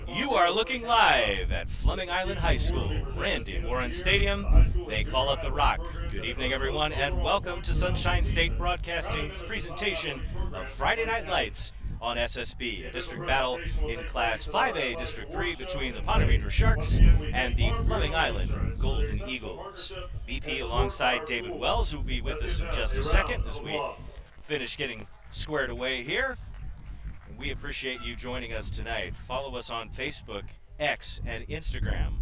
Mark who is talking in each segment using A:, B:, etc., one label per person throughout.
A: You are looking live at Fleming Island High School, Randy Warren Stadium. They call it the Rock. Good evening, everyone, and welcome to Sunshine State Broadcasting's presentation of Friday Night Lights on SSB, a district battle in Class 5A District 3 between the Ponte Vedra Sharks and the Fleming Island Golden Eagles. BP alongside David Wells, who will be with us in just a second as we finish getting squared away here. We appreciate you joining us tonight. Follow us on Facebook, X, and Instagram.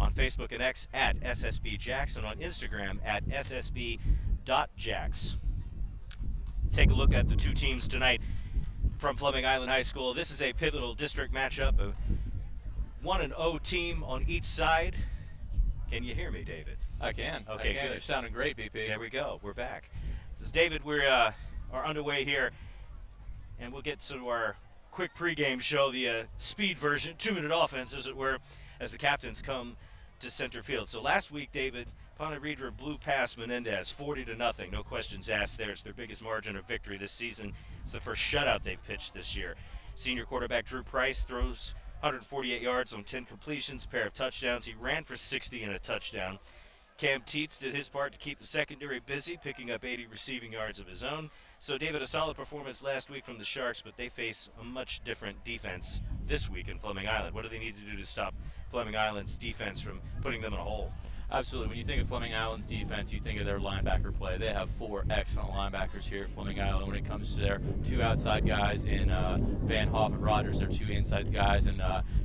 A: On Facebook and X at SSBJax, and on Instagram at SSB.Jax. Let's take a look at the two teams tonight from Fleming Island High School. This is a pivotal district matchup, a 1-0 team on each side. Can you hear me, David?
B: I can.
A: Okay, good.
B: You're sounding great, BP.
A: There we go. We're back. This is David. We are underway here, and we'll get to our quick pregame show, the speed version, 2-minute offense, as it were, as the captains come to center field. So last week, David, Ponte Vedra blew past Menendez 40-0. No questions asked there. It's their biggest margin of victory this season. It's the first shutout they've pitched this year. Senior quarterback Drew Price throws 148 yards on 10 completions, pair of touchdowns. He ran for 60 and a touchdown. Cam Teets did his part to keep the secondary busy, picking up 80 receiving yards of his own. So, David, a solid performance last week from the Sharks, but they face a much different defense this week in Fleming Island. What do they need to do to stop Fleming Island's defense from putting them in a hole?
B: Absolutely. When you think of Fleming Island's defense, you think of their linebacker play. They have 4 excellent linebackers here at Fleming Island. When it comes to their 2 outside guys in Van Hoff and Rogers, their 2 inside guys in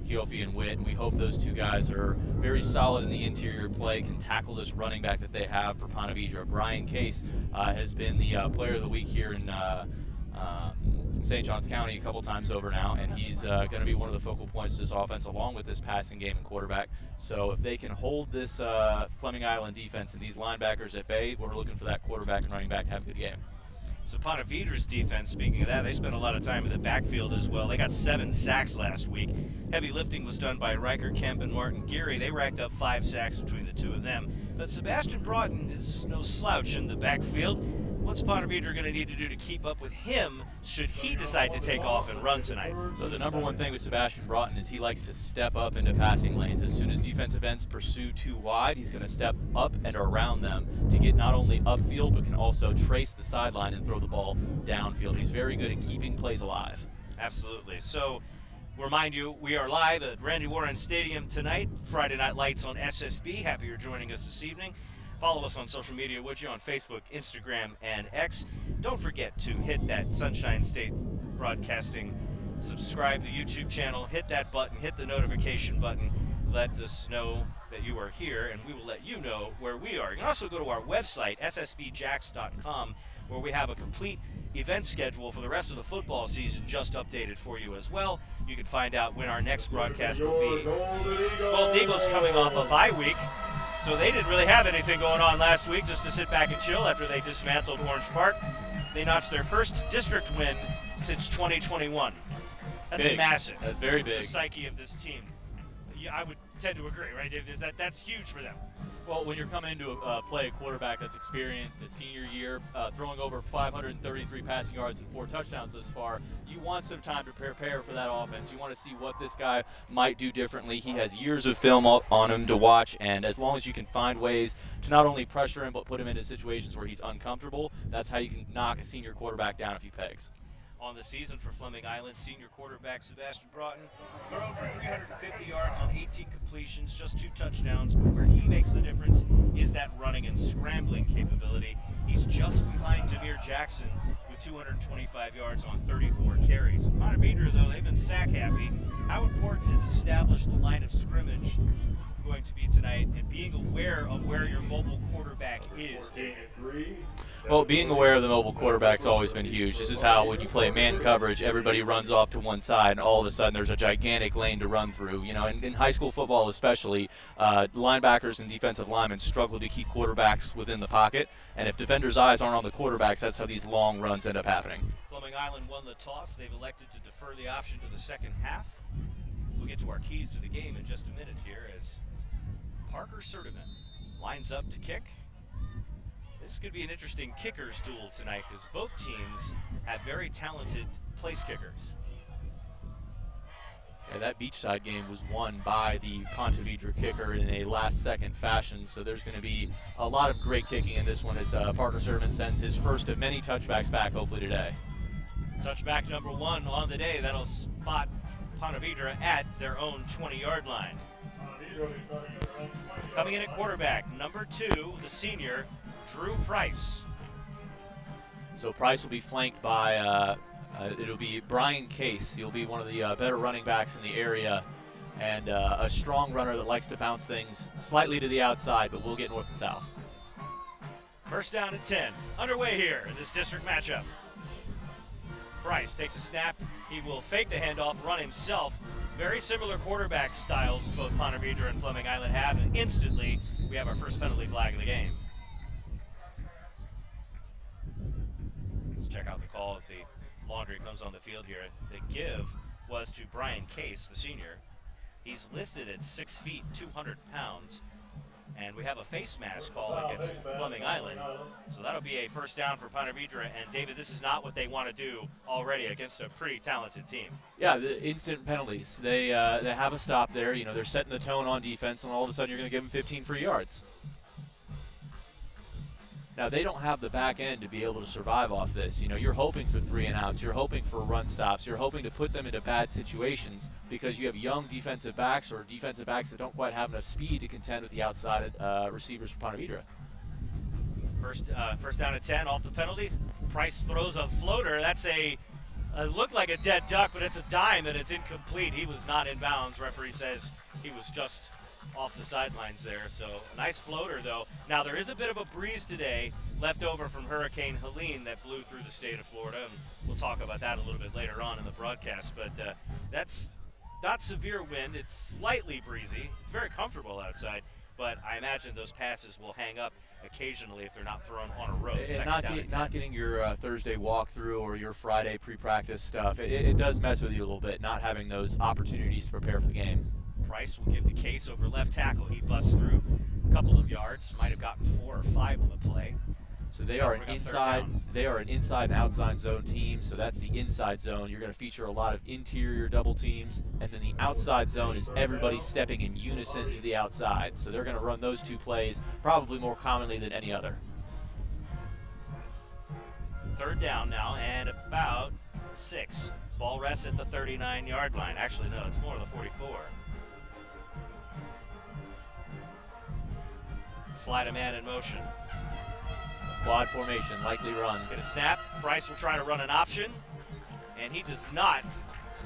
B: Keofi and Witt. And we hope those 2 guys are very solid in the interior play, can tackle this running back that they have for Ponte Vedra. Brian Case has been the player of the week here in St. Johns County a couple times over now, and he's going to be one of the focal points of this offense, along with this passing game and quarterback. So if they can hold this Fleming Island defense and these linebackers at bay, we're looking for that quarterback and running back to have a good game.
A: So Ponte Vedra's defense, speaking of that, they spent a lot of time in the backfield as well. They got 7 sacks last week. Heavy lifting was done by Riker Kemp and Martin Geary. They racked up 5 sacks between the 2 of them. But Sebastian Broughton is no slouch in the backfield. What's Ponte Vedra going to need to do to keep up with him should he decide to take off and run tonight?
B: So the number one thing with Sebastian Broughton is he likes to step up into passing lanes. As soon as defensive ends pursue too wide, he's going to step up and around them to get not only upfield, but can also trace the sideline and throw the ball downfield. He's very good at keeping plays alive.
A: Absolutely. So, remind you, we are live at Randy Warren Stadium tonight. Friday Night Lights on SSB. Happy you're joining us this evening. Follow us on social media, would you, on Facebook, Instagram, and X. Don't forget to hit that Sunshine State Broadcasting, subscribe to the YouTube channel, hit that button, hit the notification button. Let us know that you are here, and we will let you know where we are. You can also go to our website, ssbjax.com, where we have a complete event schedule for the rest of the football season just updated for you as well. You can find out when our next broadcast will be. Golden Eagles coming off a bye week. So they didn't really have anything going on last week, just to sit back and chill after they dismantled Orange Park. They notched their first district win since 2021. That's
B: big.
A: Massive.
B: That's very big.
A: The psyche of this team. Yeah, I would tend to agree, right, Dave? That's huge for them.
B: Well, when you're coming into play a quarterback that's experienced, his senior year, throwing over 533 passing yards and 4 touchdowns thus far, you want some time to prepare for that offense. You want to see what this guy might do differently. He has years of film on him to watch, and as long as you can find ways to not only pressure him but put him into situations where he's uncomfortable, that's how you can knock a senior quarterback down a few pegs.
A: On the season for Fleming Island, senior quarterback Sebastian Broughton thrown for 350 yards on 18 completions, just 2 touchdowns, but where he makes the difference is that running and scrambling capability. He's just behind Demir Jackson with 225 yards on 34 carries. Ponte Vedra, though, they've been sack happy. How important is establishing the line of scrimmage going to be tonight and being aware of where your mobile quarterback is, David?
B: Well, being aware of the mobile quarterback's always been huge. This is how, when you play man coverage, everybody runs off to one side, and all of a sudden there's a gigantic lane to run through. You know, in high school football especially, linebackers and defensive linemen struggle to keep quarterbacks within the pocket, and if defenders' eyes aren't on the quarterbacks, that's how these long runs end up happening.
A: Fleming Island won the toss. They've elected to defer the option to the second half. We'll get to our keys to the game in just a minute here as Parker Sertiman lines up to kick. This could be an interesting kickers duel tonight because both teams have very talented place kickers.
B: And that beachside game was won by the Ponte Vedra kicker in a last-second fashion, so there's going to be a lot of great kicking in this one as Parker Sermon sends his first of many touchbacks back, hopefully today.
A: Touchback number 1 on the day. That'll spot Ponte Vedra at their own 20-yard line. Coming in at quarterback, number 2, the senior, Drew Price.
B: So Price will be flanked by it'll be Brian Case. He'll be one of the better running backs in the area, and a strong runner that likes to bounce things slightly to the outside, but we'll get north and south.
A: First down and 10. Underway here in this district matchup. Price takes a snap. He will fake the handoff, run himself. Very similar quarterback styles both Ponte Vedra and Fleming Island have, and instantly we have our first penalty flag of the game. Let's check out the call as the laundry comes on the field here. The give was to Brian Case, the senior. He's listed at 6 feet, 200 pounds. And we have a face mask call against Fleming Island. So that'll be a first down for Ponte Vedra. And David, this is not what they want to do already against a pretty talented team.
B: Yeah, the instant penalties. They have a stop there. You know, they're setting the tone on defense, and all of a sudden you're going to give them 15 free yards. Now, they don't have the back end to be able to survive off this. You know, you're hoping for 3 and outs. You're hoping for run stops. You're hoping to put them into bad situations because you have young defensive backs or defensive backs that don't quite have enough speed to contend with the outside receivers for Ponte Vedra.
A: First down at 10 off the penalty. Price throws a floater. That's looked like a dead duck, but it's a dime and it's incomplete. He was not in bounds. Referee says he was just off the sidelines there. So a nice floater though. Now there is a bit of a breeze today left over from Hurricane Helene that blew through the state of Florida, and we'll talk about that a little bit later on in the broadcast, but that's not severe wind. It's slightly breezy. It's very comfortable outside, but I imagine those passes will hang up occasionally if they're not thrown on a road.
B: And not getting your Thursday walkthrough or your Friday pre-practice stuff, it does mess with you a little bit, not having those opportunities to prepare for the game.
A: Price will give the Case over left tackle. He busts through a couple of yards, might have gotten 4 or 5 on the play.
B: So they are an inside and outside zone team. So that's the inside zone. You're going to feature a lot of interior double teams, and then the outside zone is everybody stepping in unison to the outside. So they're going to run those 2 plays probably more commonly than any other.
A: Third down now, and about 6. Ball rests at the 39-yard line. Actually, no, it's more the 44. Slide a man in motion.
B: Quad formation, likely run.
A: Get a snap. Price will try to run an option, and he does not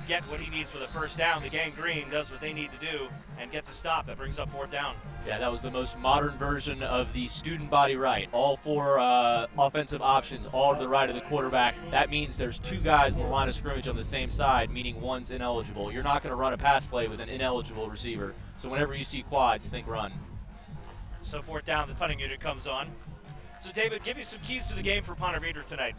A: get what he needs for the first down. The gang green does what they need to do and gets a stop. That brings up 4th down.
B: Yeah, that was the most modern version of the student body right. All 4 offensive options, all to the right of the quarterback. That means there's 2 guys in the line of scrimmage on the same side, meaning one's ineligible. You're not going to run a pass play with an ineligible receiver. So whenever you see quads, think run.
A: So 4th down, the punting unit comes on. So David, give you some keys to the game for Ponte Vedra tonight.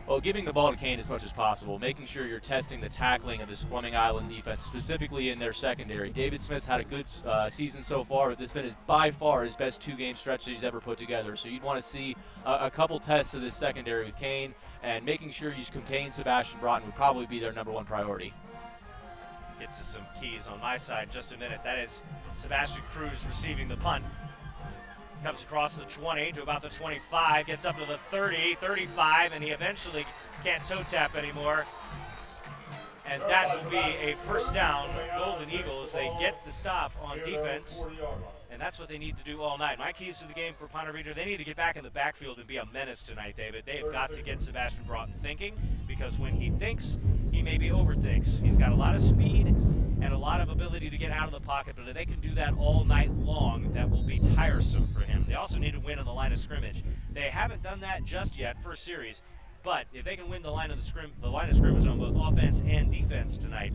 B: Well, giving the ball to Kane as much as possible, making sure you're testing the tackling of this Fleming Island defense, specifically in their secondary. David Smith's had a good season so far, but this has been by far his best 2-game stretch that he's ever put together. So you'd want to see a couple tests of this secondary with Kane, and making sure you contain Sebastian Broughton would probably be their #1 priority.
A: Get to some keys on my side in just a minute. That is Sebastian Cruz receiving the punt. Comes across the 20 to about the 25, gets up to the 30, 35, and he eventually can't toe tap anymore. And that will be a first down. Golden Eagles, they get the stop on defense, and that's what they need to do all night. My keys to the game for Ponte Vedra, they need to get back in the backfield and be a menace tonight, David. They have got to get Sebastian Broughton thinking, because when he thinks, he maybe overthinks. He's got a lot of speed and a lot of ability to get out of the pocket, but if they can do that all night long, that will be tiresome for him. They also need to win on the line of scrimmage. They haven't done that just yet, first series, but if they can win the line of scrimmage on both offense and defense tonight,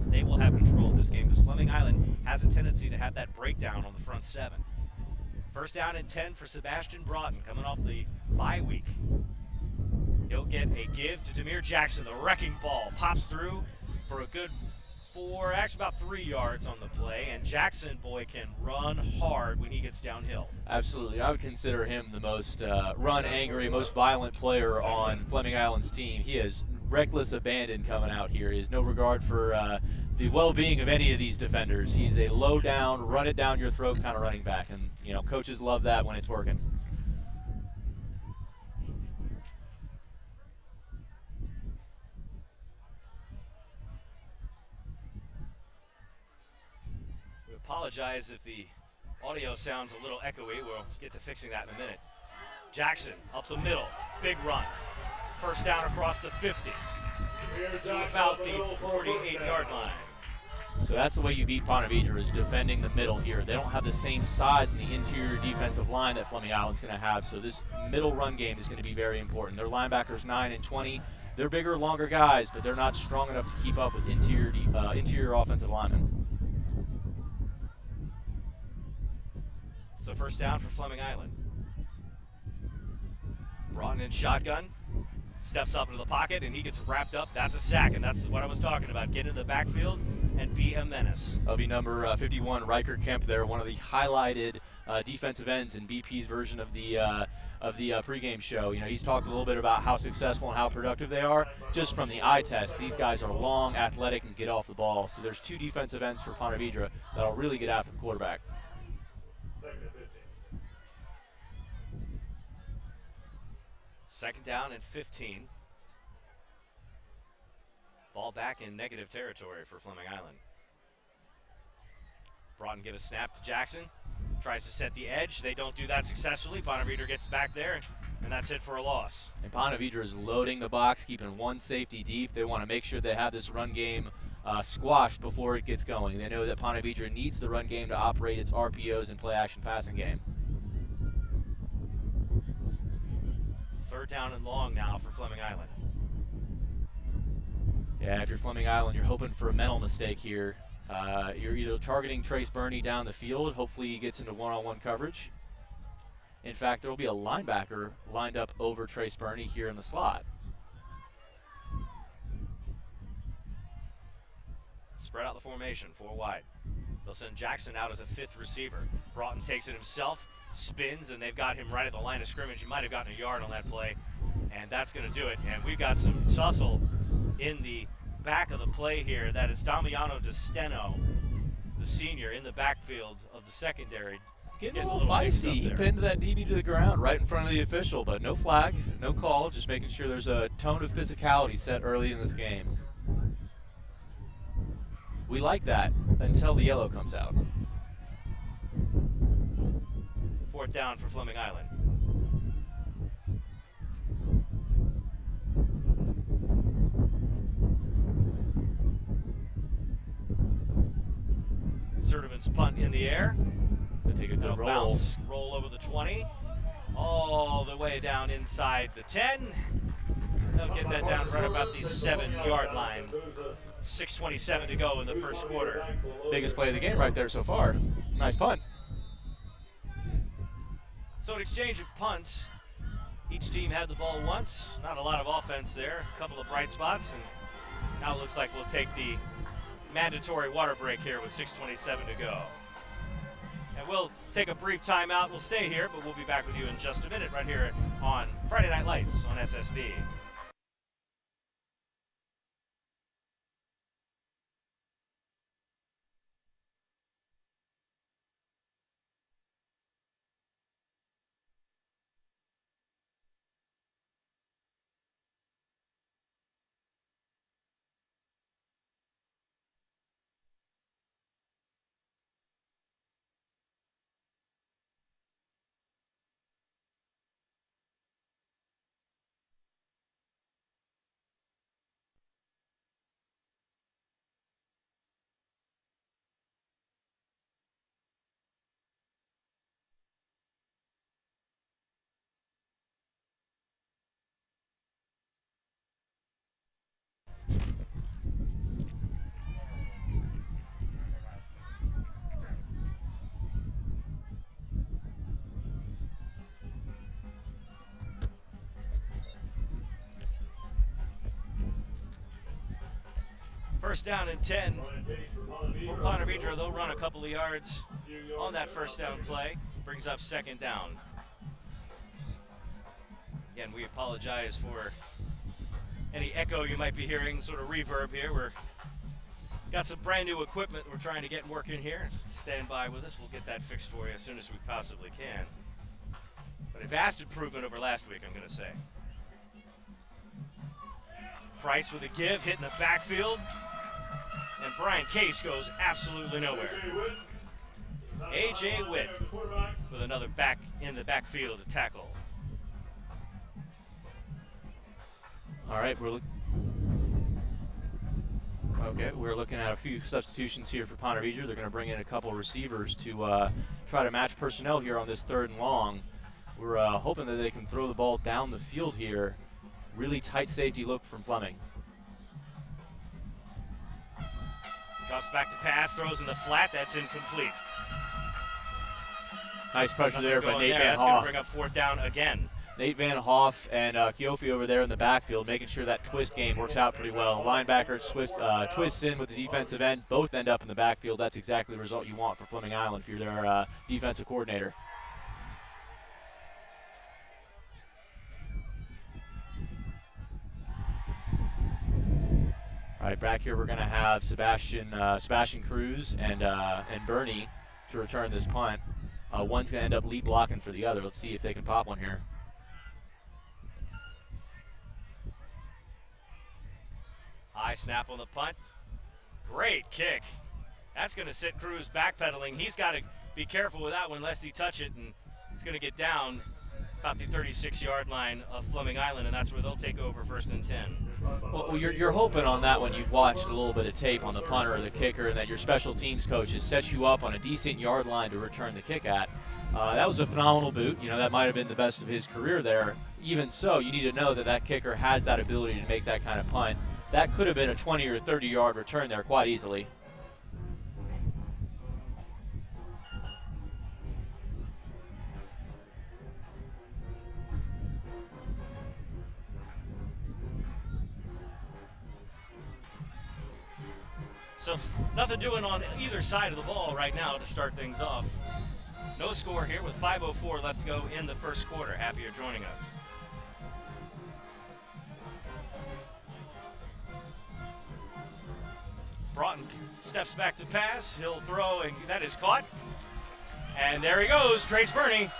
A: they will have control of this game, because Fleming Island has a tendency to have that breakdown on the front 7. First down and 10 for Sebastian Broughton, coming off the bye week. He'll get a give to Demir Jackson. The wrecking ball pops through for a good about 3 yards on the play, and Jackson, boy, can run hard when he gets downhill.
B: Absolutely. I would consider him the most run-angry, most violent player on Fleming Island's team. He has reckless abandon coming out here. He has no regard for the well-being of any of these defenders. He's a low down, run it down your throat kind of running back, and you know coaches love that when it's working.
A: We apologize if the audio sounds a little echoey. We'll get to fixing that in a minute. Jackson up the middle, big run. First down across the 50 to about the 48-yard line.
B: So that's the way you beat Ponte Vedra, is defending the middle here. They don't have the same size in the interior defensive line that Fleming Island's going to have, so this middle run game is going to be very important. Their linebackers 9 and 20. They're bigger, longer guys, but they're not strong enough to keep up with interior offensive linemen.
A: So first down for Fleming Island. Broughton in shotgun, steps up into the pocket, and he gets wrapped up. That's a sack, and that's what I was talking about. Get in the backfield and be a menace.
B: That'll be number 51, Riker Kemp there, one of the highlighted defensive ends in BP's version of the pregame show. You know, he's talked a little bit about how successful and how productive they are. Just from the eye test, these guys are long, athletic, and get off the ball. So there's 2 defensive ends for Ponte Vedra that'll really get after the quarterback.
A: Second down and 15. Ball back in negative territory for Fleming Island. Broughton give a snap to Jackson. Tries to set the edge. They don't do that successfully. Ponte Vedra gets back there, and that's it for a loss.
B: And Ponte Vedra is loading the box, keeping one safety deep. They want to make sure they have this run game squashed before it gets going. They know that Ponte Vedra needs the run game to operate its RPOs and play-action passing game.
A: Third down and long now for Fleming Island.
B: Yeah, if you're Fleming Island, you're hoping for a mental mistake here. You're either targeting Trace Burney down the field. Hopefully he gets into one-on-one coverage. In fact, there will be a linebacker lined up over Trace Burney here in the slot.
A: Spread out the formation, 4 wide. They'll send Jackson out as a 5th receiver. Broughton takes it himself, spins, and they've got him right at the line of scrimmage. He might have gotten a yard on that play, and that's going to do it. And we've got some tussle in the back of the play here. That is Damiano DeSteno, the senior, in the backfield of the secondary.
B: Getting a little feisty. He pinned that DB to the ground right in front of the official, but no flag, no call, just making sure there's a tone of physicality set early in this game. We like that until the yellow comes out.
A: 4th down for Fleming Island. Sertivant's punt in the air.
B: So take a good roll.
A: Bounce, roll over the 20, all the way down inside the 10. They'll get that down right about the 7-yard line. 6:27 to go in the first quarter.
B: Biggest play of the game right there so far. Nice punt.
A: So an exchange of punts. Each team had the ball once. Not a lot of offense there. A couple of bright spots. And now it looks like we'll take the mandatory water break here with 6:27 to go. And we'll take a brief timeout. We'll stay here, but we'll be back with you in just a minute right here on Friday Night Lights on SSB. First down and 10 for Ponte Vedra. They'll run a couple of yards on that first down play. Brings up second down. Again, we apologize for any echo you might be hearing, sort of reverb here. We're Got some brand new equipment we're trying to get working here. Stand by with us. We'll get that fixed for you as soon as we possibly can. But a vast improvement over last week, I'm going to say. Price with a give, hitting the backfield. And Brian Case goes absolutely nowhere. A.J. Witt with another back in the backfield to tackle.
B: All right, we're looking at a few substitutions here for Ponte Vedra. They're going to bring in a couple receivers to try to match personnel here on this 3rd and long. We're hoping that they can throw the ball down the field here. Really tight safety look from Fleming.
A: Drops back to pass, throws in the flat. That's incomplete.
B: Nice pressure there by Nate Van
A: That's going to
B: Hoff.
A: bring up 4th down again.
B: Nate Van Hoff and Keofi over there in the backfield, making sure that twist game works out pretty well. Linebacker twists in with the defensive end. Both end up in the backfield. That's exactly the result you want for Fleming Island if you're their defensive coordinator. All right, back here we're going to have Sebastian Cruz and Bernie to return this punt. One's going to end up lead blocking for the other. Let's see if they can pop one here.
A: High snap on the punt. Great kick. That's going to sit Cruz backpedaling. He's got to be careful with that one lest he touch it, and it's going to get down about the 36-yard line of Fleming Island, and that's where they'll take over 1st and 10.
B: Well, you're hoping on that when you've watched a little bit of tape on the punter or the kicker, and that your special teams coach has set you up on a decent yard line to return the kick at. That was a phenomenal boot. You know, that might have been the best of his career there. Even so, you need to know that that kicker has that ability to make that kind of punt. That could have been a 20 or 30-yard return there quite easily.
A: So nothing doing on either side of the ball right now to start things off. No score here with 5:04 left to go in the 1st quarter. Happy you're joining us. Broughton steps back to pass. He'll throw, and that is caught. And there he goes, Trace Burney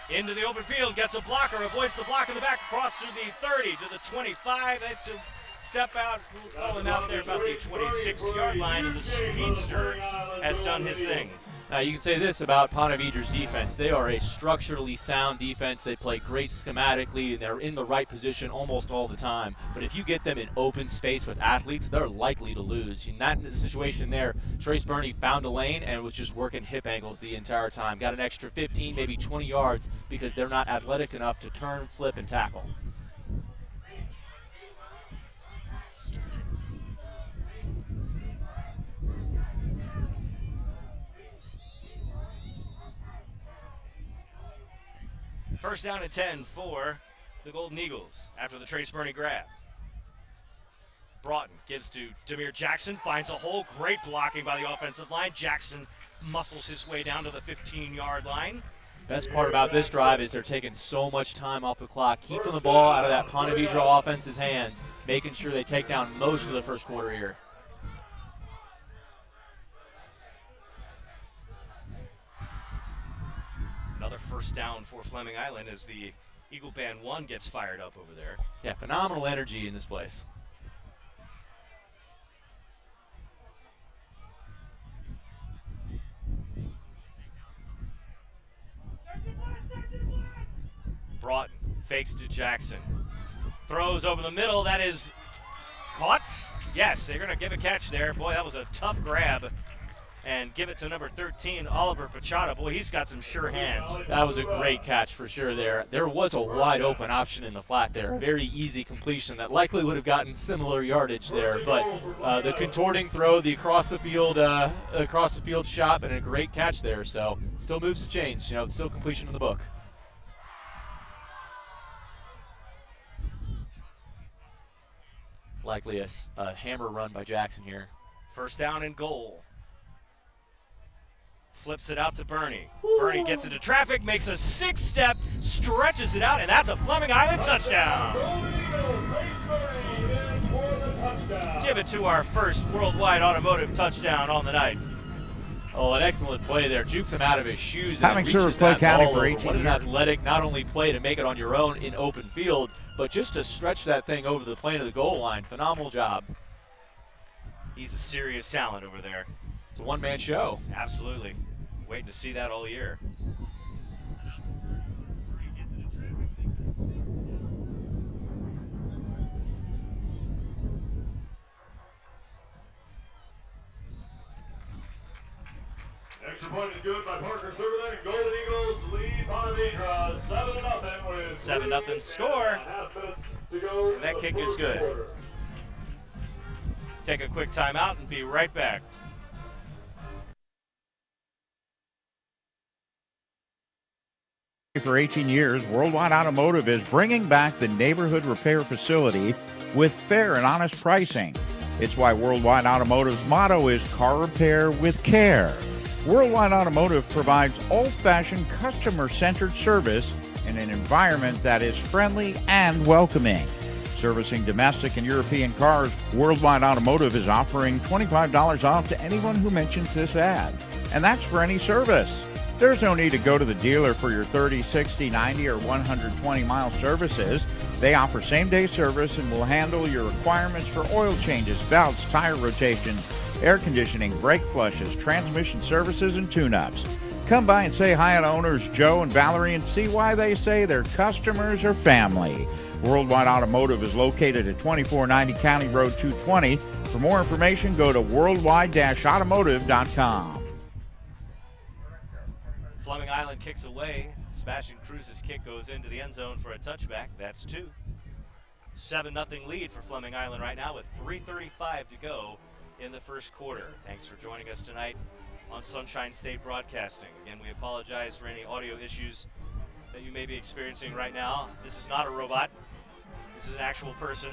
A: into the open field, gets a blocker, avoids the block in the back, across to the 30, to the 25. That's a step out. We'll call him out there about the 26-yard line, and the speedster has done his thing.
B: Now, you can say this about Ponte Vedra's defense. They are a structurally sound defense. They play great schematically, and they're in the right position almost all the time. But if you get them in open space with athletes, they're likely to lose. In that situation there, Trace Burney found a lane and was just working hip angles the entire time. Got an extra 15, maybe 20 yards because they're not athletic enough to turn, flip, and tackle.
A: First down and 10 for the Golden Eagles after the Trace Burney grab. Broughton gives to Demir Jackson, finds a hole. Great blocking by the offensive line. Jackson muscles his way down to the 15-yard line.
B: Best part about this drive is they're taking so much time off the clock, keeping the ball out of that Ponte Vedra offense's hands, making sure they take down most of the 1st quarter here.
A: Another first down for Fleming Island as the Eagle Band 1 gets fired up over there.
B: Yeah, phenomenal energy in this place.
A: Broughton fakes to Jackson. Throws over the middle. That is caught. Yes, they're going to give a catch there. Boy, that was a tough grab. And give it to number 13, Oliver Pachata. Boy, he's got some sure hands.
B: That was a great catch for sure there. There was a wide open option in the flat there. A very easy completion that likely would have gotten similar yardage there. But the contorting throw, the across the field shot, and a great catch there. So still moves to change. You know, still completion in the book. Likely a hammer run by Jackson here.
A: First down and goal. Flips it out to Burney. Burney gets into traffic, makes a 6-step, stretches it out, and that's a Fleming Island touchdown. give it to our first Worldwide Automotive touchdown on the night.
B: Oh, an excellent play there. Jukes him out of his shoes.
C: Having
B: and
C: served
B: reaches
C: Clay
B: that
C: County
B: ball
C: for
B: over.
C: 18
B: What an
C: years.
B: athletic, not only play to make it on your own in open field, but just to stretch that thing over the plane of the goal line. Phenomenal job.
A: He's a serious talent over there.
B: It's a one-man show.
A: Absolutely. Waiting to see that all year.
D: Extra point is good by Parker Silverman, and Golden Eagles lead Vedra 7-0 with
A: 7-0 score.
D: 3.5 minutes to go.
A: And that kick is good. Take a quick timeout and be right back.
C: For 18 years, Worldwide Automotive is bringing back the neighborhood repair facility with fair and honest pricing. It's why Worldwide Automotive's motto is car repair with care. Worldwide Automotive provides old-fashioned customer-centered service in an environment that is friendly and welcoming. Servicing domestic and European cars, Worldwide Automotive is offering $25 off to anyone who mentions this ad. And that's for any service. There's no need to go to the dealer for your 30, 60, 90, or 120-mile services. They offer same-day service and will handle your requirements for oil changes, belts, tire rotations, air conditioning, brake flushes, transmission services, and tune-ups. Come by and say hi to owners Joe and Valerie and see why they say their customers are family. Worldwide Automotive is located at 2490 County Road 220. For more information, go to worldwide-automotive.com.
A: Fleming Island kicks away. Sebastian Cruz's kick goes into the end zone for a touchback. That's 2. 7-0 lead for Fleming Island right now with 3:35 to go in the first quarter. Thanks for joining us tonight on Sunshine State Broadcasting. Again, we apologize for any audio issues that you may be experiencing right now. This is not a robot. This is an actual person.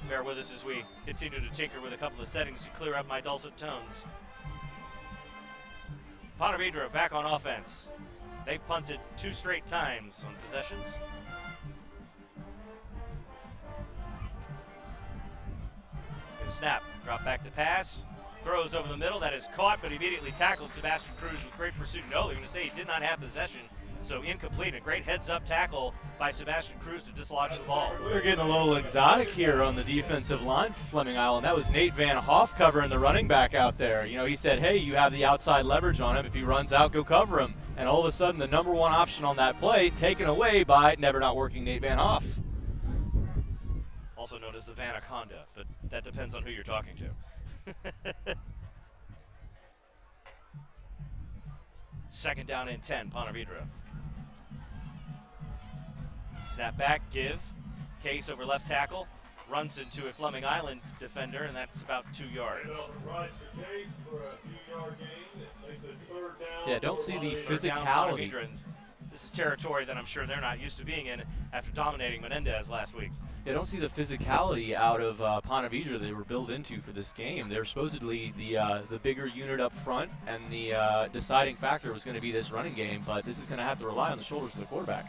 A: Bear with us as we continue to tinker with a couple of settings to clear up my dulcet tones. Ponte Vedra back on offense. They've punted 2 straight times on possessions. Good snap, drop back to pass. Throws over the middle, that is caught, but immediately tackled Sebastian Cruz with great pursuit. No, they're going to say he did not have possession, so incomplete. A great heads-up tackle by Sebastian Cruz to dislodge the ball.
B: We're getting a little exotic here on the defensive line for Fleming Island. That was Nate Van Hoff covering the running back out there. You know, he said, hey, you have the outside leverage on him. If he runs out, go cover him. And all of a sudden, the number one option on that play taken away by never not working Nate Van Hoff.
A: Also known as the Vanaconda, but that depends on who you're talking to. Second down and 10, Ponte Vedra. Snap back, give. Case over left tackle. Runs into a Fleming Island defender, and that's about 2 yards.
B: Yeah, don't see the physicality.
A: This is territory that I'm sure they're not used to being in after dominating Menendez last week.
B: Yeah, don't see the physicality out of Ponte Vedra they were built into for this game. They're supposedly the bigger unit up front, and the deciding factor was going to be this running game, but this is going to have to rely on the shoulders of the quarterback.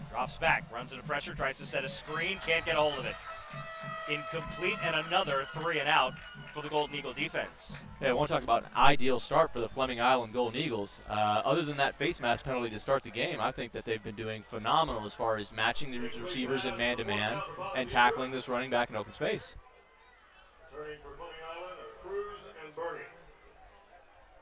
A: Drops back, runs into pressure, tries to set a screen, can't get a hold of it. Incomplete, and another 3 and out for the Golden Eagle defense.
B: Yeah, I want to talk about an ideal start for the Fleming Island Golden Eagles. Other than that face mask penalty to start the game, I think that they've been doing phenomenal as far as matching the receivers in man-to-man and tackling this running back in open space.
D: Turning for Fleming Island are Cruz and Bernie.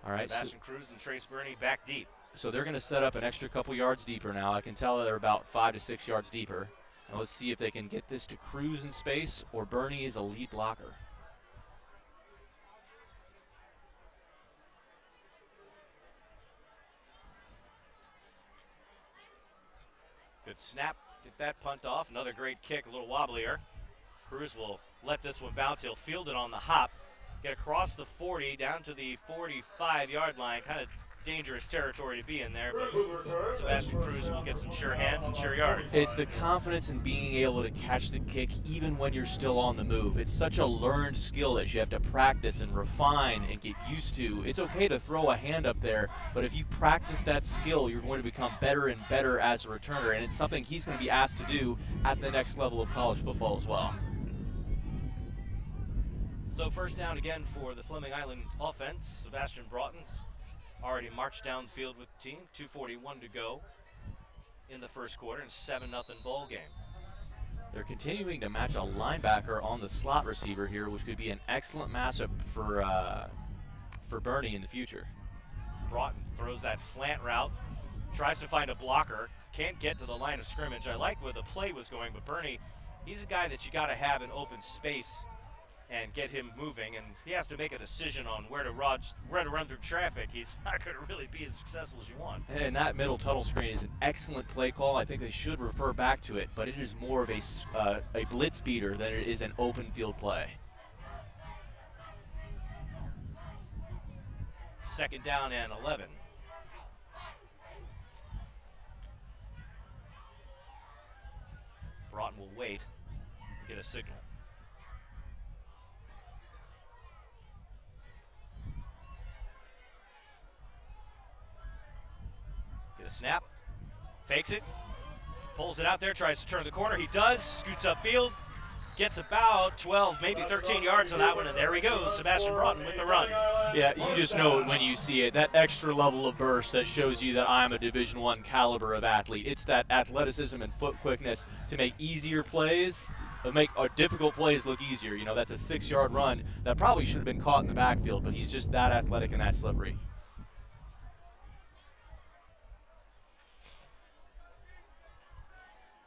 B: All right.
A: Sebastian Cruz and Trace Burney back deep.
B: So they're going to set up an extra couple yards deeper now. I can tell they're about 5 to 6 yards deeper. And let's see if they can get this to Cruz in space or Burney is a lead blocker.
A: Good snap, get that punt off. Another great kick, a little wobblier. Cruz will let this one bounce. He'll field it on the hop, get across the 40 down to the 45-yard line, kind of dangerous territory to be in there, but Sebastian Cruz will get some sure hands and sure yards.
B: It's the confidence in being able to catch the kick even when you're still on the move. It's such a learned skill that you have to practice and refine and get used to. It's okay to throw a hand up there, but if you practice that skill, you're going to become better and better as a returner, and it's something he's going to be asked to do at the next level of college football as well.
A: So first down again for the Fleming Island offense. Sebastian Broughton's already marched down the field with the team. 2:41 to go in the first quarter, and 7-0 ball game.
B: They're continuing to match a linebacker on the slot receiver here, which could be an excellent matchup for Bernie in the future.
A: Broughton throws that slant route, tries to find a blocker, can't get to the line of scrimmage. I like where the play was going, but Bernie, he's a guy that you got to have in open space and get him moving, and he has to make a decision on where to run through traffic. He's not going to really be as successful as you want.
B: And that middle tunnel screen is an excellent play call. I think they should refer back to it, but it is more of a blitz beater than it is an open field play.
A: Second down and 11. Broughton will wait, get a signal. Get a snap, fakes it, pulls it out there, tries to turn the corner. He does, scoots upfield, gets about 12, maybe 13 yards on that one, and there he goes, Sebastian Broughton with the run.
B: Yeah, you just know it when you see it. That extra level of burst that shows you that I'm a Division I caliber of athlete. It's that athleticism and foot quickness to make easier plays, make difficult plays look easier. You know, that's a 6-yard run that probably should have been caught in the backfield, but he's just that athletic and that slippery.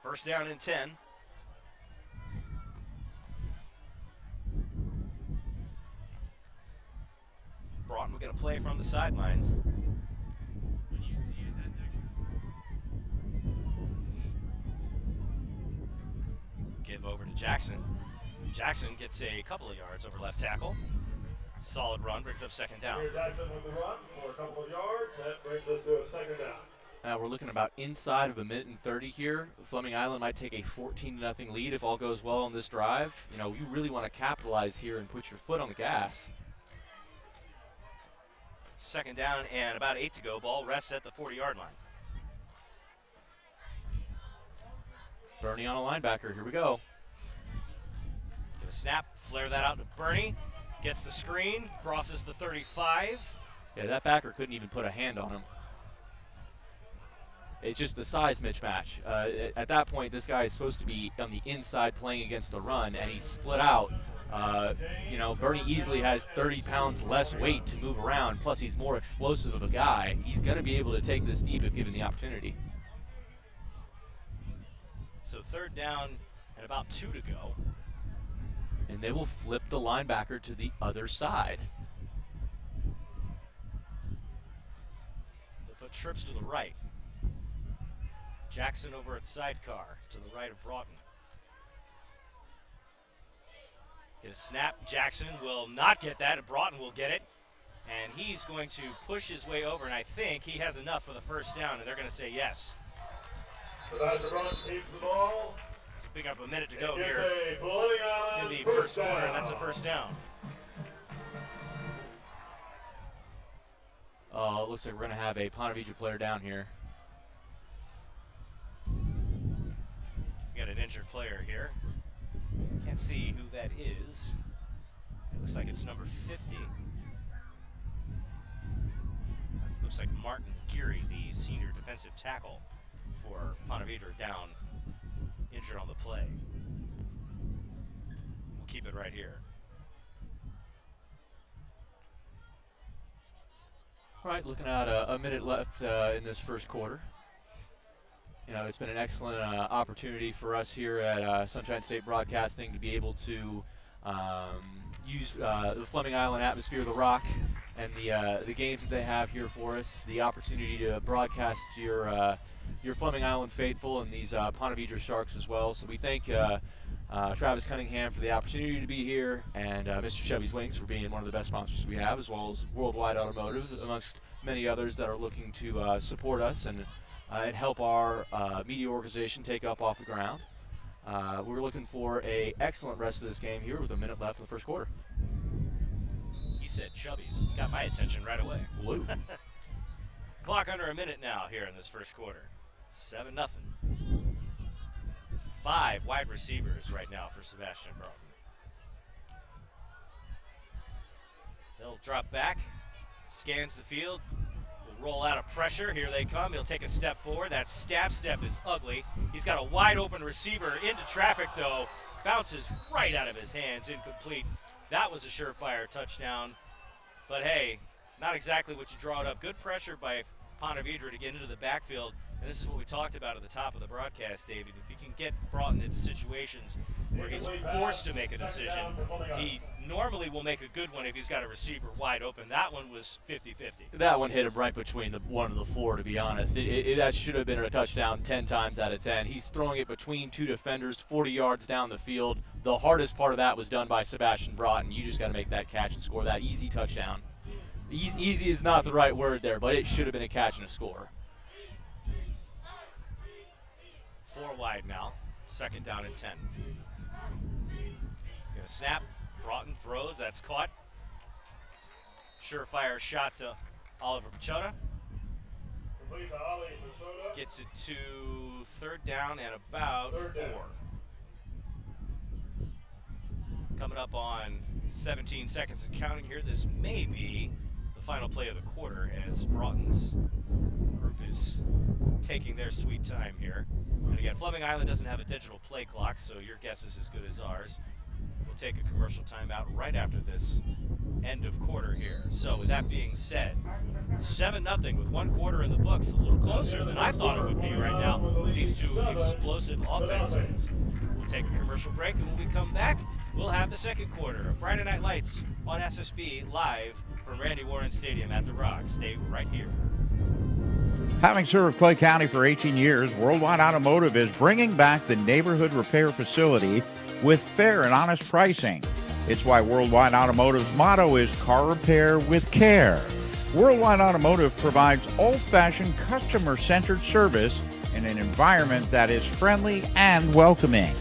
A: First down and 10. Broughton will get a play from the sidelines. Give over to Jackson. Jackson gets a couple of yards over left tackle. Solid run, brings up second down.
D: Here Jackson with the run for a couple of yards. That brings us to a second down.
B: We're looking about inside of 1:30 here. Fleming Island might take a 14-0 lead if all goes well on this drive. You know, you really want to capitalize here and put your foot on the gas.
A: Second down and about 8 to go. Ball rests at the 40-yard line.
B: Bernie on a linebacker. Here we go.
A: Get a snap, flare that out to Bernie. Gets the screen, crosses the 35.
B: Yeah, that backer couldn't even put a hand on him. It's just the size mismatch. At that point, this guy is supposed to be on the inside playing against the run, and he's split out. You know, Bernie easily has 30 pounds less weight to move around, plus he's more explosive of a guy. He's going to be able to take this deep if given the opportunity.
A: So third down and about 2 to go.
B: And they will flip the linebacker to the other side.
A: They'll put trips to the right. Jackson over at sidecar to the right of Broughton. Get a snap. Jackson will not get that, and Broughton will get it. And he's going to push his way over, and I think he has enough for the first down, and they're going to say yes.
D: Sebastian Broughton keeps the ball.
A: It's picking up a minute to go
D: It's
A: here
D: a Fleming Island
A: in the first quarter,
D: down.
A: and that's a first down.
B: It looks like we're going to have a Ponte Vedra player down here.
A: We got an injured player here. Can't see who that is. It looks like it's number 50. It looks like Martin Geary, the senior defensive tackle for Ponte Vedra, down, injured on the play. We'll keep it right here.
B: All right, looking at a minute left in this first quarter. You know, it's been an excellent opportunity for us here at Sunshine State Broadcasting to be able to use the Fleming Island atmosphere, the Rock, and the games that they have here for us. The opportunity to broadcast your Fleming Island faithful and these Ponte Vedra Sharks as well. So we thank Travis Cunningham for the opportunity to be here, and Mr. Chevy's Wings for being one of the best sponsors we have, as well as Worldwide Automotive, amongst many others that are looking to support us and help our media organization take up off the ground. We're looking for an excellent rest of this game here with a minute left in the first quarter.
A: He said Chubbies. Got my attention right away.
B: Blue.
A: Clock under a minute now here in this first quarter. 7-0. 5 wide receivers right now for Sebastian Broughton. He'll drop back, scans the field, will roll out of pressure. Here they come. He'll take a step forward. That stab step is ugly. He's got a wide open receiver into traffic though. Bounces right out of his hands, incomplete. That was a surefire touchdown. But hey, not exactly what you draw it up. Good pressure by Ponte Vedra to get into the backfield. And this is what we talked about at the top of the broadcast, David. If you can get Broughton into situations where he's forced to make a decision, he normally will make a good one if he's got a receiver wide open. That one was 50-50.
B: That one hit him right between the 1 and the 4, to be honest. That should have been a touchdown 10 times out of 10. He's throwing it between 2 defenders, 40 yards down the field. The hardest part of that was done by Sebastian Broughton. You just got to make that catch and score that easy touchdown. Easy is not the right word there, but it should have been a catch and a score.
A: 4 wide now, 2nd down and 10. Gonna snap, Broughton throws, that's caught. Surefire shot to Oliver Pachota. Gets it to 3rd down and about 4. Coming up on 17 seconds and counting here. This may be the final play of the quarter as Broughton's group is taking their sweet time here. And again, Fleming Island doesn't have a digital play clock, so your guess is as good as ours. We'll take a commercial timeout right after this end of quarter here. So with that being said, 7-0 with 1 quarter in the books. A little closer than I thought it would be right now with these 2 explosive offenses. We'll take a commercial break, and when we come back, we'll have the 2nd quarter of Friday Night Lights on SSB live from Randy Warren Stadium at the Rock. Stay right here.
C: Having served Clay County for 18 years, Worldwide Automotive is bringing back the neighborhood repair facility with fair and honest pricing. It's why Worldwide Automotive's motto is car repair with care. Worldwide Automotive provides old-fashioned customer-centered service in an environment that is friendly and welcoming.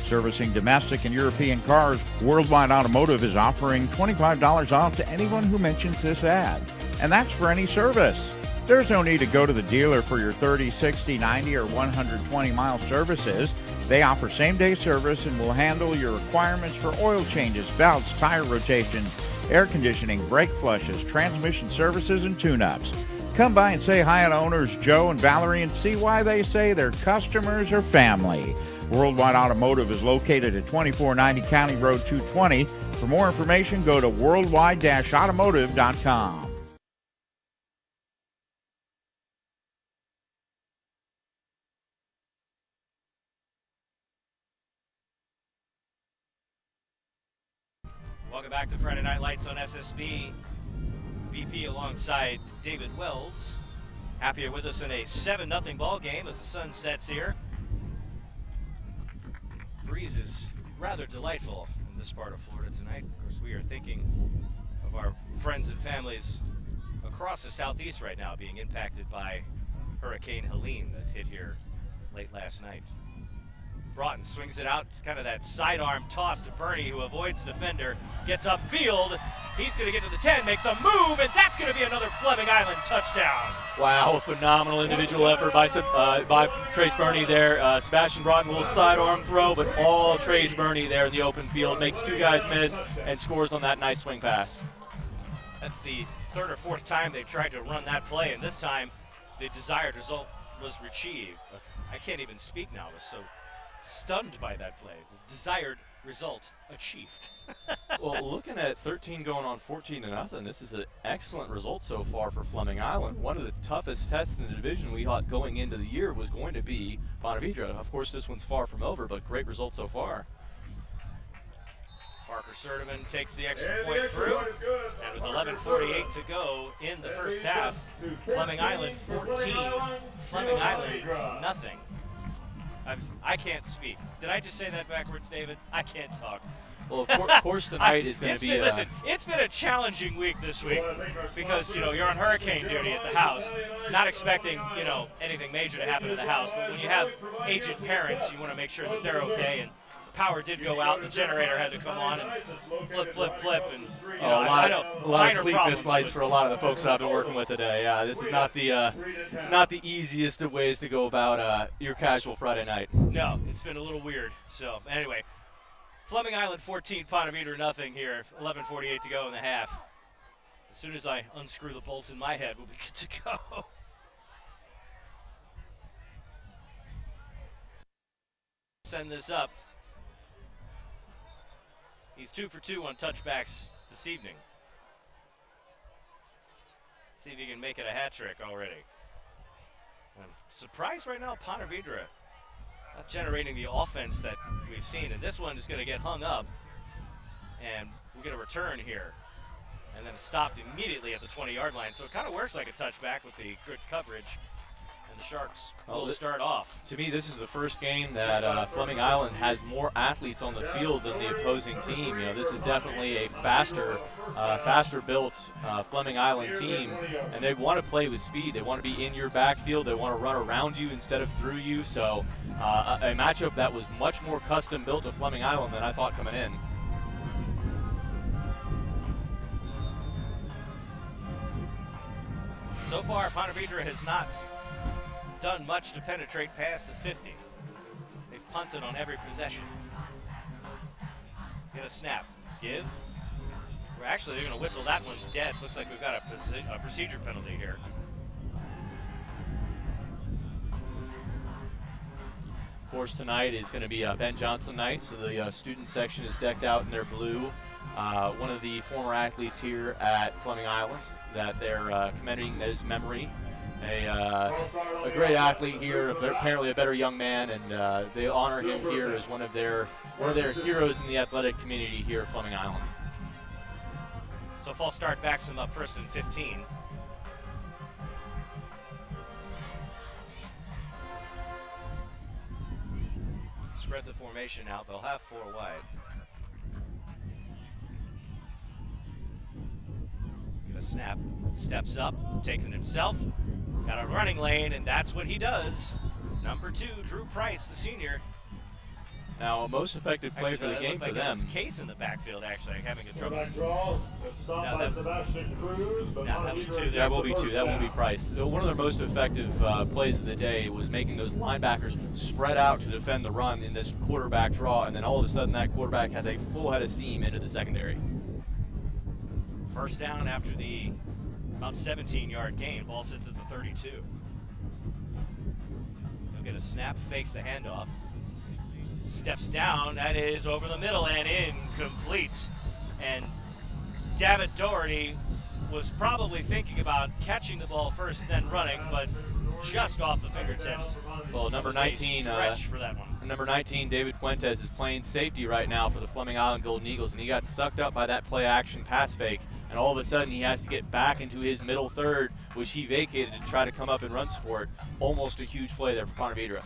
C: Servicing domestic and European cars, Worldwide Automotive is offering $25 off to anyone who mentions this ad. And that's for any service. There's no need to go to the dealer for your 30, 60, 90, or 120-mile services. They offer same-day service and will handle your requirements for oil changes, belts, tire rotations, air conditioning, brake flushes, transmission services, and tune-ups. Come by and say hi to owners Joe and Valerie and see why they say their customers are family. Worldwide Automotive is located at 2490 County Road 220. For more information, go to worldwide-automotive.com.
A: Welcome back to Friday Night Lights on SSB. BP alongside David Wells. Happy you're with us in a 7-0 ball game as the sun sets here. Breeze is rather delightful in this part of Florida tonight. Of course, we are thinking of our friends and families across the southeast right now being impacted by Hurricane Helene that hit here late last night. Broughton swings it out. It's kind of that sidearm toss to Bernie, who avoids the defender, gets upfield. He's going to get to the 10, makes a move, and that's going to be another Fleming Island touchdown.
B: Wow, a phenomenal individual effort by Trace Bernie there. Sebastian Broughton will sidearm throw, but all Trace Bernie there in the open field makes 2 guys miss and scores on that nice swing pass.
A: That's the 3rd or 4th time they tried to run that play, and this time the desired result was achieved. I can't even speak now. I was so stunned by that play. The desired result achieved.
B: Well, looking at 13 going on 14-0, this is an excellent result so far for Fleming Island. One of the toughest tests in the division we thought going into the year was going to be Ponte Vedra. Of course, this one's far from over, but great result so far.
A: Parker Sertiman takes the extra point through, and with 11:48 to go in the first half, Fleming Island 14, Fleming Island nothing. I can't speak. Did I just say that backwards, David? I can't talk.
B: Well, of course tonight is going to be.
A: Listen, it's been a challenging week this week because you're on hurricane duty at the house, not expecting anything major to happen to the house. But when you have aged parents, you want to make sure that they're okay. And the power did go out. The generator had to come on and flip, and
B: a lot of sleepless nights for a lot of the folks I've been working with today. Yeah, this is not the easiest of ways to go about your casual Friday night.
A: No, it's been a little weird. So anyway. Fleming Island 14, Ponte Vedra nothing here. 11:48 to go in the half. As soon as I unscrew the bolts in my head, we'll be good to go. Send this up. He's 2 for 2 on touchbacks this evening. See if he can make it a hat trick already. I'm surprised right now, Ponte Vedra not generating the offense that we've seen, and this one is going to get hung up, and we get a return here, and then stopped immediately at the 20-yard line. So it kind of works like a touchback with the good coverage, and the Sharks will start off.
B: To me, this is the first game that Fleming Island has more athletes on the field than the opposing team. This is definitely a faster built Fleming Island team, and they want to play with speed. They want to be in your backfield. They want to run around you instead of through you. So a matchup that was much more custom built to Fleming Island than I thought coming in.
A: So far, Ponte Vedra has not done much to penetrate past the 50. They've punted on every possession. Get a snap. Give. They're going to whistle that one dead. Looks like we've got a procedure penalty here.
B: Of course, tonight is going to be Ben Johnson night, so the student section is decked out in their blue. One of the former athletes here at Fleming Island that they're commending his memory. A great athlete here, apparently a better young man, and they honor him here as one of their heroes in the athletic community here at Fleming Island.
A: So false start backs him up 1st and 15. Spread the formation out. They'll have 4 wide. Get a snap. Steps up. Takes it himself. Got a running lane, and that's what he does. Number 2, Drew Price, the senior.
B: Now, a most effective play for the game for them.
A: Case in the backfield, actually, having a trouble.
D: That
A: was 2.
B: That will be 2. That won't be Price. One of their most effective plays of the day was making those linebackers spread out to defend the run in this quarterback draw, and then all of a sudden that quarterback has a full head of steam into the secondary.
A: First down after the about 17-yard gain. Ball sits at the 32. He'll get a snap, fakes the handoff. Steps down, that is over the middle and incomplete. And David Doherty was probably thinking about catching the ball first and then running, but just off the fingertips.
B: Well, number 19,
A: for that one.
B: Number 19, David Fuentes, is playing safety right now for the Fleming Island Golden Eagles, and he got sucked up by that play-action pass fake, and all of a sudden he has to get back into his middle third, which he vacated to try to come up and run support. Almost a huge play there for Ponte Vedra.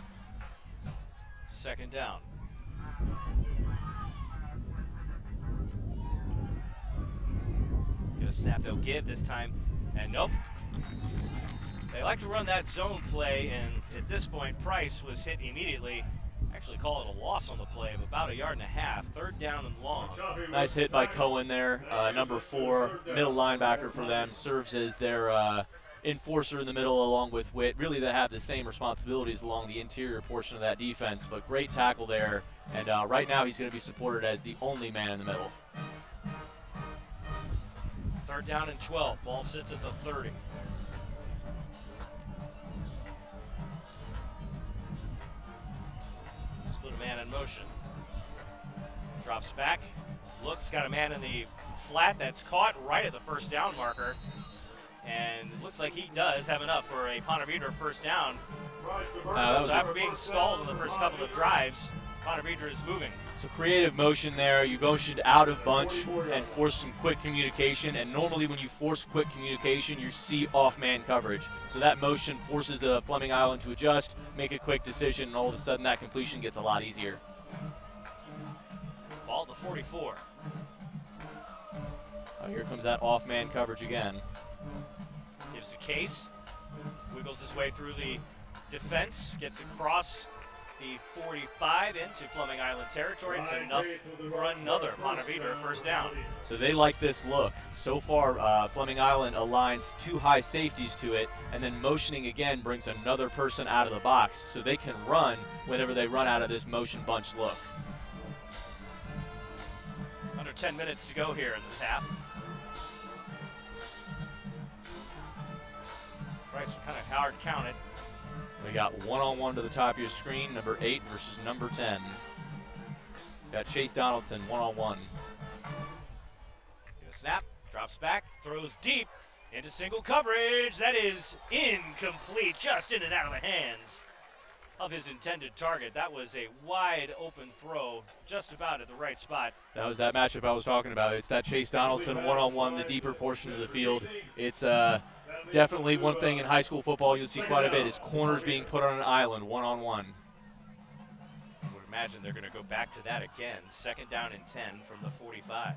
A: Second down. Get a snap, they'll give this time, and nope. They like to run that zone play, and at this point, Price was hit immediately. Actually call it a loss on the play of about 1.5 yards. 3rd down and long.
B: Nice hit by Cohen there, number 4, middle linebacker for them, serves as their enforcer in the middle along with Witt. Really, they have the same responsibilities along the interior portion of that defense, but great tackle there, and right now he's going to be supported as the only man in the middle.
A: 3rd down and 12. Ball sits at the 30. Split a man in motion. Drops back. Looks, got a man in the flat that's caught right at the 1st down marker. And it looks like he does have enough for a Ponte Vedra 1st down. So after being stalled in the first couple of drives, Ponte Vedra is moving.
B: So creative motion there. You motioned out of bunch and force some quick communication. And normally when you force quick communication, you see off-man coverage. So that motion forces the Fleming Island to adjust, make a quick decision, and all of a sudden that completion gets a lot easier.
A: Ball to 44.
B: Here comes that off-man coverage again.
A: Gives the case. Wiggles his way through the defense. Gets across the 45 into Fleming Island territory. It's enough for another Ponte Vedra first down.
B: So they like this look. So far, Fleming Island aligns 2 high safeties to it, and then motioning again brings another person out of the box so they can run whenever they run out of this motion bunch look.
A: Under 10 minutes to go here in this half. Price kind of hard counted.
B: We got one-on-one to the top of your screen, number 8 versus number 10. Got Chase Donaldson one-on-one.
A: Get a snap, drops back, throws deep into single coverage. That is incomplete, just in and out of the hands of his intended target. That was a wide open throw, just about at the right spot.
B: That was that matchup I was talking about. It's that Chase Donaldson one-on-one, the deeper portion of the field. It's definitely one thing in high school football you'll see quite a bit is corners being put on an island one-on-one.
A: I would imagine they're going to go back to that again. Second down and 10 from the 45.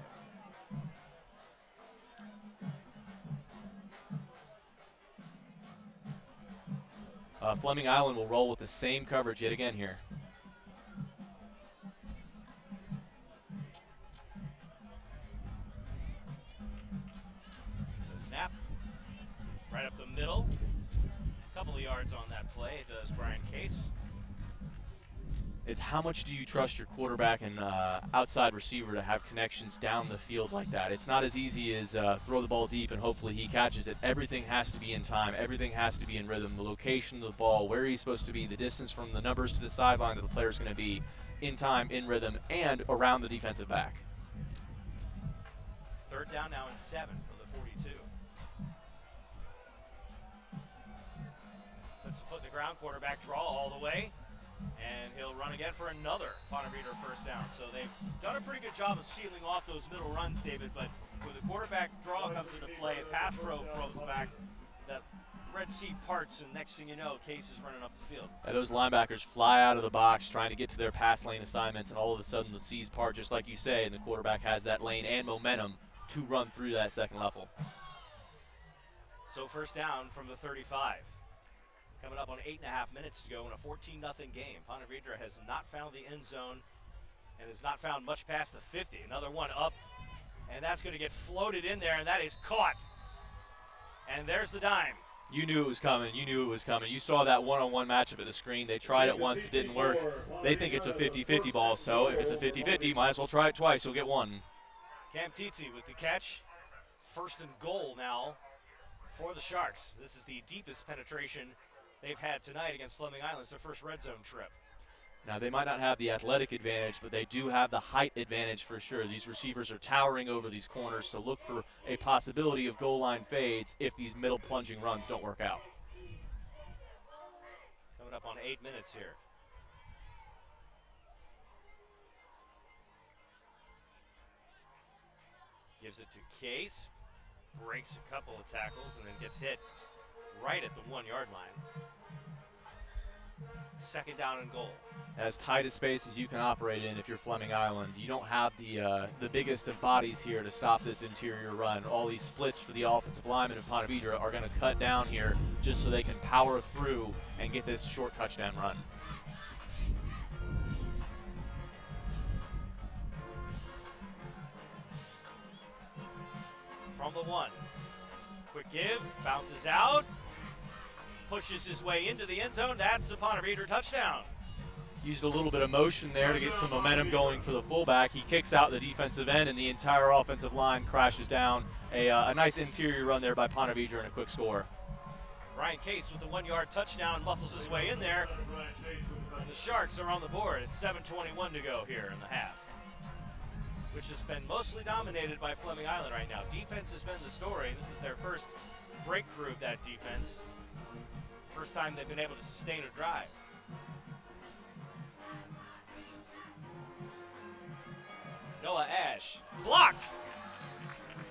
B: Fleming Island will roll with the same coverage yet again here.
A: The snap. Right up the middle. A couple of yards on that play, does Brian Case.
B: It's how much do you trust your quarterback and outside receiver to have connections down the field like that. It's not as easy as throw the ball deep and hopefully he catches it. Everything has to be in time. Everything has to be in rhythm. The location of the ball, where he's supposed to be, the distance from the numbers to the sideline that the player's going to be, in time, in rhythm, and around the defensive back.
A: Third down now and 7 from the 42. Puts a foot in the ground, quarterback draw all the way, and he'll run again for another Ponte Vedra first down. So they've done a pretty good job of sealing off those middle runs, David, but when the quarterback draw comes into play, pass pro throws back, that Red Sea parts, and next thing you know, Case is running up the field.
B: And those linebackers fly out of the box trying to get to their pass lane assignments, and all of a sudden the seas part just like you say, and the quarterback has that lane and momentum to run through that second level.
A: So first down from the 35. Coming up on 8.5 minutes to go in a 14-0 game. Ponte Vedra has not found the end zone and has not found much past the 50. Another one up, and that's going to get floated in there, and that is caught. And there's the dime.
B: You knew it was coming. You knew it was coming. You saw that one-on-one matchup at the screen. They tried it once. It didn't work. They think it's a 50-50 ball, so if it's a 50-50, might as well try it twice. You'll get one.
A: Cam Titi with the catch. First and goal now for the Sharks. This is the deepest penetration they've had tonight against Fleming Island. It's their first red zone trip.
B: Now, they might not have the athletic advantage, but they do have the height advantage for sure. These receivers are towering over these corners, so look for a possibility of goal line fades if these middle plunging runs don't work out.
A: Coming up on 8 minutes here. Gives it to Case. Breaks a couple of tackles and then gets hit right at the 1 yard line. Second down and goal.
B: As tight a space as you can operate in if you're Fleming Island. You don't have the biggest of bodies here to stop this interior run. All these splits for the offensive linemen of Ponte Vedra are going to cut down here just so they can power through and get this short touchdown run.
A: From the 1. Quick give, bounces out. Pushes his way into the end zone. That's a Ponte Vedra touchdown.
B: Used a little bit of motion there to get some momentum going for the fullback. He kicks out the defensive end, and the entire offensive line crashes down. A nice interior run there by Ponte Vedra and a quick score.
A: Brian Case with the 1 yard touchdown muscles his way in there. And the Sharks are on the board. It's 7:21 to go here in the half, which has been mostly dominated by Fleming Island right now. Defense has been the story. This is their first breakthrough of that defense. First time they've been able to sustain a drive. Noah Ash blocked.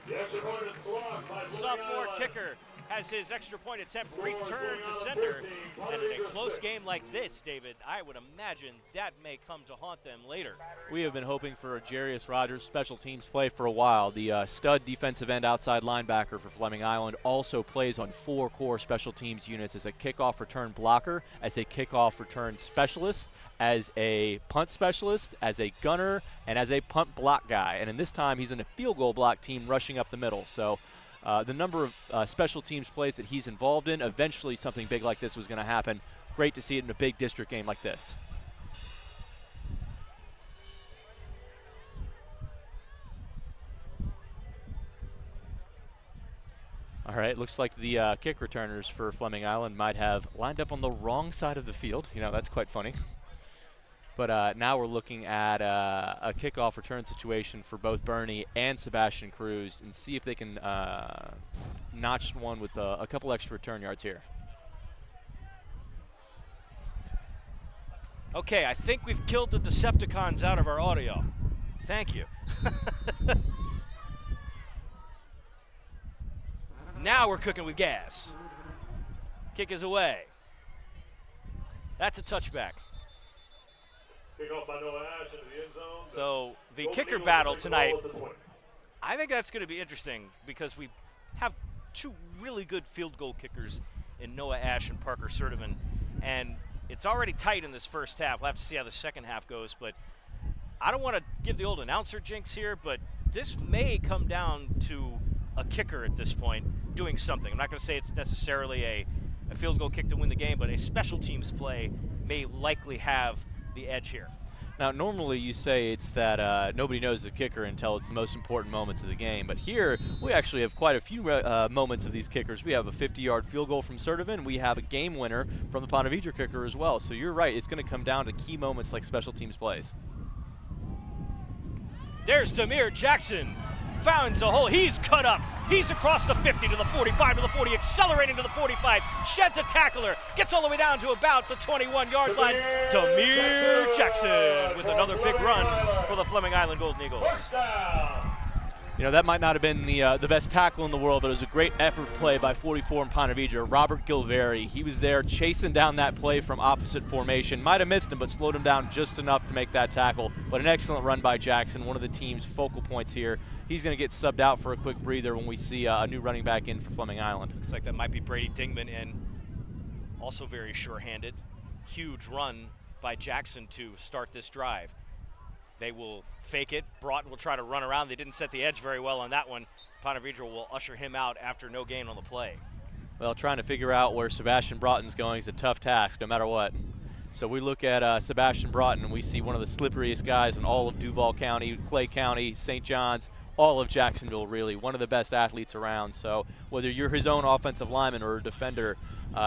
D: The extra point is blocked by Fleming
A: Sophomore
D: Island.
A: kicker has his extra point attempt returned to sender. And in a close game like this, David, I would imagine that may come to haunt them later.
B: We have been hoping for a Jarius Rogers special teams play for a while. The stud defensive end outside linebacker for Fleming Island also plays on 4 core special teams units as a kickoff return blocker, as a kickoff return specialist, as a punt specialist, as a gunner, and as a punt block guy. And in this time, he's in a field goal block team rushing up the middle. So the number of special teams plays that he's involved in, eventually something big like this was going to happen. Great to see it in a big district game like this. All right, looks like the kick returners for Fleming Island might have lined up on the wrong side of the field. You know, that's quite funny. But now we're looking at a kickoff return situation for both Bernie and Sebastian Cruz and see if they can notch one with a couple extra return yards here.
A: Okay, I think we've killed the Decepticons out of our audio. Thank you. Now we're cooking with gas. Kick is away. That's a touchback.
D: Kick off by Noah Ash into the end zone.
A: So the
D: Golden
A: kicker
D: Eagles
A: battle
D: take
A: tonight,
D: the ball at the 20.
A: I think that's going to be interesting because we have 2 really good field goal kickers in Noah Ash and Parker Sertivan. And it's already tight in this first half. We'll have to see how the second half goes. But I don't want to give the old announcer jinx here, but this may come down to a kicker at this point doing something. I'm not going to say it's necessarily a field goal kick to win the game, but a special teams play may likely have the edge here.
B: Now, normally you say it's that nobody knows the kicker until it's the most important moments of the game. But here, we actually have quite a few moments of these kickers. We have a 50-yard field goal from Sertivan. We have a game winner from the Ponte Vedra kicker as well. So you're right. It's going to come down to key moments like special teams plays.
A: There's Demir Jackson. Finds a hole. He's cut up. He's across the 50 to the 45 to the 40, accelerating to the 45. Sheds a tackler. Gets all the way down to about the 21-yard line. Demir Jackson with another big run for the Fleming Island Golden Eagles.
D: First down.
B: You know, that might not have been the best tackle in the world, but it was a great effort play by 44 in Ponte Vedra, Robert Gilveri. He was there chasing down that play from opposite formation. Might have missed him, but slowed him down just enough to make that tackle. But an excellent run by Jackson, one of the team's focal points here. He's going to get subbed out for a quick breather when we see a new running back in for Fleming Island.
A: Looks like that might be Brady Dingman in. Also very sure-handed. Huge run by Jackson to start this drive. They will fake it. Broughton will try to run around. They didn't set the edge very well on that one. Ponte Vedra will usher him out after no gain on the play.
B: Well, trying to figure out where Sebastian Broughton's going is a tough task, no matter what. So we look at Sebastian Broughton, and we see one of the slipperiest guys in all of Duval County, Clay County, St. John's, all of Jacksonville, really. One of the best athletes around. So whether you're his own offensive lineman or a defender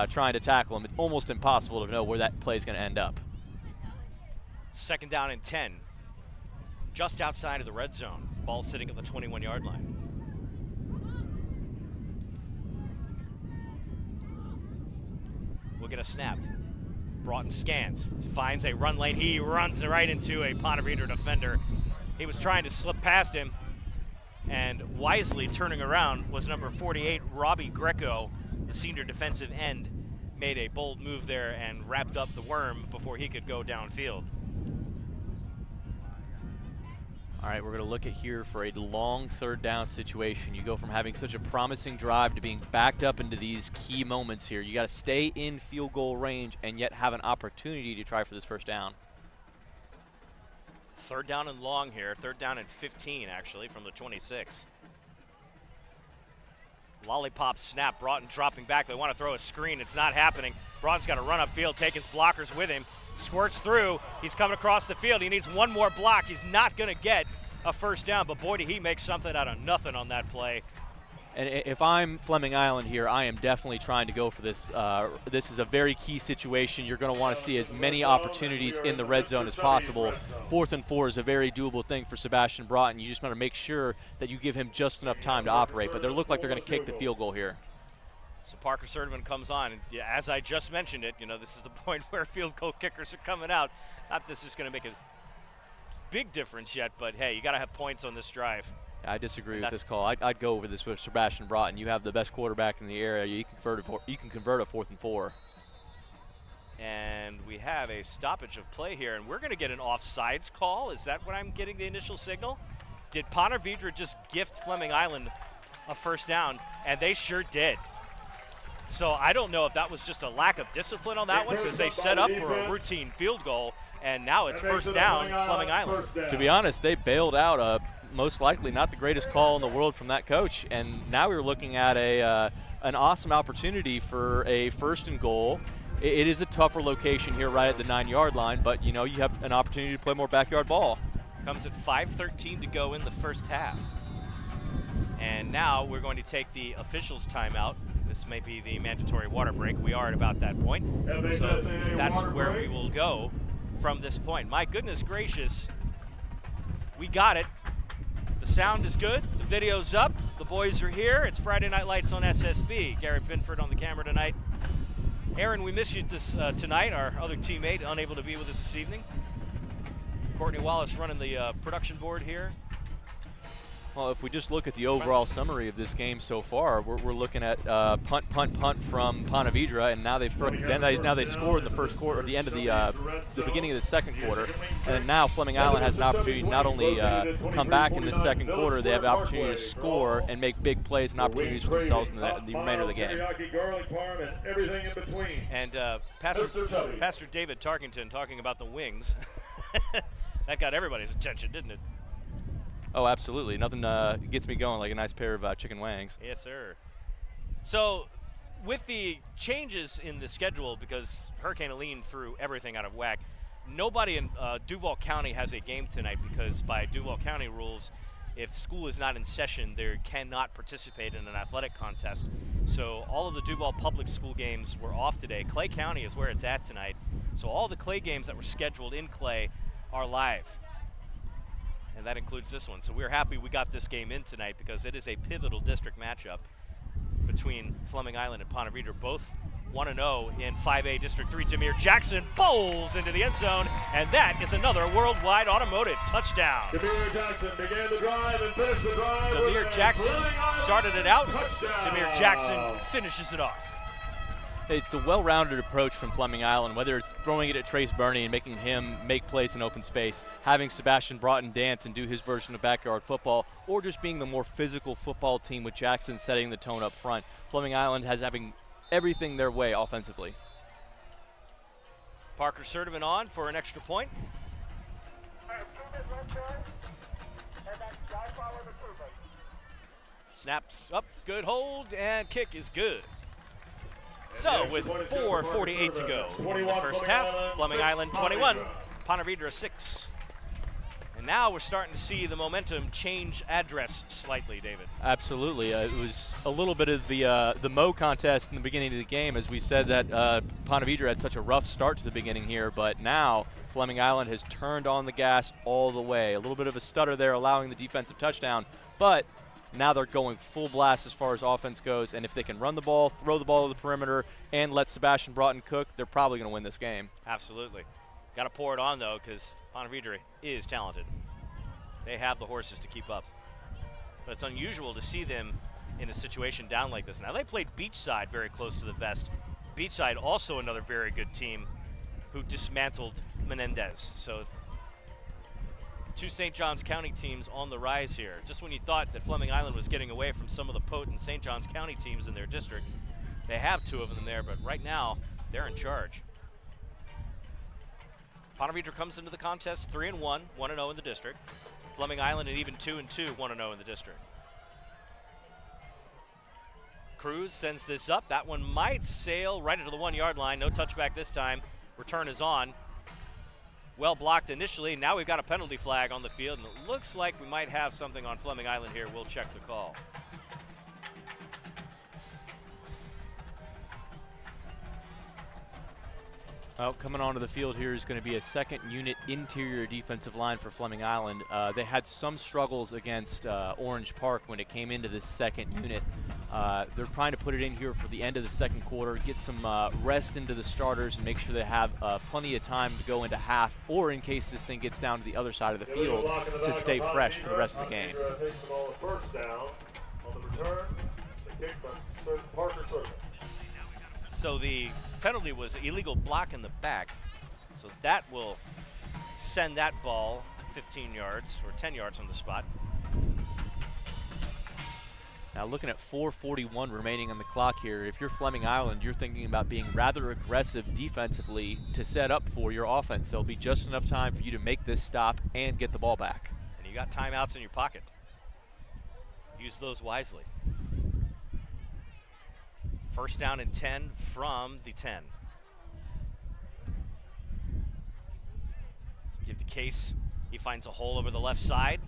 B: trying to tackle him, it's almost impossible to know where that play is going to end up.
A: 2nd down and 10. Just outside of the red zone. Ball sitting at the 21-yard line. We'll get a snap. Broughton scans, finds a run lane. He runs right into a Ponte Vedra defender. He was trying to slip past him, and wisely turning around was number 48, Robbie Greco, the senior defensive end, made a bold move there and wrapped up the worm before he could go downfield.
B: All right, we're going to look at here for a long 3rd down situation. You go from having such a promising drive to being backed up into these key moments here. You got to stay in field goal range and yet have an opportunity to try for this 1st down.
A: 3rd down and long here. 3rd down and 15, actually, from the 26. Lollipop snap. Broughton dropping back. They want to throw a screen. It's not happening. Broughton's got to run upfield, take his blockers with him. Squirts through. He's coming across the field. He needs one more block. He's not going to get a 1st down, but boy, did he make something out of nothing on that play.
B: And if I'm Fleming Island here, I am definitely trying to go for this. This is a very key situation. You're going to want to see as many opportunities in the red zone as possible. 4th and 4 is a very doable thing for Sebastian Broughton. You just want to make sure that you give him just enough time to operate. But they look like they're going to kick the field goal here.
A: So Parker Sertivan comes on, and as I just mentioned it, you know, this is the point where field goal kickers are coming out. Not this is going to make a big difference yet, but hey, you got to have points on this drive.
B: I disagree with this call. I'd go over this with Sebastian Broughton. You have the best quarterback in the area. You can convert a 4th and 4.
A: And we have a stoppage of play here, and we're going to get an offsides call. Is that what I'm getting the initial signal? Did Ponte Vedra just gift Fleming Island a first down? And they sure did. So I don't know if that was just a lack of discipline on that one, because they set up for a routine field goal, and now it's first down, Fleming Island.
B: To be honest, they bailed out most likely not the greatest call in the world from that coach, and now we're looking at an awesome opportunity for a 1st and goal. It is a tougher location here right at the 9-yard line, but you know, you have an opportunity to play more backyard ball.
A: Comes at 5:13 to go in the first half. And now we're going to take the officials' timeout. This may be the mandatory water break. We are at about that point. So that's where we will go from this point. My goodness gracious, we got it. The sound is good, the video's up, the boys are here. It's Friday Night Lights on SSB. Garrette Bindford on the camera tonight. Aaron, we miss you tonight, our other teammate, unable to be with us this evening. Courtney Wallace running the production board here.
B: Well, if we just look at the overall summary of this game so far, we're looking at punt from Ponte Vedra, and now they score in the first quarter, or the end of the beginning of the second quarter, and now Fleming Island has an opportunity to not only come back in the second quarter, they have an opportunity to score and make big plays and opportunities for themselves in the remainder of the game.
A: And Pastor David Tarkington talking about the wings. That got everybody's attention, didn't it?
B: Oh, absolutely. Nothing gets me going like a nice pair of chicken wings.
A: Yes, sir. So with the changes in the schedule, because Hurricane Helene threw everything out of whack, nobody in Duval County has a game tonight, because by Duval County rules, if school is not in session, they cannot participate in an athletic contest. So all of the Duval public school games were off today. Clay County is where it's at tonight. So all the Clay games that were scheduled in Clay are live. And that includes this one. So we're happy we got this game in tonight, because it is a pivotal district matchup between Fleming Island and Ponte Vedra, both 1-0 in 5A District 3. Jameer Jackson bowls into the end zone, and that is another Worldwide Automotive touchdown.
D: Jameer Jackson began the drive and finished the drive.
A: Jameer Jackson started it out. Jameer Jackson finishes it off.
B: It's the well-rounded approach from Fleming Island, whether it's throwing it at Trace Burney and making him make plays in open space, having Sebastian Broughton dance and do his version of backyard football, or just being the more physical football team with Jackson setting the tone up front. Fleming Island has having everything their way offensively.
A: Parker Sertivan on for an extra point. Snaps up, good hold, and kick is good. So with 4:48 to go in the first half, Fleming Island 21, Ponte Vedra 6. And now we're starting to see the momentum change address slightly, David.
B: Absolutely. It was a little bit of the Mo contest in the beginning of the game, as we said that Ponte Vedra had such a rough start to the beginning here, but now Fleming Island has turned on the gas all the way. A little bit of a stutter there, allowing the defensive touchdown, but now they're going full blast as far as offense goes, and if they can run the ball, throw the ball to the perimeter, and let Sebastian Broughton cook, they're probably going to win this game.
A: Absolutely. Got to pour it on, though, because Ponte Vedra is talented. They have the horses to keep up. But it's unusual to see them in a situation down like this. Now, they played Beachside very close to the vest. Beachside, also another very good team who dismantled Menendez. So two St. Johns County teams on the rise here. Just when you thought that Fleming Island was getting away from some of the potent St. Johns County teams in their district, they have two of them there, but right now they're in charge. Ponte Vedra comes into the contest 3-1, 1-0 in the district. Fleming Island an even 2-2, 1-0 in the district. Cruz sends this up. That one might sail right into the 1-yard line. No touchback this time. Return is on. Well blocked initially. Now we've got a penalty flag on the field, and it looks like we might have something on Fleming Island here. We'll check the call.
B: Well, coming onto the field here is going to be a second unit interior defensive line for Fleming Island. They had some struggles against Orange Park when it came into this second unit. They're trying to put it in here for the end of the second quarter, get some rest into the starters and make sure they have plenty of time to go into half, or in case this thing gets down to the other side of the field, to stay fresh for the rest of the game.
D: Takes the ball first down. On the return, the kick from Parker Circle.
A: So the penalty was illegal block in the back. So that will send that ball 15 yards or 10 yards on the spot.
B: Now looking at 4:41 remaining on the clock here, if you're Fleming Island, you're thinking about being rather aggressive defensively to set up for your offense. There'll be just enough time for you to make this stop and get the ball back.
A: And you got timeouts in your pocket. Use those wisely. First down and 10 from the 10. Give to Case. He finds a hole over the left side.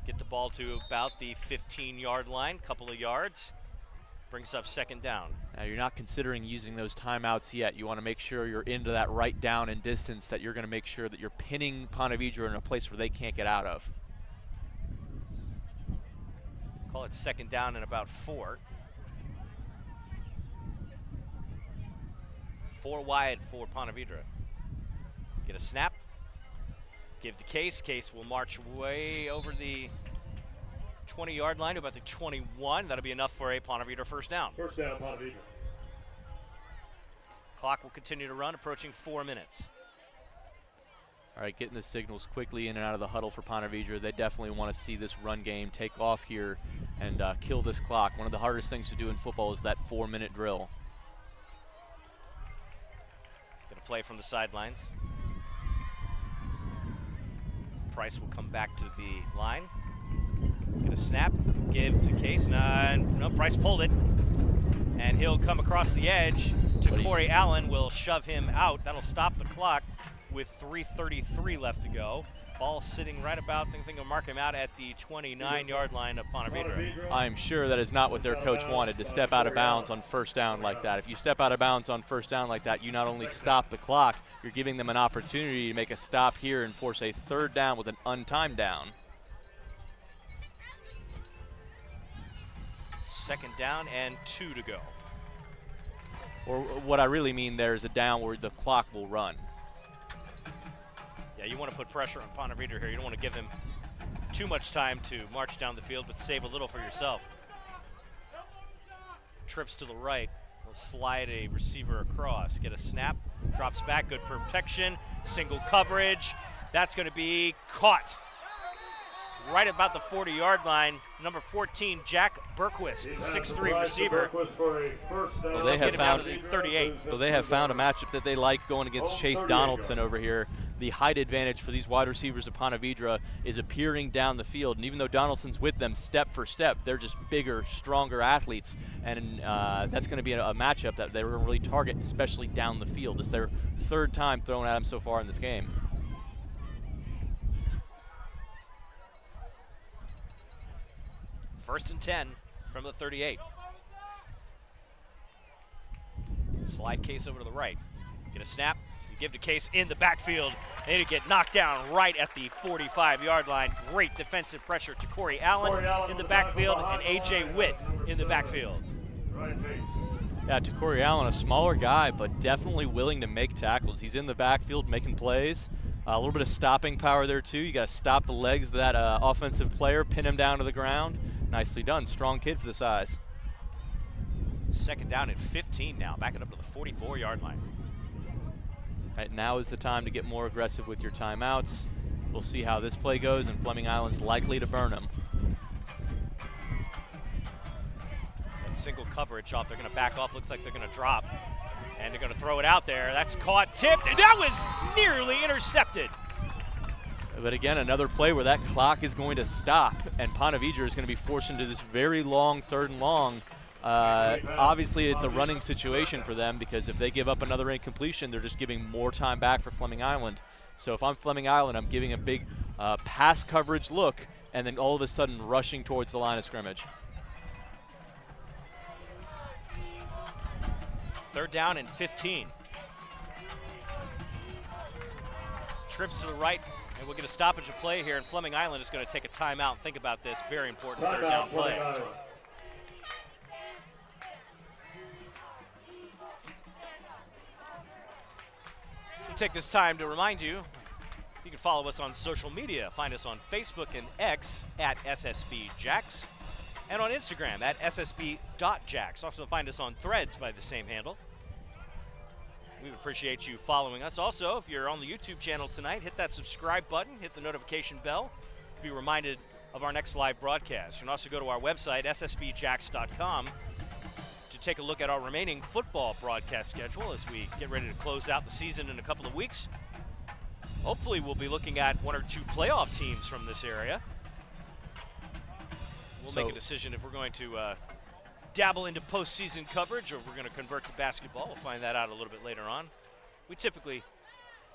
A: Get the ball to about the 15-yard line, couple of yards. Brings up second down.
B: Now you're not considering using those timeouts yet. You want to make sure you're into that right down and distance, that you're going to make sure that you're pinning Ponte Vedra in a place where they can't get out of.
A: Call it second down and about 4. 4 wide for Ponte Vedra. Get a snap. Give to Case. Case will march way over the 20-yard line to about the 21. That'll be enough for a Ponte Vedra first down.
D: First down, Ponte Vedra.
A: Clock will continue to run, approaching 4 minutes.
B: All right, getting the signals quickly in and out of the huddle for Ponte Vedra. They definitely want to see this run game take off here and kill this clock. One of the hardest things to do in football is that 4-minute drill.
A: Gonna play from the sidelines. Price will come back to the line. Get a snap, give to Case. No, Price pulled it. And he'll come across the edge to Corey Allen. Will shove him out. That'll stop the clock with 3:33 left to go. Ball sitting right about, I think they'll mark him out at the 29-yard line of Ponte Vedra.
B: I'm sure that is not what their coach wanted, to step out of bounds on first down like that. If you step out of bounds on first down like that, you not only stop the clock, you're giving them an opportunity to make a stop here and force a third down with an untimed down.
A: Second down and 2 to go.
B: Or what I really mean there is a down where the clock will run.
A: Yeah, you want to put pressure on Ponte Vedra here. You don't want to give him too much time to march down the field, but save a little for yourself. Trips to the right. Will slide a receiver across. Get a snap. Drops back. Good protection. Single coverage. That's going to be caught right about the 40-yard line. Number 14, Jack Berquist, 6'3" receiver.
B: Well, they have found
A: 38.
B: Well, they have found a matchup that they like going against Chase Donaldson over here. The height advantage for these wide receivers of Ponte Vedra is appearing down the field, and even though Donaldson's with them step for step, they're just bigger, stronger athletes, and that's going to be a matchup that they're going to really target, especially down the field. It's their third time throwing at them so far in this game.
A: First and 10 from the 38. Slide Case over to the right. Get a snap. You give to Case in the backfield. And you get knocked down right at the 45-yard line. Great defensive pressure to Corey Allen in the backfield and A.J. Witt in the backfield.
B: Yeah, to Corey Allen, a smaller guy, but definitely willing to make tackles. He's in the backfield making plays. A little bit of stopping power there, too. You got to stop the legs of that offensive player, pin him down to the ground. Nicely done. Strong kid for the size.
A: Second down and 15 now. Backing up to the 44-yard line.
B: Right, now is the time to get more aggressive with your timeouts. We'll see how this play goes, and Fleming Island's likely to burn them.
A: And single coverage off. They're going to back off. Looks like they're going to drop. And they're going to throw it out there. That's caught, tipped, and that was nearly intercepted.
B: But again, another play where that clock is going to stop, and Ponte Vedra is going to be forced into this very long third and long. Obviously, it's a running situation for them, because if they give up another incompletion, they're just giving more time back for Fleming Island. So if I'm Fleming Island, I'm giving a big pass coverage look, and then all of a sudden rushing towards the line of scrimmage.
A: Third down and 15. Trips to the right. And we'll get a stoppage of play here, and Fleming Island is going to take a timeout and think about this. Very important third down play. take this time to remind you, you can follow us on social media. Find us on Facebook and X at SSBJax, and on Instagram at ssb.jax. Also find us on Threads by the same handle. We would appreciate you following us. Also, if you're on the YouTube channel tonight, hit that subscribe button, hit the notification bell to be reminded of our next live broadcast. You can also go to our website, ssbjax.com, to take a look at our remaining football broadcast schedule as we get ready to close out the season in a couple of weeks. Hopefully we'll be looking at one or two playoff teams from this area. We'll make a decision if we're going to dabble into postseason coverage or we're going to convert to basketball. We'll find that out a little bit later on. We typically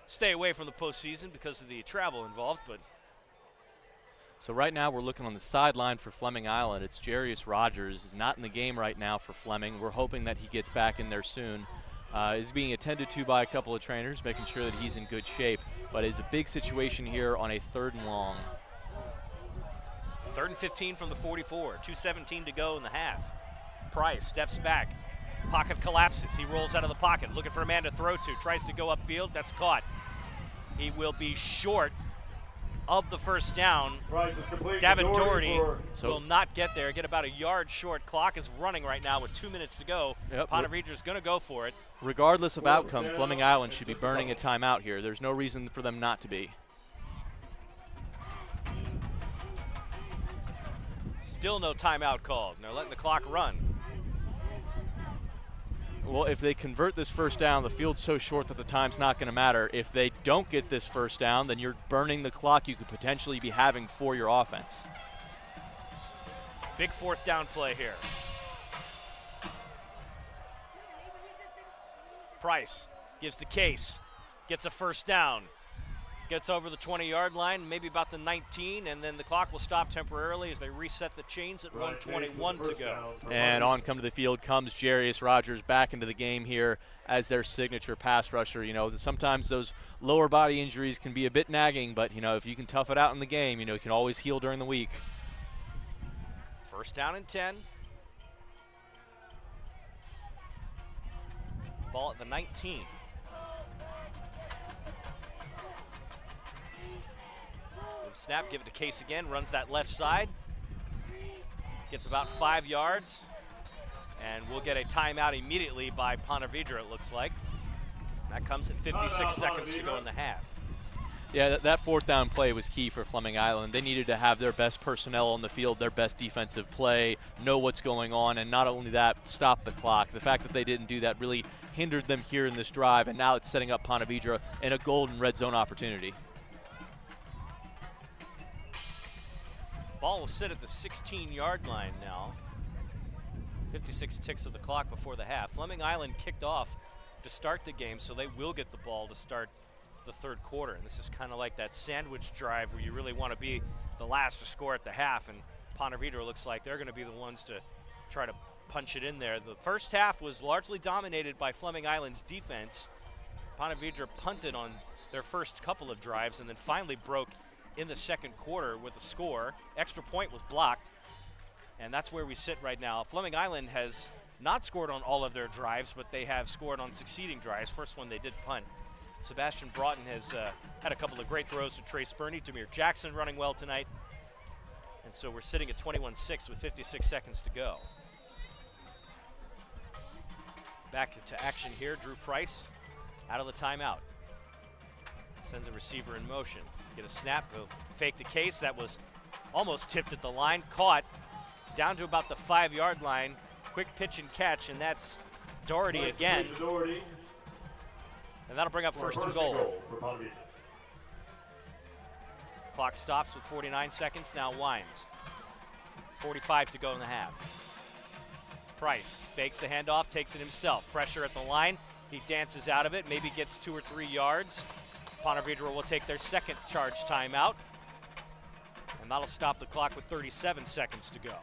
A: stay away from the postseason because of the travel involved, but
B: So right now we're looking on the sideline for Fleming Island. It's Jarius Rogers is not in the game right now for Fleming. We're hoping that he gets back in there soon. Is being attended to by a couple of trainers, making sure that he's in good shape. But it's a big situation here on a 3rd and long.
A: 3rd and 15 from the 44. 2:17 to go in the half. Price steps back. Pocket collapses. He rolls out of the pocket, looking for a man to throw to. Tries to go upfield. That's caught. He will be short of the first down. Davin Doherty will not get there. Get about a yard short. Clock is running right now with 2 minutes to go.
B: Yep.
A: Ponte Vedra's going to go for it.
B: Regardless of outcome, Fleming Island should be burning a timeout here. There's no reason for them not to be.
A: Still no timeout called. They're letting the clock run.
B: Well, if they convert this first down, the field's so short that the time's not going to matter. If they don't get this first down, then you're burning the clock you could potentially be having for your offense.
A: Big 4th down play here. Price gives the case, gets a first down, gets over the 20-yard line, maybe about the 19, and then the clock will stop temporarily as they reset the chains at 1:21 to go.
B: And on come to the field comes Jarius Rogers back into the game here as their signature pass rusher. You know, sometimes those lower body injuries can be a bit nagging, but, you know, if you can tough it out in the game, you know, you can always heal during the week.
A: 1st down and 10. Ball at the 19. Snap, give it to Case again, runs that left side. Gets about 5 yards. And we'll get a timeout immediately by Ponte Vedra, it looks like. That comes at 56 seconds to go in the half.
B: Yeah, that 4th down play was key for Fleming Island. They needed to have their best personnel on the field, their best defensive play, know what's going on, and not only that, stop the clock. The fact that they didn't do that really hindered them here in this drive, and now it's setting up Ponte Vedra in a golden red zone opportunity.
A: Ball will sit at the 16-yard line now. 56 ticks of the clock before the half. Fleming Island kicked off to start the game, so they will get the ball to start the 3rd quarter. And this is kind of like that sandwich drive where you really want to be the last to score at the half, and Ponte Vedra looks like they're going to be the ones to try to punch it in there. The first half was largely dominated by Fleming Island's defense. Ponte Vedra punted on their first couple of drives and then finally broke in the 2nd quarter with a score. Extra point was blocked, and that's where we sit right now. Fleming Island has not scored on all of their drives, but they have scored on succeeding drives. First one they did punt. Sebastian Broughton has had a couple of great throws to Trey Spurney. Demir Jackson running well tonight. And so we're sitting at 21-6 with 56 seconds to go. Back to action here. Drew Price out of the timeout. Sends a receiver in motion. Get a snap, go fake the Case. That was almost tipped at the line. Caught down to about the 5-yard line. Quick pitch and catch, and that's Doherty again. And that'll bring up 1st and goal. Clock stops with 49 seconds. Now winds. 45 to go in the half. Price fakes the handoff, takes it himself. Pressure at the line. He dances out of it, maybe gets 2 or 3 yards. Ponte Vedra will take their 2nd charge timeout. And that'll stop the clock with 37 seconds to go.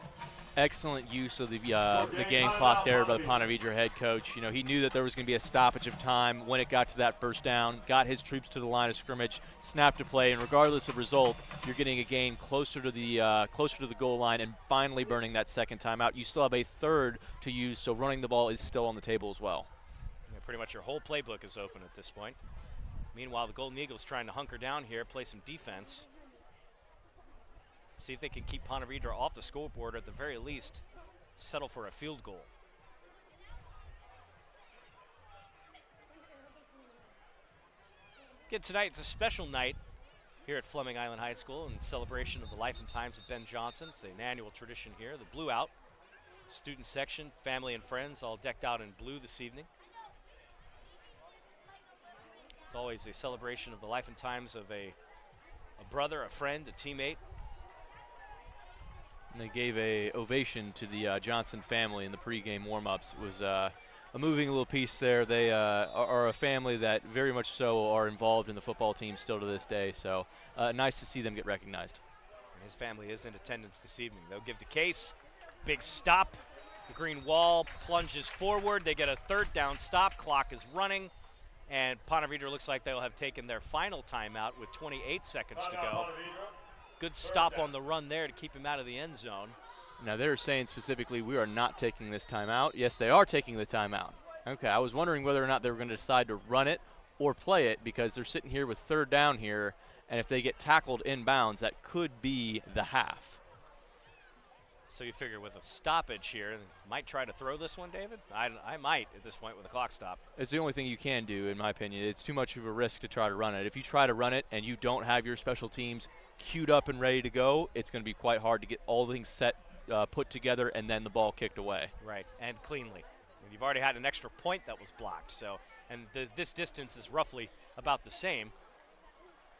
B: Excellent use of the game clock there by the Ponte Vedra head coach. You know, he knew that there was going to be a stoppage of time when it got to that first down, got his troops to the line of scrimmage, snapped a play, and regardless of result, you're getting a gain closer to the goal line and finally burning that 2nd timeout. You still have a 3rd to use, so running the ball is still on the table as well.
A: Yeah, pretty much your whole playbook is open at this point. Meanwhile, the Golden Eagles trying to hunker down here, play some defense. See if they can keep Ponte Vedra off the scoreboard, or at the very least, settle for a field goal. Again, tonight it's a special night here at Fleming Island High School in celebration of the life and times of Ben Johnson. It's an annual tradition here. The Blue Out student section, family and friends, all decked out in blue this evening. It's always a celebration of the life and times of a brother, a friend, a teammate.
B: And they gave a ovation to the Johnson family in the pregame warm-ups. It was a moving little piece there. They are a family that very much so are involved in the football team still to this day. So nice to see them get recognized.
A: His family is in attendance this evening. They'll give to Case. Big stop. The green wall plunges forward. They get a third down stop. Clock is running. And Ponte Vedra looks like they'll have taken their final timeout with 28 seconds to go. Good stop on the run there to keep him out of the end zone.
B: Now they're saying specifically we are not taking this timeout. Yes, they are taking the timeout. Okay, I was wondering whether or not they were going to decide to run it or play it, because they're sitting here with third down here, and if they get tackled inbounds, that could be the half.
A: So you figure with a stoppage here, might try to throw this one, David? I might at this point with a clock stop.
B: It's the only thing you can do, in my opinion. It's too much of a risk to try to run it. If you try to run it and you don't have your special teams queued up and ready to go, it's going to be quite hard to get all things set, put together, and then the ball kicked away.
A: Right, and cleanly. You've already had an extra point that was blocked, so, and this distance is roughly about the same.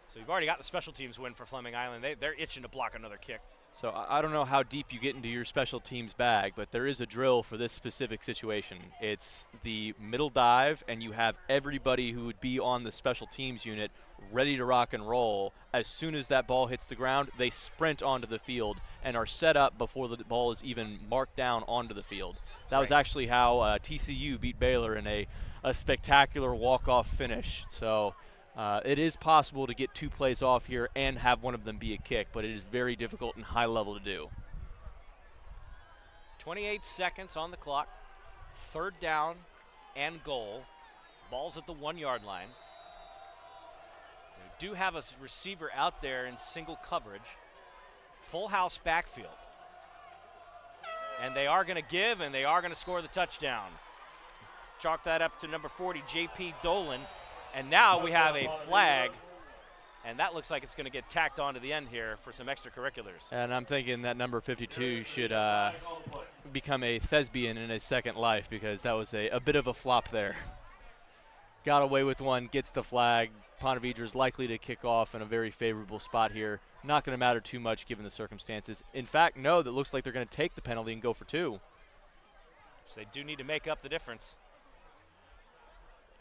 A: So you've already got the special teams win for Fleming Island. They're itching to block another kick.
B: So I don't know how deep you get into your special teams bag, but there is a drill for this specific situation. It's the middle dive, and you have everybody who would be on the special teams unit ready to rock and roll. As soon as that ball hits the ground, they sprint onto the field and are set up before the ball is even marked down onto the field. That was actually how TCU beat Baylor in a spectacular walk-off finish. So it is possible to get two plays off here and have one of them be a kick, but it is very difficult and high level to do.
A: 28 seconds on the clock. Third down and goal. Ball's at the 1 yard line. We do have a receiver out there in single coverage. Full house backfield. And they are going to give, and they are going to score the touchdown. Chalk that up to number 40, J.P. Dolan. And now we have a flag, and that looks like it's going to get tacked onto the end here for some extracurriculars.
B: And I'm thinking that number 52 should become a thespian in his second life, because that was a bit of a flop there. Got away with one, gets the flag. Ponte Vedra is likely to kick off in a very favorable spot here. Not going to matter too much given the circumstances. In fact, no, that looks like they're going to take the penalty and go for two.
A: So they do need to make up the difference.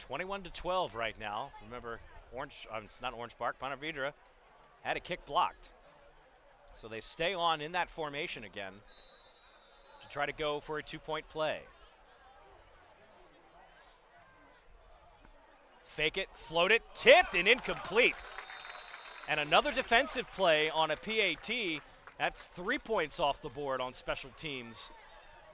A: 21-12 right now. Remember, not Orange Park, Ponte Vedra had a kick blocked. So they stay on in that formation again to try to go for a 2-point play. Fake it, float it, tipped and incomplete. And another defensive play on a PAT. That's 3 points off the board on special teams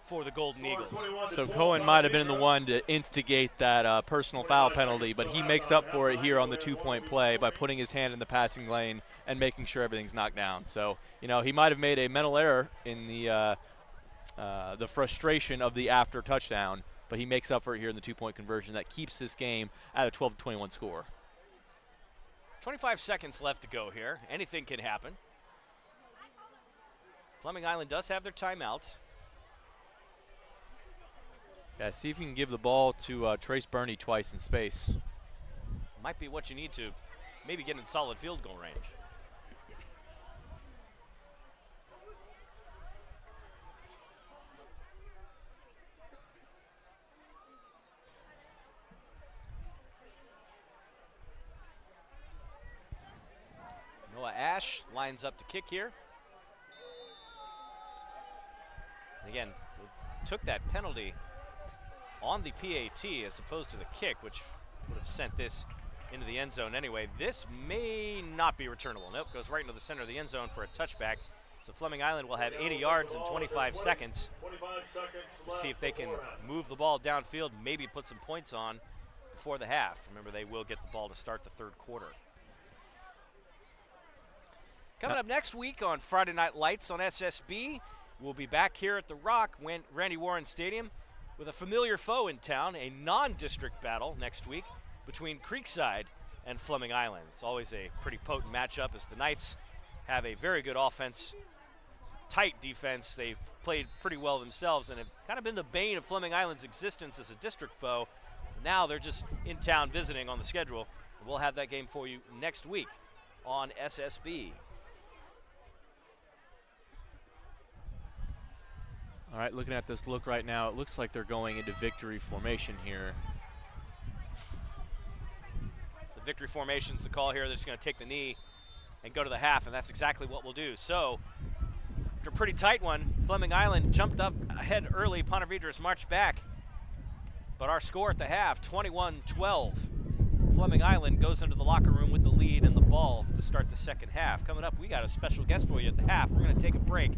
A: for the Golden Eagles.
B: So Cohen might have been the one to instigate that personal foul penalty, but he makes up for it here on the 2-point play by putting his hand in the passing lane and making sure everything's knocked down. So, you know, he might have made a mental error in the frustration of the after touchdown, but he makes up for it here in the 2-point conversion. That keeps this game at a 12-21 score.
A: 25 seconds left to go here. Anything can happen. Fleming Island does have their timeouts.
B: Yeah, see if you can give the ball to Trace Burney twice in space.
A: Might be what you need to maybe get in solid field goal range. Noah Ash lines up to kick here. Again, took that penalty on the PAT as opposed to the kick, which would have sent this into the end zone anyway. This may not be returnable. Nope, goes right into the center of the end zone for a touchback. So Fleming Island will have 80 yards in 25 seconds to see if they can move the ball downfield, maybe put some points on before the half. Remember, they will get the ball to start the third quarter. Coming up next week on Friday Night Lights on SSB, we'll be back here at the Rock, Randy Warren Stadium, with a familiar foe in town, a non-district battle next week between Creekside and Fleming Island. It's always a pretty potent matchup as the Knights have a very good offense, tight defense. They've played pretty well themselves and have kind of been the bane of Fleming Island's existence as a district foe. Now they're just in town visiting on the schedule. We'll have that game for you next week on SSB.
B: All right, looking at this look right now, it looks like they're going into victory formation here.
A: So victory formation's the call here. They're just going to take the knee and go to the half, and that's exactly what we'll do. So after a pretty tight one, Fleming Island jumped up ahead early. Ponte Vedra's marched back. But our score at the half, 21-12. Fleming Island goes into the locker room with the lead and the ball to start the second half. Coming up, we got a special guest for you at the half. We're going to take a break.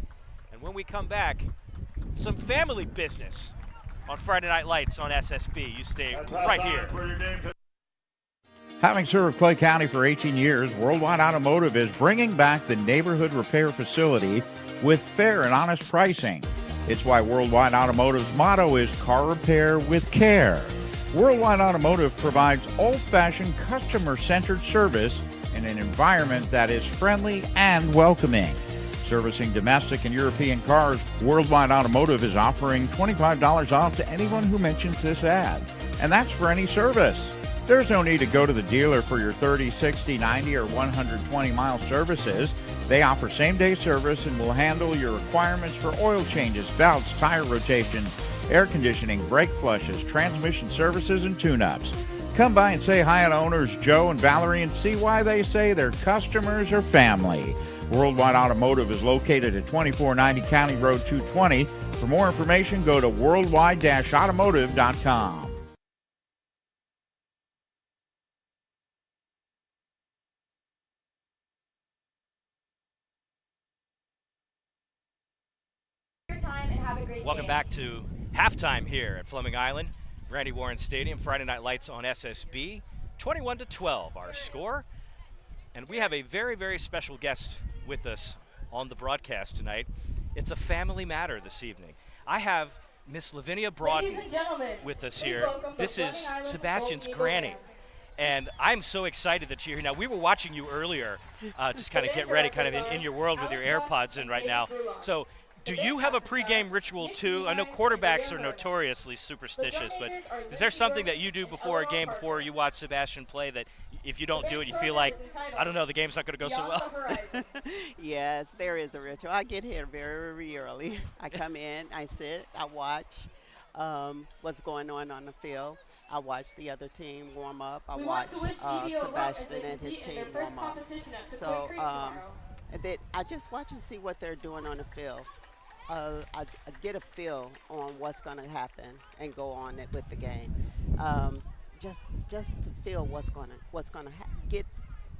A: And when we come back, some family business on Friday Night Lights on SSB. You stay right here.
C: Having served Clay County for 18 years, Worldwide Automotive is bringing back the neighborhood repair facility with fair and honest pricing. It's why Worldwide Automotive's motto is car repair with care. Worldwide Automotive provides old-fashioned customer-centered service in an environment that is friendly and welcoming. Servicing domestic and European cars, Worldwide Automotive is offering $25 off to anyone who mentions this ad. And that's for any service. There's no need to go to the dealer for your 30, 60, 90, or 120-mile services. They offer same-day service and will handle your requirements for oil changes, belts, tire rotations, air conditioning, brake flushes, transmission services, and tune-ups. Come by and say hi to owners Joe and Valerie and see why they say their customers are family. Worldwide Automotive is located at 2490 County Road 220. For more information, go to worldwide-automotive.com.
A: Welcome back to halftime here at Fleming Island, Randy Warren Stadium. Friday Night Lights on SSB, 21-12 our score. And we have a very, very special guest with us on the broadcast tonight. It's a family matter this evening. I have Miss Lavinia Broughton with us here. This is Sebastian's granny. And I'm so excited that you're here. Now, we were watching you earlier, just kind of get ready, kind of in your world with your AirPods in right now. So do you have a pregame ritual too? I know quarterbacks are notoriously superstitious, but is there something that you do before a game, before you watch Sebastian play, that if you don't do it, you feel like, I don't know, the game's not going to go so well?
E: Yes, there is a ritual. I get here very early. I come in, I sit, I watch what's going on the field. I watch the other team warm up. I watch Sebastian and his team warm up. So that I just watch and see what they're doing on the field. I get a feel on what's going to happen and go on it with the game. Just to feel what's going to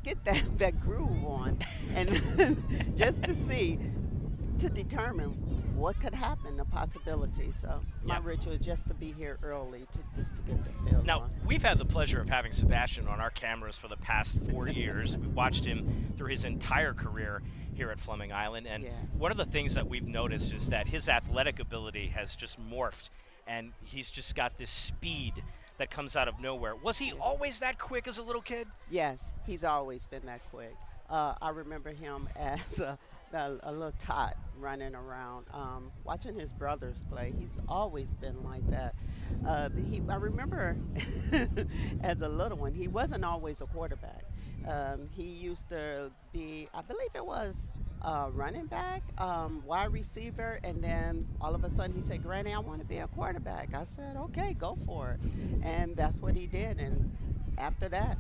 E: get that groove on, and just to see, to determine what could happen, the possibility. So my ritual is just to be here early just to get the feel.
A: Now,
E: on.
A: We've had the pleasure of having Sebastian on our cameras for the past 4 years. We've watched him through his entire career here at Fleming Island, and one of the things that we've noticed is that his athletic ability has just morphed, and he's just got this speed that comes out of nowhere. Was he always that quick as a little kid?
E: Yes, he's always been that quick. I remember him as a little tot running around, watching his brothers play. He's always been like that. I remember as a little one, he wasn't always a quarterback. He used to be, I believe it was running back, wide receiver, and then all of a sudden he said, "Granny, I want to be a quarterback." I said, "Okay, go for it." And that's what he did. And after that,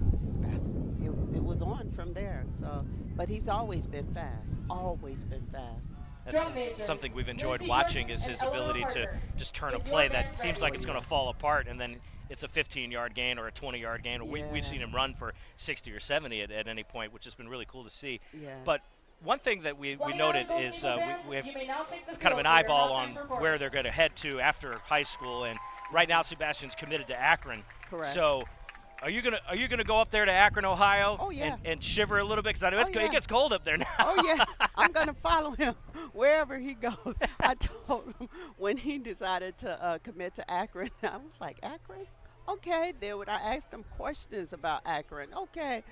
E: it was on from there. So, but he's always been fast, always been fast.
A: That's something we've enjoyed watching, is his ability to just turn a play that seems like it's going to fall apart, and then it's a 15-yard gain or a 20-yard gain. We've seen him run for 60 or 70 at any point, which has been really cool to see.
E: Yes.
A: But one thing that we noted is we have kind of an eyeball on where they're going to head to after high school, and right now Sebastian's committed to Akron.
E: Correct.
A: So Are you gonna go up there to Akron, Ohio,
E: Oh, yeah.
A: and shiver a little bit? Because I know
E: Oh, yeah.
A: it gets cold up there now.
E: Oh yes, I'm gonna follow him wherever he goes. I told him when he decided to commit to Akron, I was like, Akron, okay. Then when I asked him questions about Akron, okay,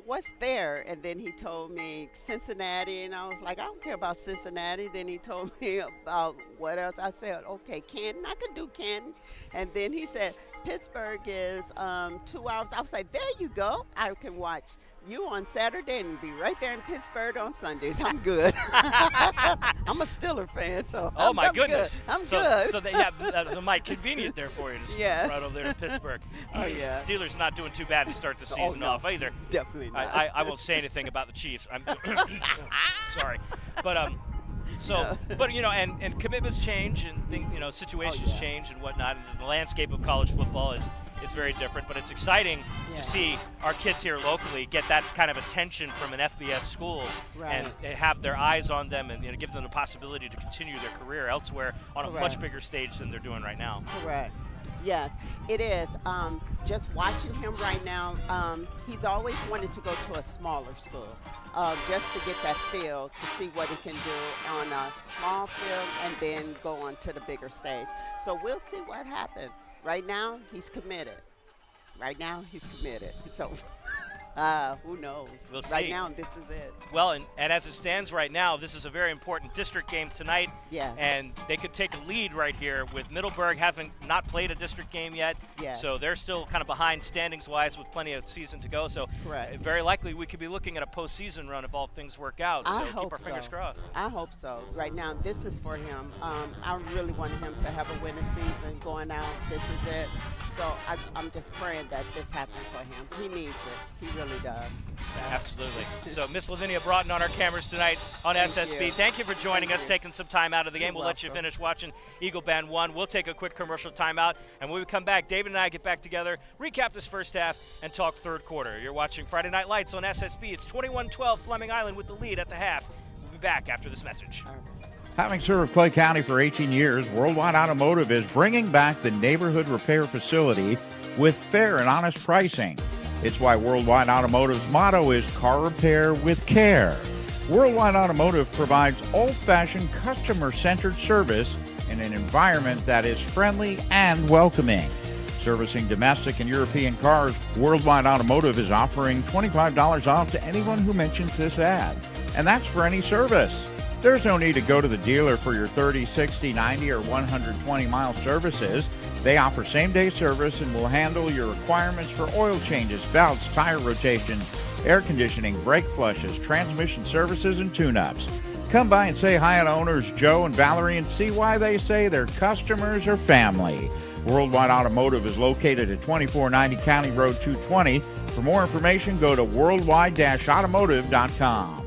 E: what's there? And then he told me Cincinnati, and I was like, I don't care about Cincinnati. Then he told me about what else. I said, okay, Canton, I could do Canton. And then he said Pittsburgh is 2 hours. I was like, there you go. I can watch you on Saturday and be right there in Pittsburgh on Sundays. I'm good. I'm a Steeler fan, so
A: Oh my
E: I'm
A: goodness!
E: Good. I'm
A: so,
E: good.
A: So that might convenient there for you, just
E: Yes.
A: right over there in Pittsburgh.
E: Oh, yeah.
A: Steelers not doing too bad to start the season
E: no.
A: off either.
E: Definitely not.
A: I won't say anything about the Chiefs. I'm sorry, but
E: No.
A: but and commitments change and situations
E: yeah.
A: change and whatnot, and the landscape of college football is very different. But it's exciting
E: Yeah.
A: to see our kids here locally get that kind of attention from an FBS school and
E: Right.
A: have their eyes on them and give them the possibility to continue their career elsewhere on a much
E: Correct.
A: bigger stage than they're doing right now.
E: Correct. Yes, it is. Just watching him right now, he's always wanted to go to a smaller school, just to get that feel, to see what he can do on a small field and then go on to the bigger stage. So we'll see what happens. Right now, he's committed. So who knows?
A: We'll
E: Right
A: see.
E: now, this is it.
A: Well, and as it stands right now, this is a very important district game tonight.
E: Yes.
A: And they could take a lead right here with Middleburg having not played a district game yet.
E: Yes.
A: So they're still kind of behind standings-wise with plenty of season to go. So
E: Correct.
A: very likely we could be looking at a postseason run if all things work out. So
E: I
A: keep
E: hope
A: our fingers
E: so.
A: crossed.
E: I hope so. Right now, this is for him. I really want him to have a winning season going out. This is it. So I'm just praying that this happens for him. He needs it. He really does. So.
A: Absolutely. So Miss Lavinia Broughton on our cameras tonight on SSB.
E: you.
A: Thank you for joining us, taking some time out of the game.
E: You're
A: We'll let you
E: welcome.
A: finish watching Eagle Band 1. We'll take a quick commercial timeout, and when we come back, David and I get back together, recap this first half, and talk third quarter. You're watching Friday Night Lights on SSB. It's 21-12 Fleming Island with the lead at the half. We'll be back after this message.
E: All right.
C: Having served Clay County for 18 years, Worldwide Automotive is bringing back the neighborhood repair facility with fair and honest pricing. It's why Worldwide Automotive's motto is car repair with care. Worldwide Automotive provides old-fashioned customer-centered service in an environment that is friendly and welcoming. Servicing domestic and European cars, Worldwide Automotive is offering $25 off to anyone who mentions this ad. And that's for any service. There's no need to go to the dealer for your 30, 60, 90, or 120-mile services. They offer same-day service and will handle your requirements for oil changes, belts, tire rotations, air conditioning, brake flushes, transmission services, and tune-ups. Come by and say hi to owners Joe and Valerie and see why they say their customers are family. Worldwide Automotive is located at 2490 County Road 220. For more information, go to worldwide-automotive.com.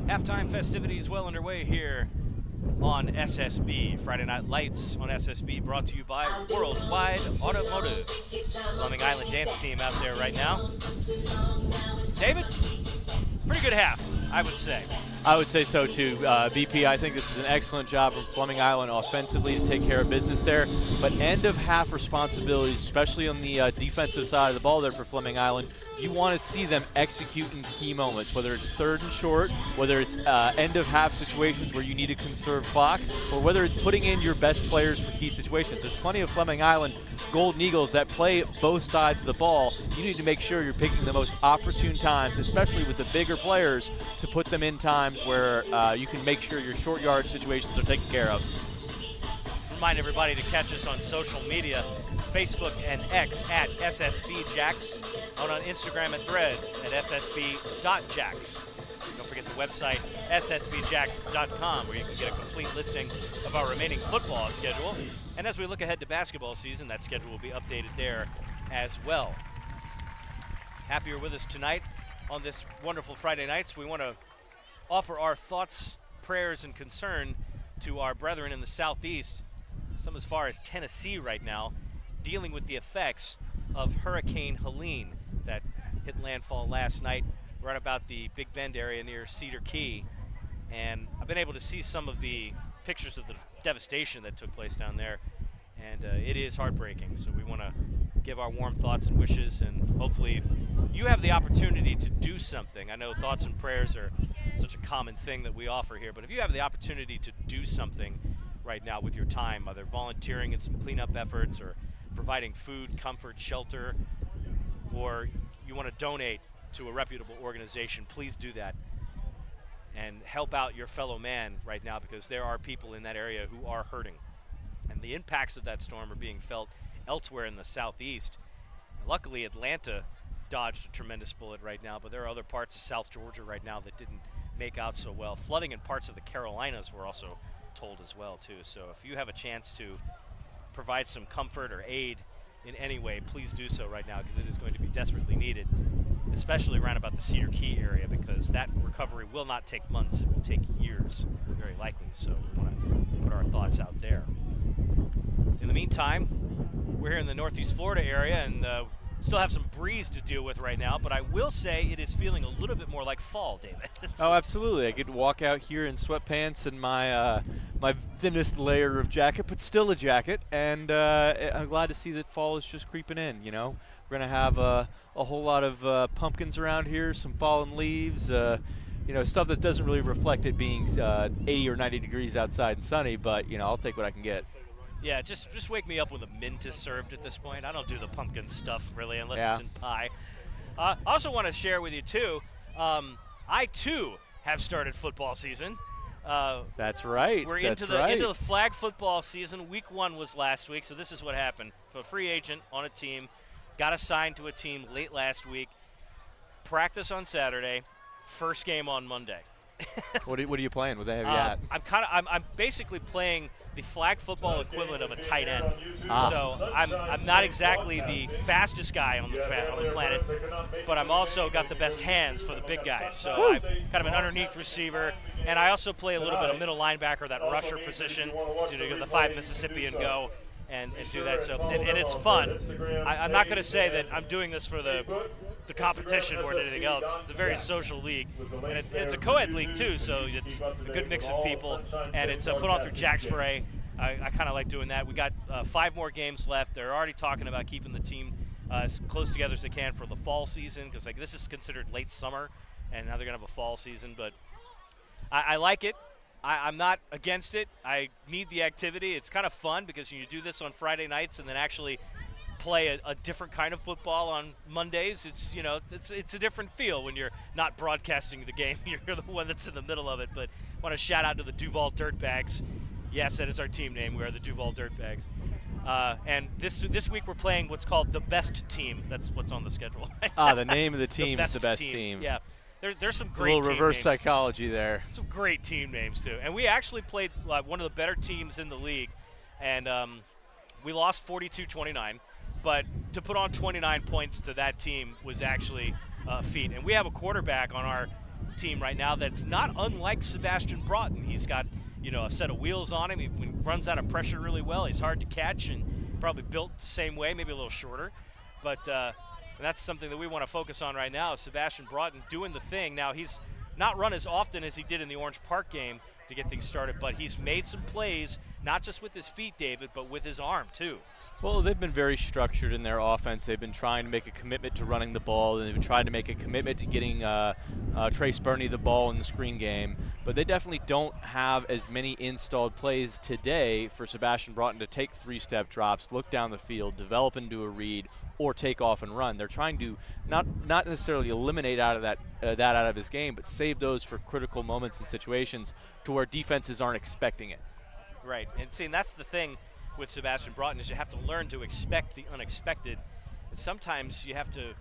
A: Halftime festivities well underway here on SSB. Friday Night Lights on SSB, brought to you by Worldwide Automotive. Fleming Island dance team out there right now. David, pretty good half, I would say.
B: I would say so too. BP, I think this is an excellent job from Fleming Island offensively to take care of business there. But end of half responsibilities, especially on the defensive side of the ball there for Fleming Island, you want to see them execute in key moments, whether it's third and short, whether it's end of half situations where you need to conserve clock, or whether it's putting in your best players for key situations. There's plenty of Fleming Island Golden Eagles that play both sides of the ball. You need to make sure you're picking the most opportune times, especially with the bigger players, to put them in times where you can make sure your short yard situations are taken care of.
A: Remind everybody to catch us on social media, Facebook and X at SSBJax, and on Instagram and Threads at ssb.jax. Don't forget the website, ssbjax.com, where you can get a complete listing of our remaining football schedule. And as we look ahead to basketball season, that schedule will be updated there as well. Happy you're with us tonight on this wonderful Friday nights. We want to offer our thoughts, prayers, and concern to our brethren in the Southeast, some as far as Tennessee right now, dealing with the effects of Hurricane Helene that hit landfall last night right about the Big Bend area near Cedar Key. And I've been able to see some of the pictures of the devastation that took place down there, and it is heartbreaking. So we want to give our warm thoughts and wishes, and hopefully you have the opportunity to do something. I know thoughts and prayers are such a common thing that we offer here, but if you have the opportunity to do something right now with your time, either volunteering in some cleanup efforts or providing food, comfort, shelter, or you want to donate to a reputable organization, please do that and help out your fellow man right now, because there are people in that area who are hurting. And the impacts of that storm are being felt elsewhere in the Southeast. Luckily, Atlanta dodged a tremendous bullet right now, but there are other parts of South Georgia right now that didn't make out so well. Flooding in parts of the Carolinas were also told as well too. So if you have a chance to provide some comfort or aid in any way, please do so right now, because it is going to be desperately needed, especially around about the Cedar Key area, because that recovery will not take months, it will take years, very likely. So we want to put our thoughts out there. In the meantime, we're here in the Northeast Florida area, and still have some breeze to deal with right now, but I will say it is feeling a little bit more like fall, David.
B: Oh, absolutely. I could walk out here in sweatpants and my my thinnest layer of jacket, but still a jacket, and I'm glad to see that fall is just creeping in, you know. We're going to have a whole lot of pumpkins around here, some fallen leaves, you know, stuff that doesn't really reflect it being 80 or 90 degrees outside and sunny, but, you know, I'll take what I can get.
A: Yeah, just wake me up when the mint is served at this point. I don't do the pumpkin stuff, really, unless it's in pie. I also want to share with you, too, I, too, have started football season.
B: That's right.
A: We're into the flag football season. Week 1 was last week, so this is what happened. So a free agent on a team, got assigned to a team late last week, practice on Saturday, first game on Monday.
B: What are you playing? What they have you at?
A: I'm basically playing the flag football equivalent of a tight end. So I'm not exactly the fastest guy on the planet, but I'm also got the best hands for the big guys. So I'm kind of an underneath receiver, and I also play a little bit of middle linebacker, that rusher position, so you go the 5 Mississippi and go and do that. So and it's fun. I'm not going to say that I'm doing this for the competition more than anything else. It's a very social league, and it's a co-ed league too, so it's a good mix of people, and it's put on through Jack's Foray. I kind of like doing that. We got 5 more games left. They're already talking about keeping the team as close together as they can for the fall season, because like this is considered late summer, and now they're gonna have a fall season. But I like it. I'm not against it. I need the activity. It's kind of fun because you do this on Friday nights and then actually play a different kind of football on Mondays. It's, you know, it's a different feel when you're not broadcasting the game. You're the one that's in the middle of it. But I want to shout out to the Duval Dirtbags. Yes, that is our team name. We are the Duval Dirtbags. And this week we're playing what's called the best team. That's what's on the schedule.
B: The name of the team is the best team.
A: Yeah. There's some
B: It's
A: great
B: a little reverse
A: names.
B: psychology there.
A: Some great team names, too. And we actually played one of the better teams in the league, and we lost 42-29. But to put on 29 points to that team was actually a feat. And we have a quarterback on our team right now that's not unlike Sebastian Broughton. He's got, a set of wheels on him. He runs out of pressure really well. He's hard to catch and probably built the same way, maybe a little shorter. But that's something that we want to focus on right now is Sebastian Broughton doing the thing. Now, he's not run as often as he did in the Orange Park game to get things started, but he's made some plays, not just with his feet, David, but with his arm, too.
B: Well, they've been very structured in their offense. They've been trying to make a commitment to running the ball, and they've been trying to make a commitment to getting Trace Burney the ball in the screen game. But they definitely don't have as many installed plays today for Sebastian Broughton to take three-step drops, look down the field, develop into a read, or take off and run. They're trying to not necessarily eliminate out of that out of his game, but save those for critical moments and situations to where defenses aren't expecting it.
A: Right, and see, and that's the thing with Sebastian Broughton is you have to learn to expect the unexpected. And sometimes you have to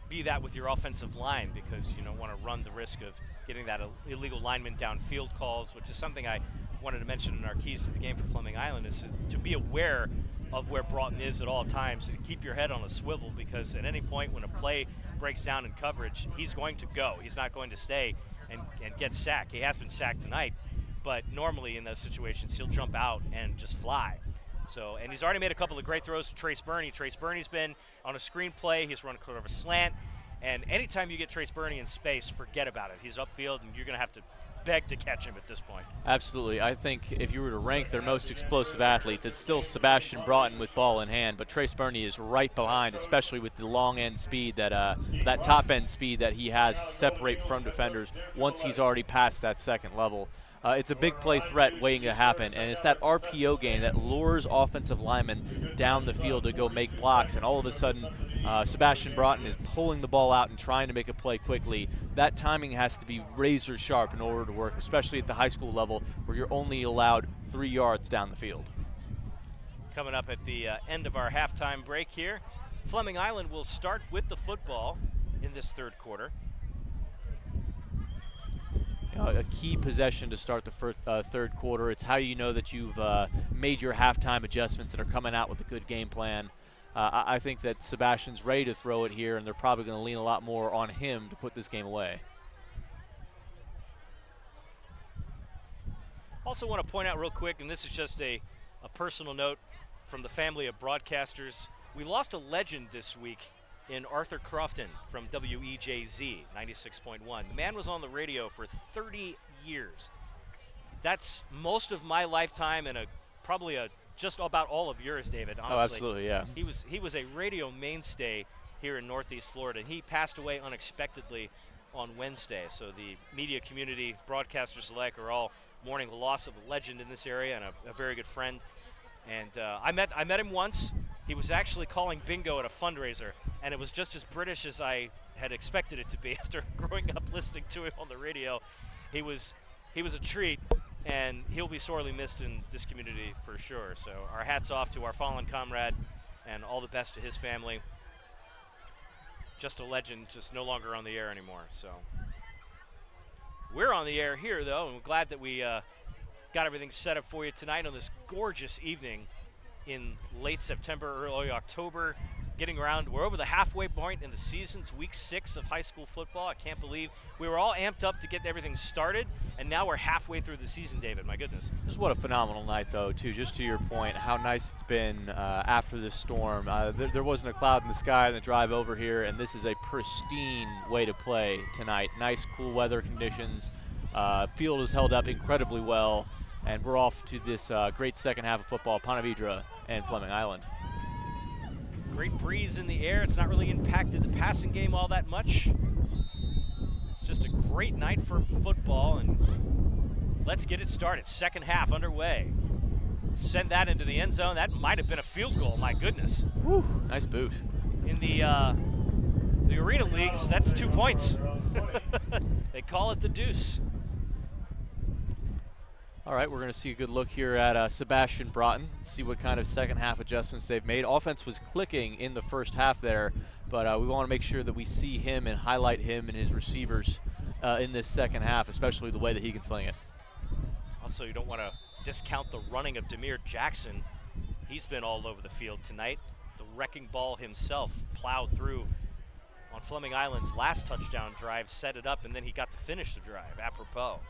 A: be that with your offensive line because you don't want to run the risk of getting that illegal lineman downfield calls, which is something I wanted to mention in our keys to the game for Fleming Island, is to be aware of where Broughton is at all times and keep your head on a swivel, because at any point when a play breaks down in coverage, he's going to go. He's not going to stay and get sacked. He has been sacked tonight, but normally in those situations he'll jump out and just fly. So, and he's already made a couple of great throws to Trace Burney. Trace Burney's been on a screen play. He's run kind of a slant. And anytime you get Trace Burney in space, forget about it. He's upfield, and you're going to have to beg to catch him at this point.
B: Absolutely. I think if you were to rank their most explosive athletes, it's still Sebastian Broughton with ball in hand, but Trace Burney is right behind, especially with the long end speed, that top end speed that he has to separate from defenders once he's already past that second level. It's a big play threat waiting to happen, and it's that RPO game that lures offensive linemen down the field to go make blocks, and all of a sudden Sebastian Broughton is pulling the ball out and trying to make a play quickly. That timing has to be razor sharp in order to work, especially at the high school level where you're only allowed 3 yards down the field.
A: Coming up at the end of our halftime break here, Fleming Island will start with the football in this third quarter.
B: A key possession to start the third quarter. It's how you know that you've made your halftime adjustments and are coming out with a good game plan. I think that Sebastian's ready to throw it here, and they're probably going to lean a lot more on him to put this game away.
A: Also want to point out real quick, and this is just a personal note from the family of broadcasters, we lost a legend this week in Arthur Crofton from WEJZ 96.1. The man was on the radio for 30 years. That's most of my lifetime and probably just about all of yours, David, honestly.
B: Oh, absolutely, yeah.
A: He was a radio mainstay here in Northeast Florida, and he passed away unexpectedly on Wednesday. So the media community, broadcasters alike, are all mourning the loss of a legend in this area and a very good friend. And I met him once. He was actually calling bingo at a fundraiser, and it was just as British as I had expected it to be after growing up listening to him on the radio. He was a treat, and he'll be sorely missed in this community for sure. So our hats off to our fallen comrade, and all the best to his family. Just a legend, just no longer on the air anymore. So we're on the air here, though, and we're glad that we got everything set up for you tonight on this gorgeous evening in late September, early October. Getting around, we're over the halfway point in the season's week 6 of high school football. I can't believe we were all amped up to get everything started, and now we're halfway through the season, David. My goodness.
B: Just what a phenomenal night, though, too. Just to your point, how nice it's been after this storm. There wasn't a cloud in the sky on the drive over here, and this is a pristine way to play tonight. Nice, cool weather conditions. Field is held up incredibly well, and we're off to this great second half of football, Ponte Vedra and Fleming Island.
A: Great breeze in the air. It's not really impacted the passing game all that much. It's just a great night for football, and let's get it started. Second half underway. Send that into the end zone. That might have been a field goal. My goodness.
B: Woo, nice boot.
A: In the arena leagues, that's 2 points. They call it the deuce.
B: All right, we're going to see a good look here at Sebastian Broughton, see what kind of second half adjustments they've made. Offense was clicking in the first half there, but we want to make sure that we see him and highlight him and his receivers in this second half, especially the way that he can sling it.
A: Also, you don't want to discount the running of Demir Jackson. He's been all over the field tonight. The wrecking ball himself plowed through on Fleming Island's last touchdown drive, set it up, and then he got to finish the drive, apropos.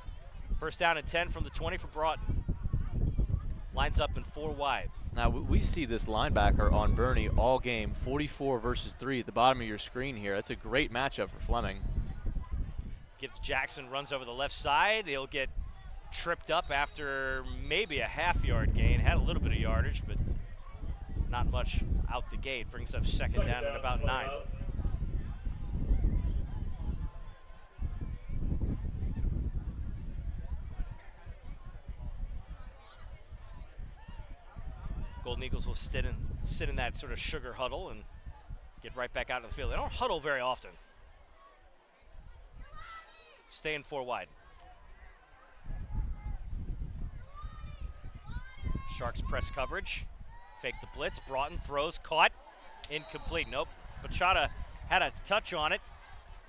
A: First down and 10 from the 20 for Broughton. Lines up in 4 wide.
B: Now we see this linebacker on Bernie all game, 44 versus 3 at the bottom of your screen here. That's a great matchup for Fleming.
A: Gibbs Jackson runs over the left side. He'll get tripped up after maybe a half-yard gain. Had a little bit of yardage, but not much out the gate. Brings up second down and about 9. Golden Eagles will sit in that sort of sugar huddle and get right back out on the field. They don't huddle very often. Stay in 4 wide. Sharks press coverage. Fake the blitz. Broughton throws, caught, incomplete. Nope. Bachata had a touch on it.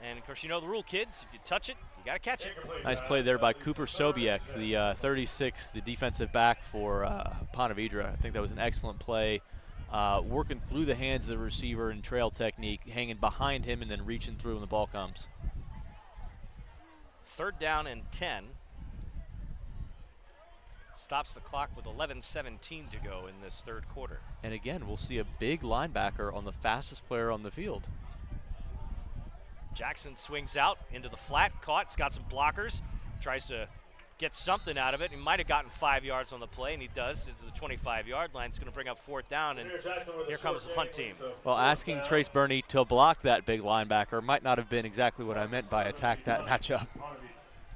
A: And of course, you know the rule, kids. If you touch it, you got to catch it.
B: Nice play there by Cooper Sobiek, the 36, the defensive back for Ponte Vedra. I think that was an excellent play. Working through the hands of the receiver in trail technique, hanging behind him and then reaching through when the ball comes.
A: Third down and 10. Stops the clock with 11:17 to go in this third quarter.
B: And again, we'll see a big linebacker on the fastest player on the field.
A: Jackson swings out into the flat, caught. It's got some blockers. Tries to get something out of it. He might have gotten 5 yards on the play, and he does into the 25-yard line. It's going to bring up 4th down, and here comes the punt team.
B: Well, asking Trace Burney to block that big linebacker might not have been exactly what I meant by attack that matchup.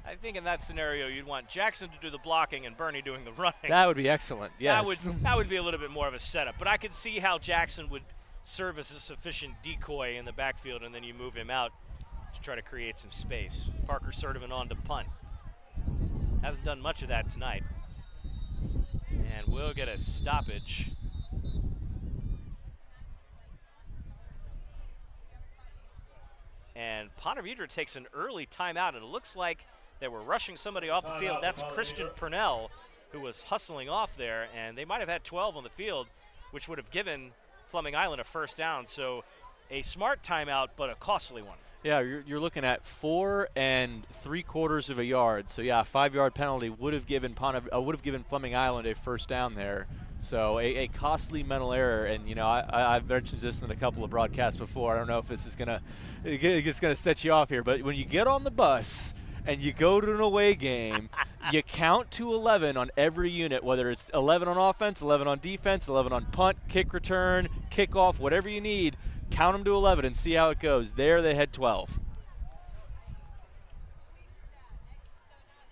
A: I think in that scenario, you'd want Jackson to do the blocking and Burney doing the running.
B: That would be excellent, yes.
A: That would be a little bit more of a setup. But I could see how Jackson would serve as a sufficient decoy in the backfield, and then you move him out to try to create some space. Parker Sertivan on to punt. Hasn't done much of that tonight. And we'll get a stoppage. And Ponte Vedra takes an early timeout, and it looks like they were rushing somebody off the field. That's Christian Purnell, who was hustling off there, and they might have had 12 on the field, which would have given Fleming Island a first down. So a smart timeout, but a costly one.
B: Yeah, you're looking at 4 3/4 of a yard. So yeah, a 5-yard penalty would have given Fleming Island a first down there. So a costly mental error, and you know I've mentioned this in a couple of broadcasts before. I don't know if this is gonna set you off here, but when you get on the bus and you go to an away game, you count to 11 on every unit, whether it's 11 on offense, 11 on defense, 11 on punt, kick return, kickoff, whatever you need. Count them to 11 and see how it goes. There they had 12.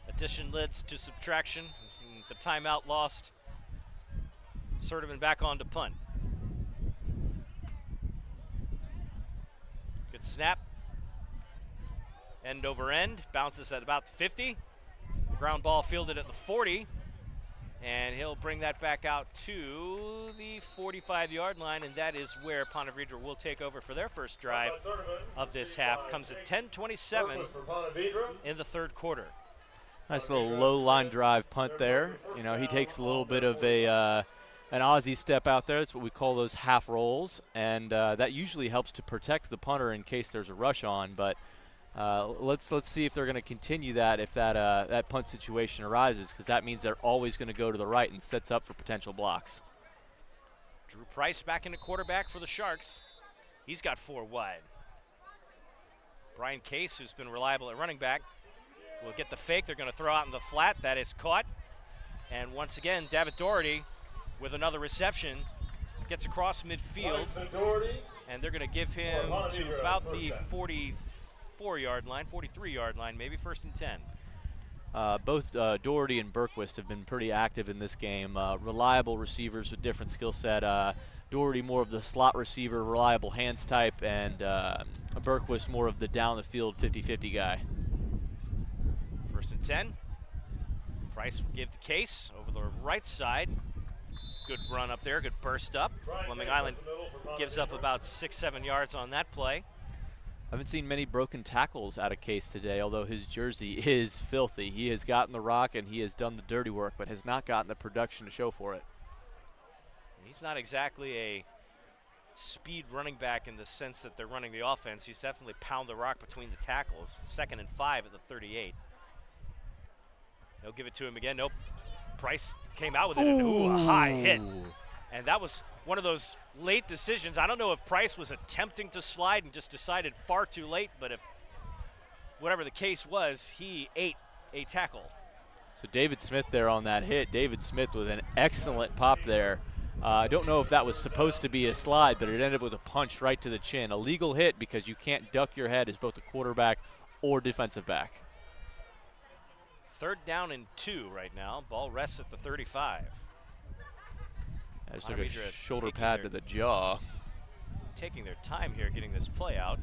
A: Addition leads to subtraction. The timeout lost. Sertivan back on to punt. Good snap. End over end. Bounces at about the 50. Ground ball fielded at the 40. And he'll bring that back out to the 45-yard line, and that is where Ponte Vedra will take over for their first drive of this half. Comes at 10:27 in the third quarter.
B: Nice little low line drive punt there. You know, he takes a little bit of an Aussie step out there. That's what we call those half rolls, and that usually helps to protect the punter in case there's a rush on. But let's see if they're going to continue that if that punt situation arises, because that means they're always going to go to the right and sets up for potential blocks.
A: Drew Price back into quarterback for the Sharks. He's got 4 wide. Brian Case, who's been reliable at running back, will get the fake. They're going to throw out in the flat. That is caught. And once again, David Doherty with another reception gets across midfield. And they're going to give him to about the 44-yard line, 43-yard line, maybe 1st and 10.
B: Both Doherty and Berquist have been pretty active in this game. Reliable receivers with different skill set. Doherty more of the slot receiver, reliable hands type, and Berquist more of the down the field 50-50 guy.
A: 1st and 10. Price will give the Case over the right side. Good run up there, good burst up. Fleming Island gives up about 6-7 yards on that play.
B: I haven't seen many broken tackles out of Case today, although his jersey is filthy. He has gotten the rock and he has done the dirty work, but has not gotten the production to show for it.
A: He's not exactly a speed running back in the sense that they're running the offense. He's definitely pound the rock between the tackles. 2nd and 5 at the 38. They'll give it to him again. Nope. Price came out with it. And, ooh, a high hit. And that was one of those late decisions. I don't know if Price was attempting to slide and just decided far too late, but if whatever the case was, he ate a tackle.
B: So David Smith there on that hit. David Smith with an excellent pop there. I don't know if that was supposed to be a slide, but it ended with a punch right to the chin. A legal hit because you can't duck your head as both a quarterback or defensive back.
A: 3rd down and 2 right now. Ball rests at the 35.
B: I just took a shoulder pad to the jaw.
A: Taking their time here getting this play out.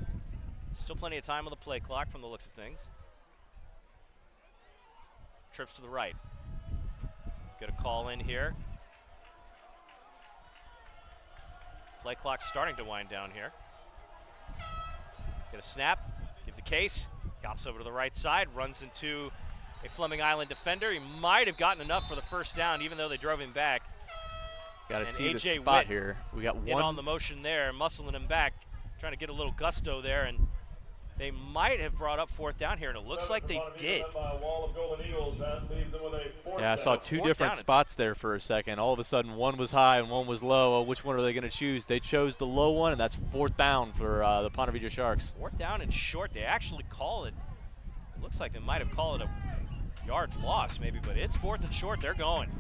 A: Still plenty of time on the play clock from the looks of things. Trips to the right. Get a call in here. Play clock starting to wind down here. Get a snap, give the case, hops over to the right side, runs into a Fleming Island defender. He might have gotten enough for the first down, even though they drove him back.
B: Got to see the
A: AJ
B: spot
A: Witt
B: here. We got
A: in
B: one
A: on the motion there, muscling him back, trying to get a little gusto there, and they might have brought up 4th down here, and it looks like they did.
B: Yeah, I saw 2 different spots there for a second. All of a sudden, one was high and one was low. Which one are they going to choose? They chose the low one, and that's 4th down for the Ponte Vedra Sharks.
A: 4th down and short. They actually call it. It looks like they might have called it a yard loss maybe, but it's 4th and short. They're going.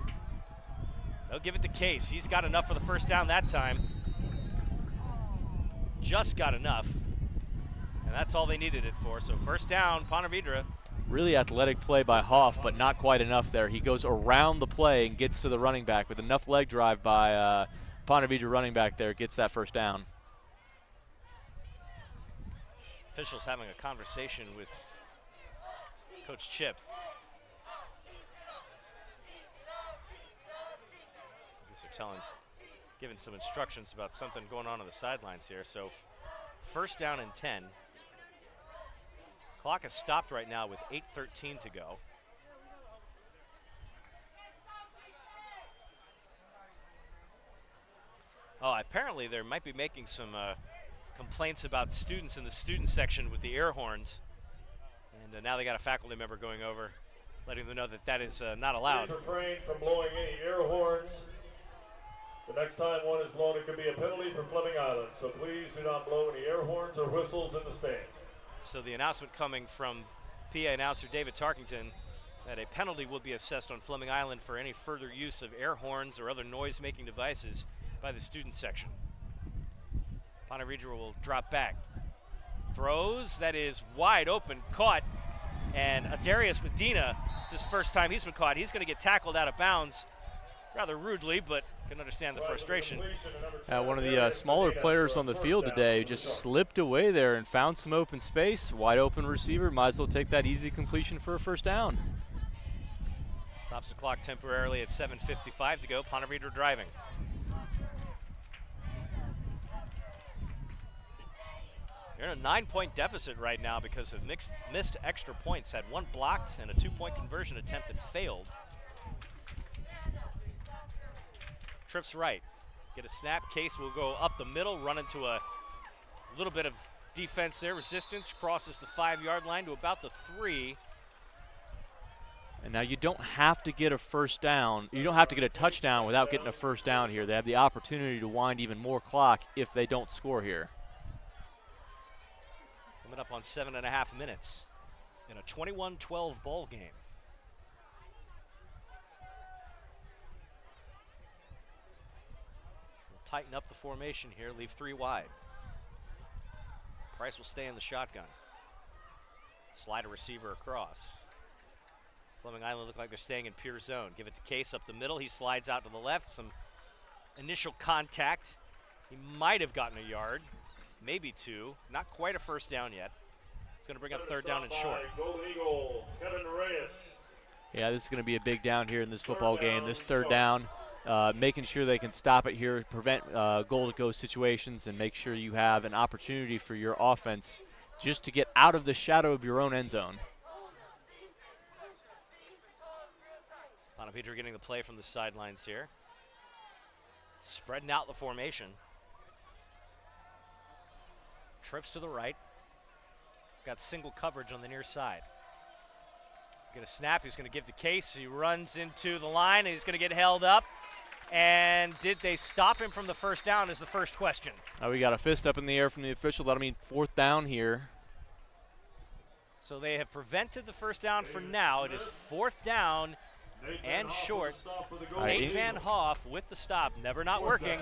A: They'll give it to Case. He's got enough for the first down that time. Just got enough. And that's all they needed it for. So 1st down, Ponte Vedra.
B: Really athletic play by Hoff, but not quite enough there. He goes around the play and gets to the running back with enough leg drive by Ponte Vedra running back there, gets that 1st down.
A: Officials having a conversation with Coach Chip. I guess they're giving some instructions about something going on the sidelines here. So 1st down and 10. Clock is stopped right now with 8:13 to go. Oh, apparently they might be making some complaints about students in the student section with the air horns. And now they got a faculty member going over, letting them know that that is not allowed.
D: Please refrain from blowing any air horns. The next time one is blown, it could be a penalty for Fleming Island. So please do not blow any air horns or whistles in the stands.
A: So the announcement coming from PA announcer David Tarkington that a penalty will be assessed on Fleming Island for any further use of air horns or other noise-making devices by the student section. Ponte Vedra will drop back. Throws, that is wide open, caught. And Adarius Medina, it's his first time he's been caught. He's going to get tackled out of bounds rather rudely, but can understand the frustration.
B: One of the smaller players on the field today just slipped away there and found some open space. Wide open receiver, might as well take that easy completion for a 1st down.
A: Stops the clock temporarily at 7:55 to go. Ponte Vedra driving. They're in a 9-point deficit right now because of missed extra points. Had 1 blocked and a 2-point conversion attempt that failed. Trips right. Get a snap. Case will go up the middle, run into a little bit of defense there. Resistance, crosses the 5-yard line to about the 3.
B: And now you don't have to get a 1st down. You don't have to get a touchdown without getting a 1st down here. They have the opportunity to wind even more clock if they don't score here.
A: Coming up on 7.5 minutes in a 21-12 ball game. Tighten up the formation here, leave 3 wide. Price will stay in the shotgun. Slide a receiver across. Fleming Island look like they're staying in pure zone. Give it to Case up the middle. He slides out to the left. Some initial contact. He might have gotten a yard, maybe 2. Not quite a 1st down yet. It's going to bring up 3rd down and short.
D: Golden Eagle, Kevin Reyes.
B: Yeah, this is going to be a big down here in this football game. This 3rd down. Making sure they can stop it here, prevent goal-to-go situations, and make sure you have an opportunity for your offense just to get out of the shadow of your own end zone.
A: Ponte Vedra getting the play from the sidelines here. Spreading out the formation.
F: trips to the right. Got single coverage on the near side. Get a snap. He's going to give to Case. He runs into the line, and he's going to get held up. And did they stop him from the first down is the first question.
B: We got a fist up in the air from the official. That'll mean 4th down here.
F: So they have prevented the first down for now. It is 4th down and short. Nate Van Hoff with the stop. Never not working.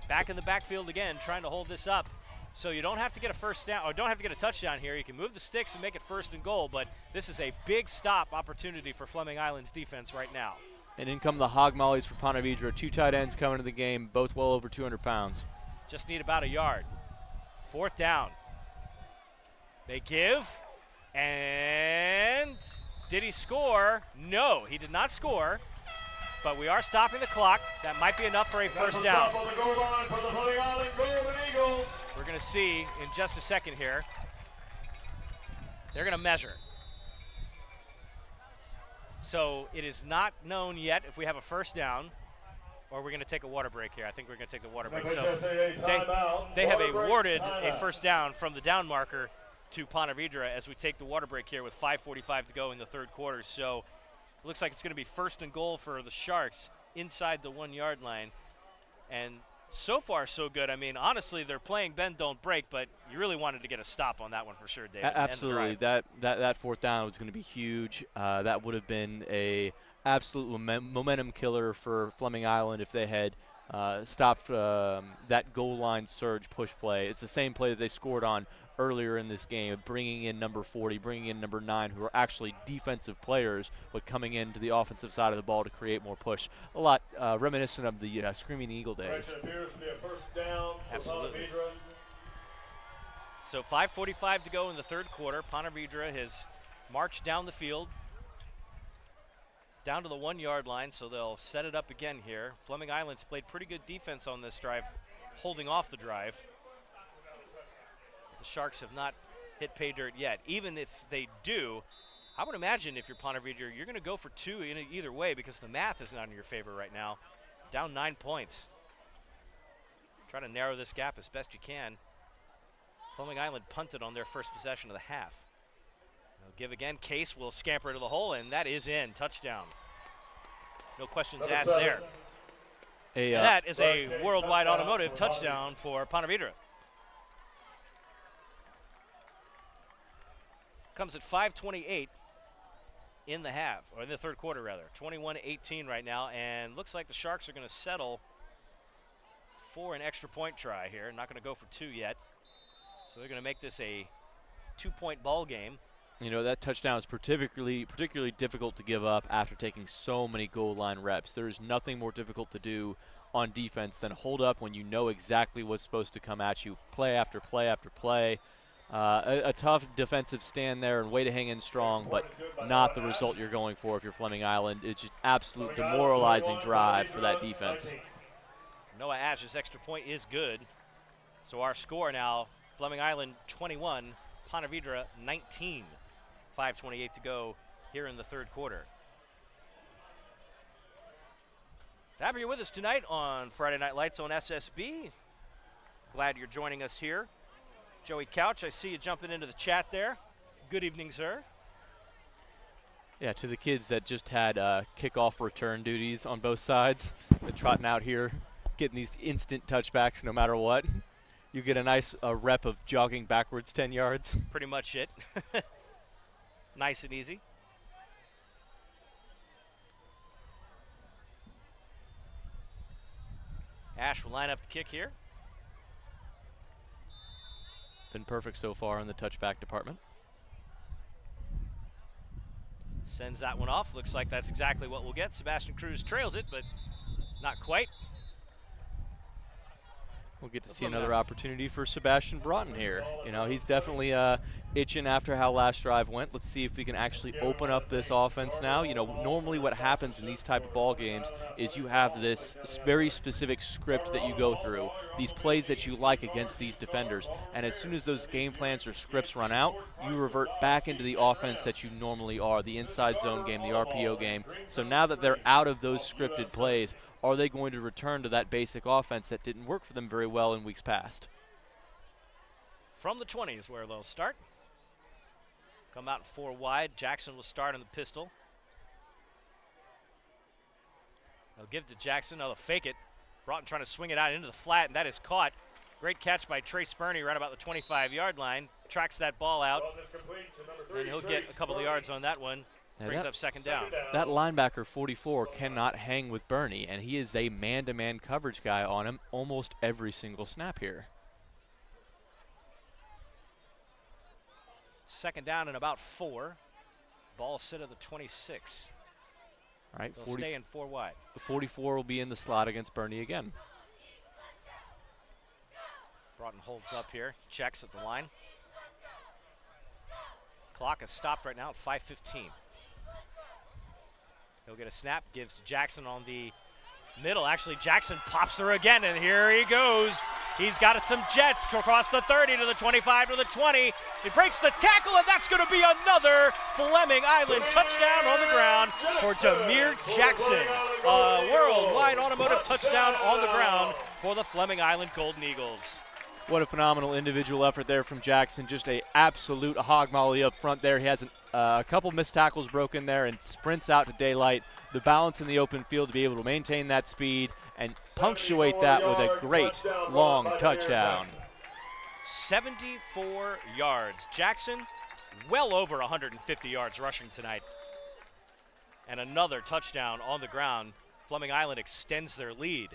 F: Back in the backfield again, trying to hold this up. So you don't have to get a first down, or don't have to get a touchdown here. You can move the sticks and make it 1st and goal, but this is a big stop opportunity for Fleming Island's defense right now.
B: And in come the hog mollies for Ponte Vedra. 2 tight ends coming to the game, both well over 200 pounds.
F: Just need about a yard. 4th down. They give, and did he score? No, he did not score, but we are stopping the clock. That might be enough for a first down. We're going to see in just a second here. They're going to measure. So it is not known yet if we have a first down, or we're going to take a water break here. I think we're going to take the water break. So they have awarded a first down from the down marker to Ponte Vedra as we take the water break here with 5:45 to go in the 3rd quarter. So it looks like it's going to be 1st and goal for the Sharks inside the 1-yard line. And so far, so good. I mean, honestly, they're playing bend, don't break, but you really wanted to get a stop on that one for sure, David.
B: Absolutely. That 4th down was going to be huge. That would have been a absolute momentum killer for Fleming Island if they had stopped that goal line surge push play. It's the same play that they scored on earlier in this game, bringing in number 40, bringing in number 9, who are actually defensive players, but coming into the offensive side of the ball to create more push. A lot reminiscent of the Screaming Eagle days.
F: Absolutely. So 5:45 to go in the 3rd quarter. Ponte Vedra has marched down the field, down to the 1-yard line, so they'll set it up again here. Fleming Island's played pretty good defense on this drive, holding off the drive. The Sharks have not hit pay dirt yet. Even if they do, I would imagine if you're Ponte Vedra, you're going to go for 2 in either way because the math is not in your favor right now. Down 9 points. Try to narrow this gap as best you can. Fleming Island punted on their first possession of the half. They'll give again. Case will scamper to the hole, and that is in. Touchdown. No questions asked there. That is a Worldwide Automotive touchdown for Ponte Vedra. Comes at 5:28 in the half, or in the 3rd quarter rather. 21-18 right now, and looks like the Sharks are going to settle for an extra point try here. Not going to go for 2 yet. So they're going to make this a 2-point ball game.
B: You know, that touchdown is particularly difficult to give up after taking so many goal line reps. There is nothing more difficult to do on defense than hold up when you know exactly what's supposed to come at you, play after play after play. A tough defensive stand there and way to hang in strong, but not the result you're going for if you're Fleming Island. It's just absolute demoralizing drive for that defense.
F: Noah Ash's extra point is good. So our score now, Fleming Island 21, Ponte Vedra 19. 5:28 to go here in the 3rd quarter. Happy you're with us tonight on Friday Night Lights on SSB. Glad you're joining us here. Joey Couch, I see you jumping into the chat there. Good evening, sir.
B: Yeah, to the kids that just had kickoff return duties on both sides, they're trotting out here, getting these instant touchbacks no matter what. You get a nice rep of jogging backwards 10 yards.
F: Pretty much it. Nice and easy. Ash will line up the kick here.
B: Been perfect so far in the touchback department.
F: Sends that one off. Looks like that's exactly what we'll get. Sebastian Cruz trails it, but not quite.
B: We'll get to see another opportunity for Sebastian Broughton here. You know, he's definitely itching after how last drive went. Let's see if we can actually open up this offense now. You know, normally what happens in these type of ball games is you have this very specific script that you go through, these plays that you like against these defenders, and as soon as those game plans or scripts run out, you revert back into the offense that you normally are, the inside zone game, the RPO game. So now that they're out of those scripted plays, are they going to return to that basic offense that didn't work for them very well in weeks past?
F: from the 20 is where they'll start. Come out 4 wide. Jackson will start on the pistol. They'll give to Jackson. They'll fake it. Broughton trying to swing it out into the flat, and that is caught. Great catch by Trace Burney right about the 25-yard line. Tracks that ball out, and he'll get a couple of yards on that one. Brings up second down.
B: That linebacker 44 cannot hang with Burney, and he is a man-to-man coverage guy on him almost every single snap here.
F: Second down and about 4. Ball sit at the 26.
B: All right,
F: They'll stay in 4 wide.
B: The 44 will be in the slot against Burney again.
F: Broughton holds up here, checks at the line. Clock is stopped right now at 5:15. He'll get a snap, gives to Jackson on the middle. Actually, Jackson pops through again, and here he goes. He's got some jets across the 30 to the 25 to the 20. He breaks the tackle, and that's going to be another Fleming Island touchdown on the ground for Demir Jackson. A worldwide automotive touchdown on the ground for the Fleming Island Golden Eagles.
B: What a phenomenal individual effort there from Jackson. Just a absolute hog molly up front there. He has a couple missed tackles broken there and sprints out to daylight. The balance in the open field to be able to maintain that speed and punctuate that with a great long touchdown.
F: 74 yards. Jackson well over 150 yards rushing tonight. And another touchdown on the ground. Fleming Island extends their lead.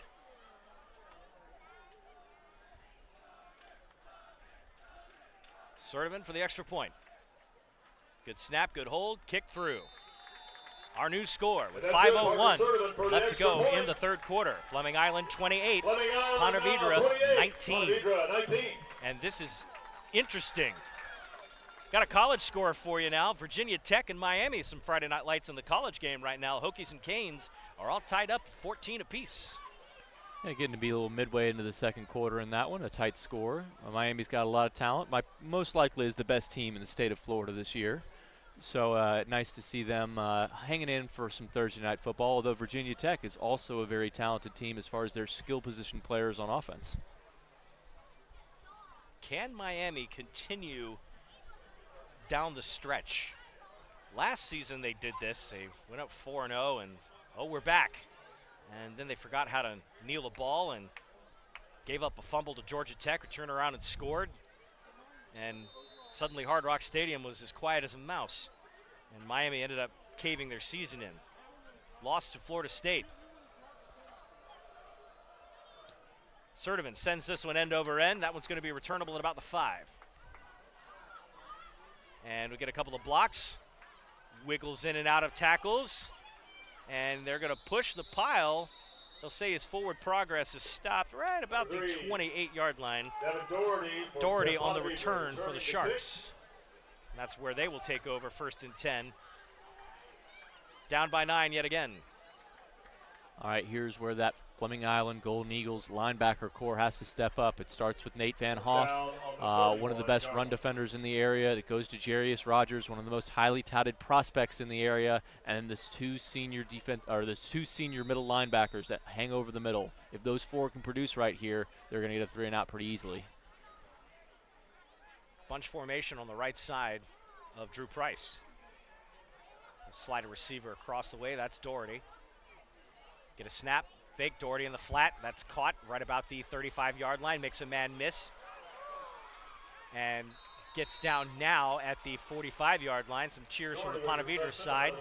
F: Sertivan for the extra point. Good snap, good hold, kick through. Our new score with 5:01 left to go in the third quarter. Fleming Island 28, Ponte Vedra 19. And this is interesting. Got a college score for you now. Virginia Tech and Miami, some Friday night lights in the college game right now. Hokies and Canes are all tied up 14 apiece.
B: Yeah, getting to be a little midway into the second quarter in that one, a tight score. Miami's got a lot of talent. Most likely is the best team in the state of Florida this year. So nice to see them hanging in for some Thursday night football, although Virginia Tech is also a very talented team as far as their skill position players on offense.
F: Can Miami continue down the stretch? Last season they did this. They went up 4-0 and, oh, we're back. And then they forgot how to kneel a ball and gave up a fumble to Georgia Tech, who turned around and scored. And suddenly Hard Rock Stadium was as quiet as a mouse. And Miami ended up caving their season in. Lost to Florida State. Sertivan sends this one end over end. That one's going to be returnable at about the 5. And we get a couple of blocks. Wiggles in and out of tackles. And they're going to push the pile. They'll say his forward progress is stopped right about the 28-yard line. Doherty on the return for the Sharks. And that's where they will take over, 1st and 10. Down by 9 yet again.
B: All right, here's where that Fleming Island Golden Eagles linebacker core has to step up. It starts with Nate Van Hoff, one of the best run defenders in the area. It goes to Jarius Rogers, one of the most highly touted prospects in the area, and this two senior middle linebackers that hang over the middle. If those 4 can produce right here, they're going to get a 3-and-out pretty easily.
F: Bunch formation on the right side of Drew Price. Slide a receiver across the way. That's Doherty. Get a snap, fake Doherty in the flat. That's caught right about the 35-yard line. Makes a man miss. And gets down now at the 45-yard line. Some cheers from the Ponte Vedra side.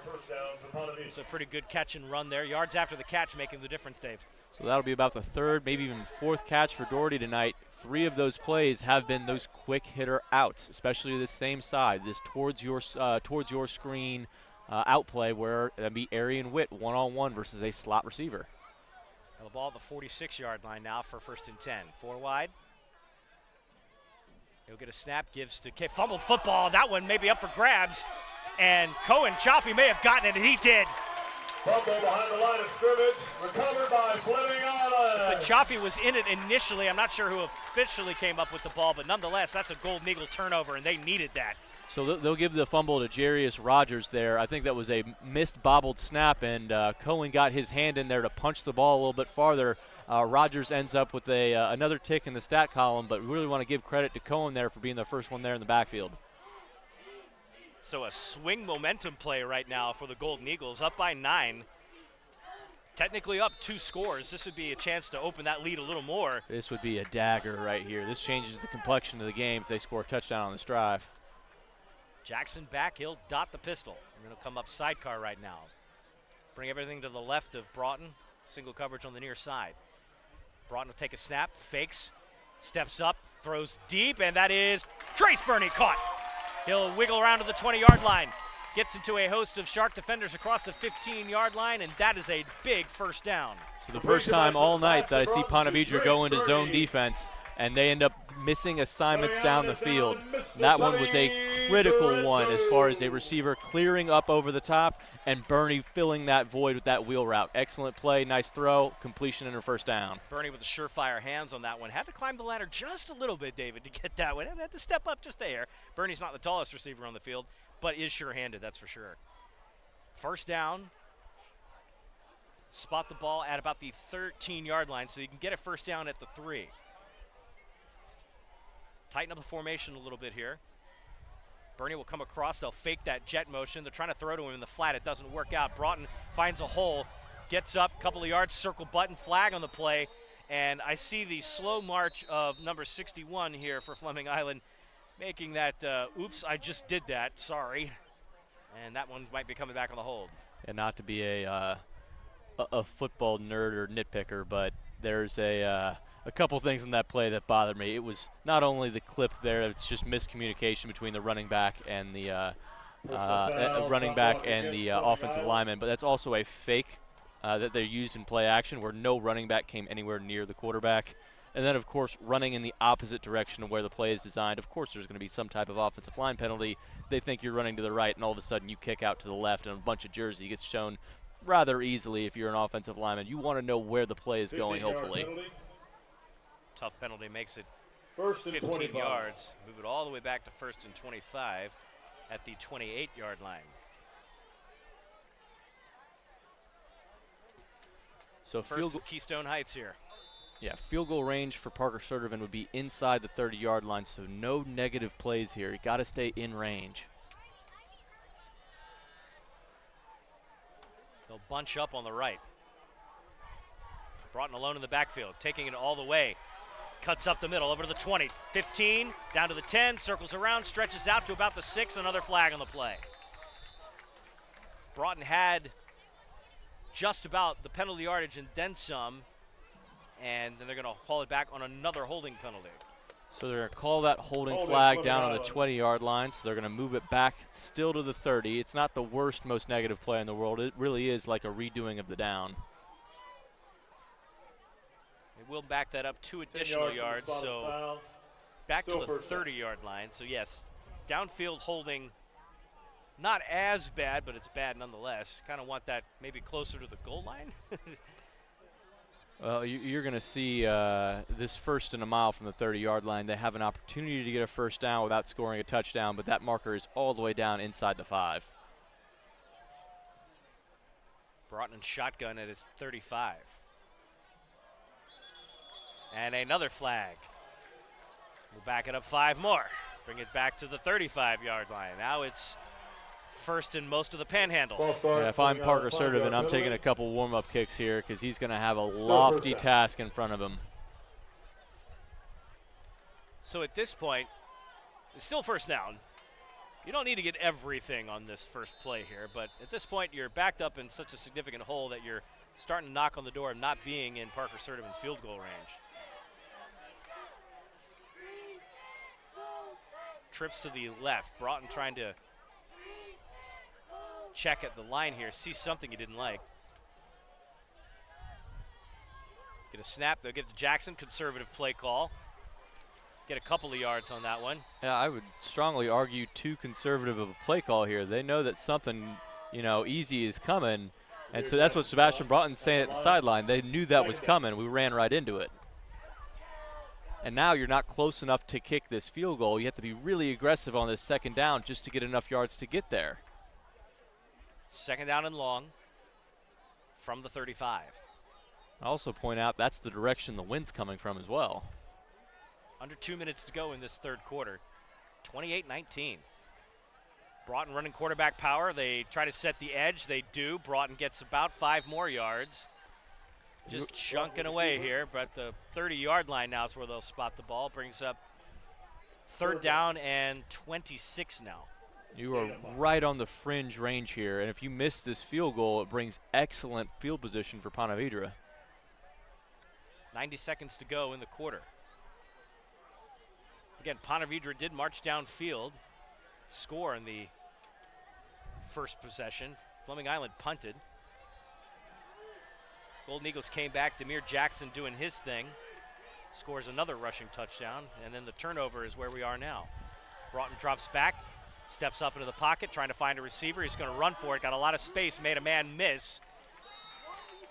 F: It's a pretty good catch and run there. Yards after the catch making the difference, Dave.
B: So that'll be about the 3rd, maybe even 4th catch for Doherty tonight. 3 of those plays have been those quick hitter outs, especially this same side, this towards your screen outplay where that'd be Arian Witt one-on-one versus a slot receiver.
F: The ball at the 46-yard line now for 1st and 10. 4 wide. He'll get a snap, gives to K. Fumbled football. That one may be up for grabs. And Cohen Chaffee may have gotten it, and he did.
D: Fumble behind the line of scrimmage, recovered by Fleming Island.
F: So Chaffee was in it initially. I'm not sure who officially came up with the ball, but nonetheless, that's a Golden Eagle turnover, and they needed that.
B: So they'll give the fumble to Jarius Rogers there. I think that was a missed bobbled snap, and Cohen got his hand in there to punch the ball a little bit farther. Rogers ends up with another tick in the stat column, but we really want to give credit to Cohen there for being the first one there in the backfield.
F: So a swing momentum play right now for the Golden Eagles, up by 9. Technically up 2 scores. This would be a chance to open that lead a little more.
B: This would be a dagger right here. This changes the complexion of the game if they score a touchdown on this drive.
F: Jackson back, he'll dot the pistol. We're going to come up sidecar right now. Bring everything to the left of Broughton. Single coverage on the near side. Broughton will take a snap, fakes, steps up, throws deep, and that is Trace Burney caught. He'll wiggle around to the 20-yard line. Gets into a host of Shark defenders across the 15-yard line, and that is a big first down.
B: So the first time all night that I see Ponte Vedra go into zone defense, and they end up missing assignments down the field. That one was a critical one as far as a receiver clearing up over the top and Burney filling that void with that wheel route. Excellent play, nice throw, completion and a first down.
F: Burney with the surefire hands on that one. Had to climb the ladder just a little bit, David, to get that one. Had to step up just a hair. Burney's not the tallest receiver on the field, but is sure-handed, that's for sure. First down. Spot the ball at about the 13-yard line, so you can get a first down at the 3. Tighten up the formation a little bit here. Burney will come across. They'll fake that jet motion. They're trying to throw to him in the flat. It doesn't work out. Broughton finds a hole, gets up a couple of yards, circle button, flag on the play, and I see the slow march of number 61 here for Fleming Island, making that, oops, I just did that, sorry. And that one might be coming back on the hold.
B: And not to be a football nerd or nitpicker, but there's a couple things in that play that bothered me. It was not only the clip there, it's just miscommunication between the running back and the offensive lineman, but that's also a fake that they used in play action where no running back came anywhere near the quarterback. And then, of course, running in the opposite direction of where the play is designed. Of course, there's going to be some type of offensive line penalty. They think you're running to the right, and all of a sudden you kick out to the left, and a bunch of jersey gets shown rather easily if you're an offensive lineman. You want to know where the play is going, hopefully.
F: Tough penalty makes it
D: First and
F: 15
D: 25.
F: yards. Move it all the way back to first and 25 at the 28-yard line.
B: So
F: First
B: field
F: to Keystone Heights here.
B: Yeah, field goal range for Parker Sertovan would be inside the 30-yard line, so no negative plays here. You got to stay in range.
F: They'll bunch up on the right. Broughton alone in the backfield, taking it all the way. Cuts up the middle, over to the 20, 15, down to the 10, circles around, stretches out to about the 6, another flag on the play. Broughton had just about the penalty yardage and then some, and then they're going to call it back on another holding penalty.
B: So they're going to call that holding flag down on the 20-yard line, so they're going to move it back still to the 30. It's not the worst, most negative play in the world. It really is like a redoing of the down.
F: They will back that up 2 additional yards, so back to the 30-yard line. So, yes, downfield holding not as bad, but it's bad nonetheless. Kind of want that maybe closer to the goal line.
B: Well, you're going to see this first and a mile from the 30-yard line. They have an opportunity to get a first down without scoring a touchdown, but that marker is all the way down inside the 5.
F: Broughton shotgun at his 35. And another flag. We'll back it up 5 more. Bring it back to the 35-yard line. Now it's first in most of the panhandle.
B: Yeah, if I'm Parker Sertovan, I'm taking a couple warm-up kicks here because he's going to have a lofty task in front of him.
F: So at this point, it's still first down. You don't need to get everything on this first play here, but at this point, you're backed up in such a significant hole that you're starting to knock on the door of not being in Parker Sertovan's field goal range. Trips to the left. Broughton trying to check at the line here, see something he didn't like. Get a snap, they'll give it to Jackson, conservative play call. Get a couple of yards on that one.
B: Yeah, I would strongly argue too conservative of a play call here. They know that something, easy is coming, and so that's what Sebastian Broughton's saying at the sideline. They knew that was coming. We ran right into it. And now you're not close enough to kick this field goal. You have to be really aggressive on this second down just to get enough yards to get there.
F: Second down and long from the 35.
B: I also point out that's the direction the wind's coming from as well.
F: Under 2 minutes to go in this third quarter. 28-19. Broughton running quarterback power. They try to set the edge. They do. Broughton gets about 5 more yards. Just chunking away here, but the 30-yard line now is where they'll spot the ball. Brings up third down and 26 now.
B: You are right on the fringe range here, and if you miss this field goal, it brings excellent field position for Ponte Vedra.
F: 90 seconds to go in the quarter. Again, Ponte Vedra did march downfield, score in the first possession. Fleming Island punted. Golden Eagles came back. Demir Jackson doing his thing. Scores another rushing touchdown, and then the turnover is where we are now. Broughton drops back, steps up into the pocket, trying to find a receiver. He's going to run for it. Got a lot of space, made a man miss.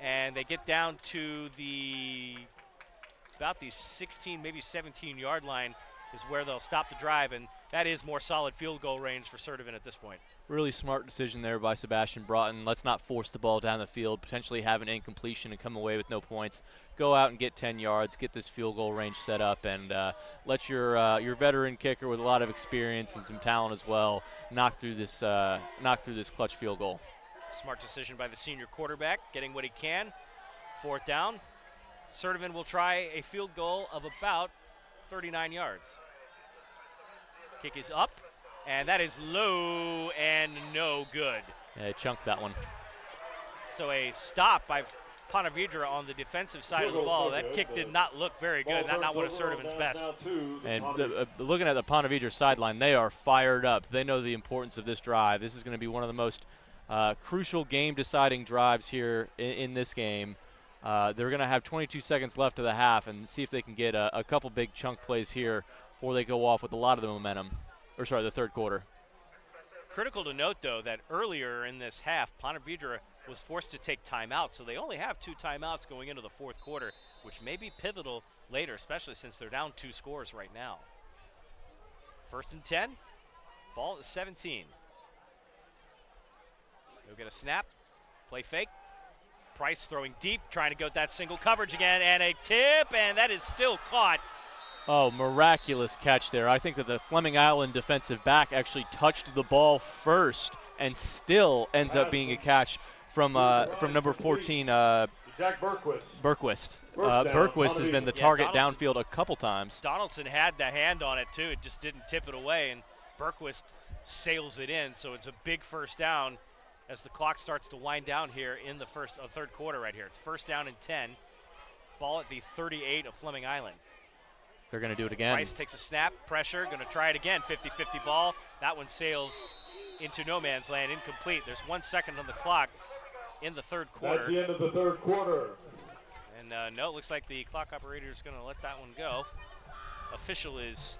F: And they get down to about the 16, maybe 17-yard line is where they'll stop the drive, and that is more solid field goal range for Sertivan at this point.
B: Really smart decision there by Sebastian Broughton. Let's not force the ball down the field, potentially have an incompletion and come away with no points. Go out and get 10 yards, get this field goal range set up, and let your veteran kicker with a lot of experience and some talent as well knock through this clutch field goal.
F: Smart decision by the senior quarterback, getting what he can. Fourth down. Sertivan will try a field goal of about 39 yards. Kick is up, and that is low and no good.
B: Yeah, chunked that one.
F: So a stop by Ponte Vedra on the defensive side of the ball. That kick did not look very good. Not one of Sertivan's best.
B: And looking at the Ponte Vedra sideline, they are fired up. They know the importance of this drive. This is going to be one of the most crucial game-deciding drives here in this game. They're going to have 22 seconds left of the half and see if they can get a couple big chunk plays here before they go off with a lot of the momentum. The third quarter.
F: Critical to note, though, that earlier in this half, Ponte Vedra was forced to take timeout, so they only have 2 timeouts going into the fourth quarter, which may be pivotal later, especially since they're down 2 scores right now. First and 10, ball at 17. They'll get a snap, play fake. Price throwing deep, trying to go with that single coverage again, and a tip, and that is still caught.
B: Oh, miraculous catch there. I think that the Fleming Island defensive back actually touched the ball first and still ends up being a catch from number 14,
D: Jack Berquist.
B: Berquist has been the target downfield a couple times.
F: Donaldson had the hand on it, too. It just didn't tip it away, and Berquist sails it in, so it's a big first down as the clock starts to wind down here in the third quarter right here. It's first down and 10. Ball at the 38 of Fleming Island.
B: They're going to do it again.
F: Price takes a snap, pressure, going to try it again. 50-50 ball. That one sails into no man's land, incomplete. There's 1 second on the clock in the third quarter.
D: That's the end of the third quarter.
F: And no, it looks like the clock operator is going to let that one go. Official is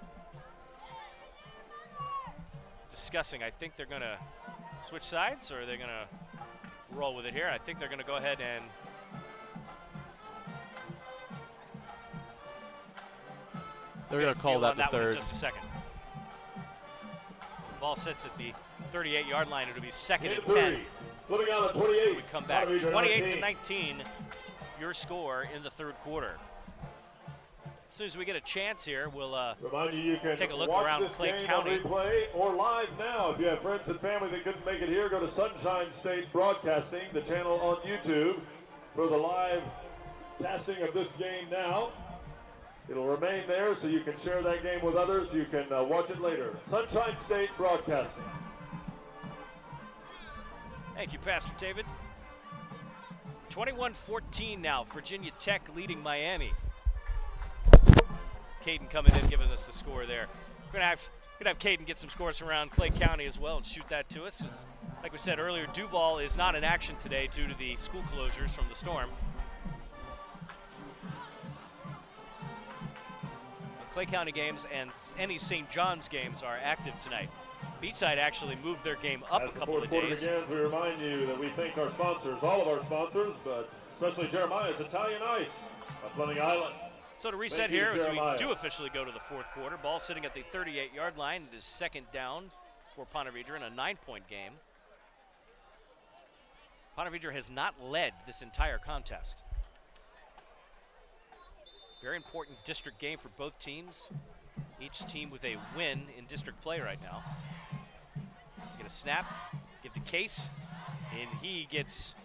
F: discussing. I think they're going to switch sides, or they're going to roll with it here. I think they're going to go ahead and
B: they're going to call that the third.
F: In just a second. Ball sits at the 38-yard line. It'll be second and 10.
D: Fleming Island 28.
F: We come back 28-19. Your score in the third quarter. As soon as we get a chance here, we'll
D: remind you can
F: take a look
D: watch
F: around
D: this
F: Clay
D: game
F: County.
D: On replay or live now. If you have friends and family that couldn't make it here, go to Sunshine State Broadcasting, the channel on YouTube, for the live casting of this game now. It'll remain there so you can share that game with others. You can watch it later. Sunshine State Broadcasting.
F: Thank you, Pastor David. 21-14 now. Virginia Tech leading Miami. Caden coming in, giving us the score there. We're gonna have Caden get some scores around Clay County as well and shoot that to us. 'Cause like we said earlier, Duval is not in action today due to the school closures from the storm. Clay County games and any St. John's games are active tonight. Beachside actually moved their game up a couple of days.
D: Again, we remind you that we thank our sponsors, all of our sponsors, but especially Jeremiah's Italian Ice of Fleming Island.
F: So to reset here, as we do officially go to the fourth quarter, ball sitting at the 38-yard line. It is second down for Ponte Vedra in a 9-point game. Ponte Vedra has not led this entire contest. Very important district game for both teams. Each team with a win in district play right now. Get a snap, give the case, and he gets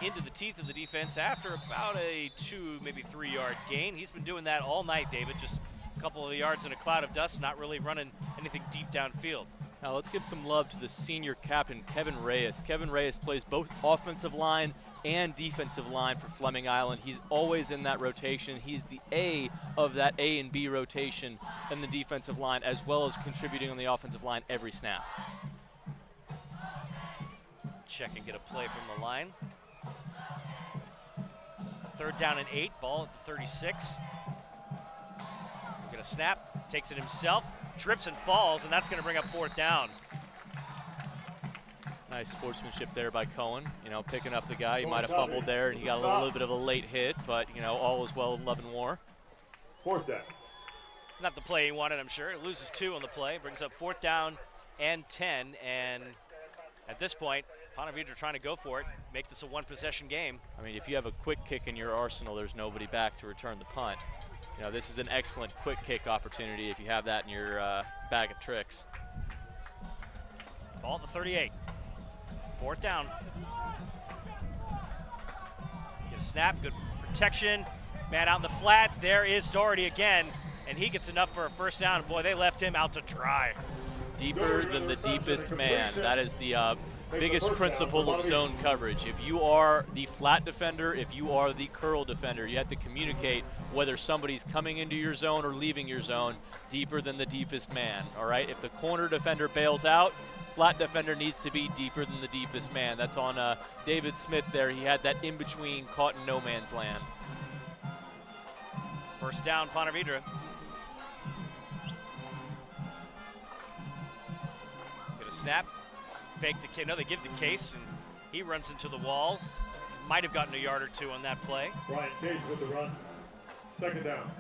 F: into the teeth of the defense after about a 2, maybe 3 yard gain. He's been doing that all night, David, just a couple of yards in a cloud of dust, not really running anything deep downfield.
B: Now let's give some love to the senior captain, Kevin Reyes. Kevin Reyes plays both offensive line and defensive line for Fleming Island. He's always in that rotation. He's the A of that A and B rotation in the defensive line, as well as contributing on the offensive line every snap.
F: Check and get a play from the line. 3rd down and 8, ball at the 36. Get a snap, takes it himself, trips and falls, and that's going to bring up 4th down.
B: Nice sportsmanship there by Cohen, picking up the guy. He might have fumbled there, and he got a little bit of a late hit, but, all is well in love and war.
D: 4th down.
F: Not the play he wanted, I'm sure. It loses 2 on the play, brings up 4th down and 10, and at this point, Ponte Vedra trying to go for it, make this a 1-possession game.
B: I mean, if you have a quick kick in your arsenal, there's nobody back to return the punt. This is an excellent quick kick opportunity if you have that in your bag of tricks.
F: Ball at the 38. 4th down. Get a snap, good protection. Man out in the flat, there is Doherty again, and he gets enough for a 1st down. Boy, they left him out to dry.
B: Deeper than the deepest man. That is the biggest principle of zone coverage. If you are the flat defender, if you are the curl defender, you have to communicate whether somebody's coming into your zone or leaving your zone deeper than the deepest man, all right? If the corner defender bails out, flat defender needs to be deeper than the deepest man. That's on David Smith there. He had that in-between caught in no man's land.
F: 1st down, Ponte Vedra. Get a snap. Fake the case. No, they give the case, and he runs into the wall. Might have gotten a yard or 2 on that play.
D: Brian Case with the run. 2nd down.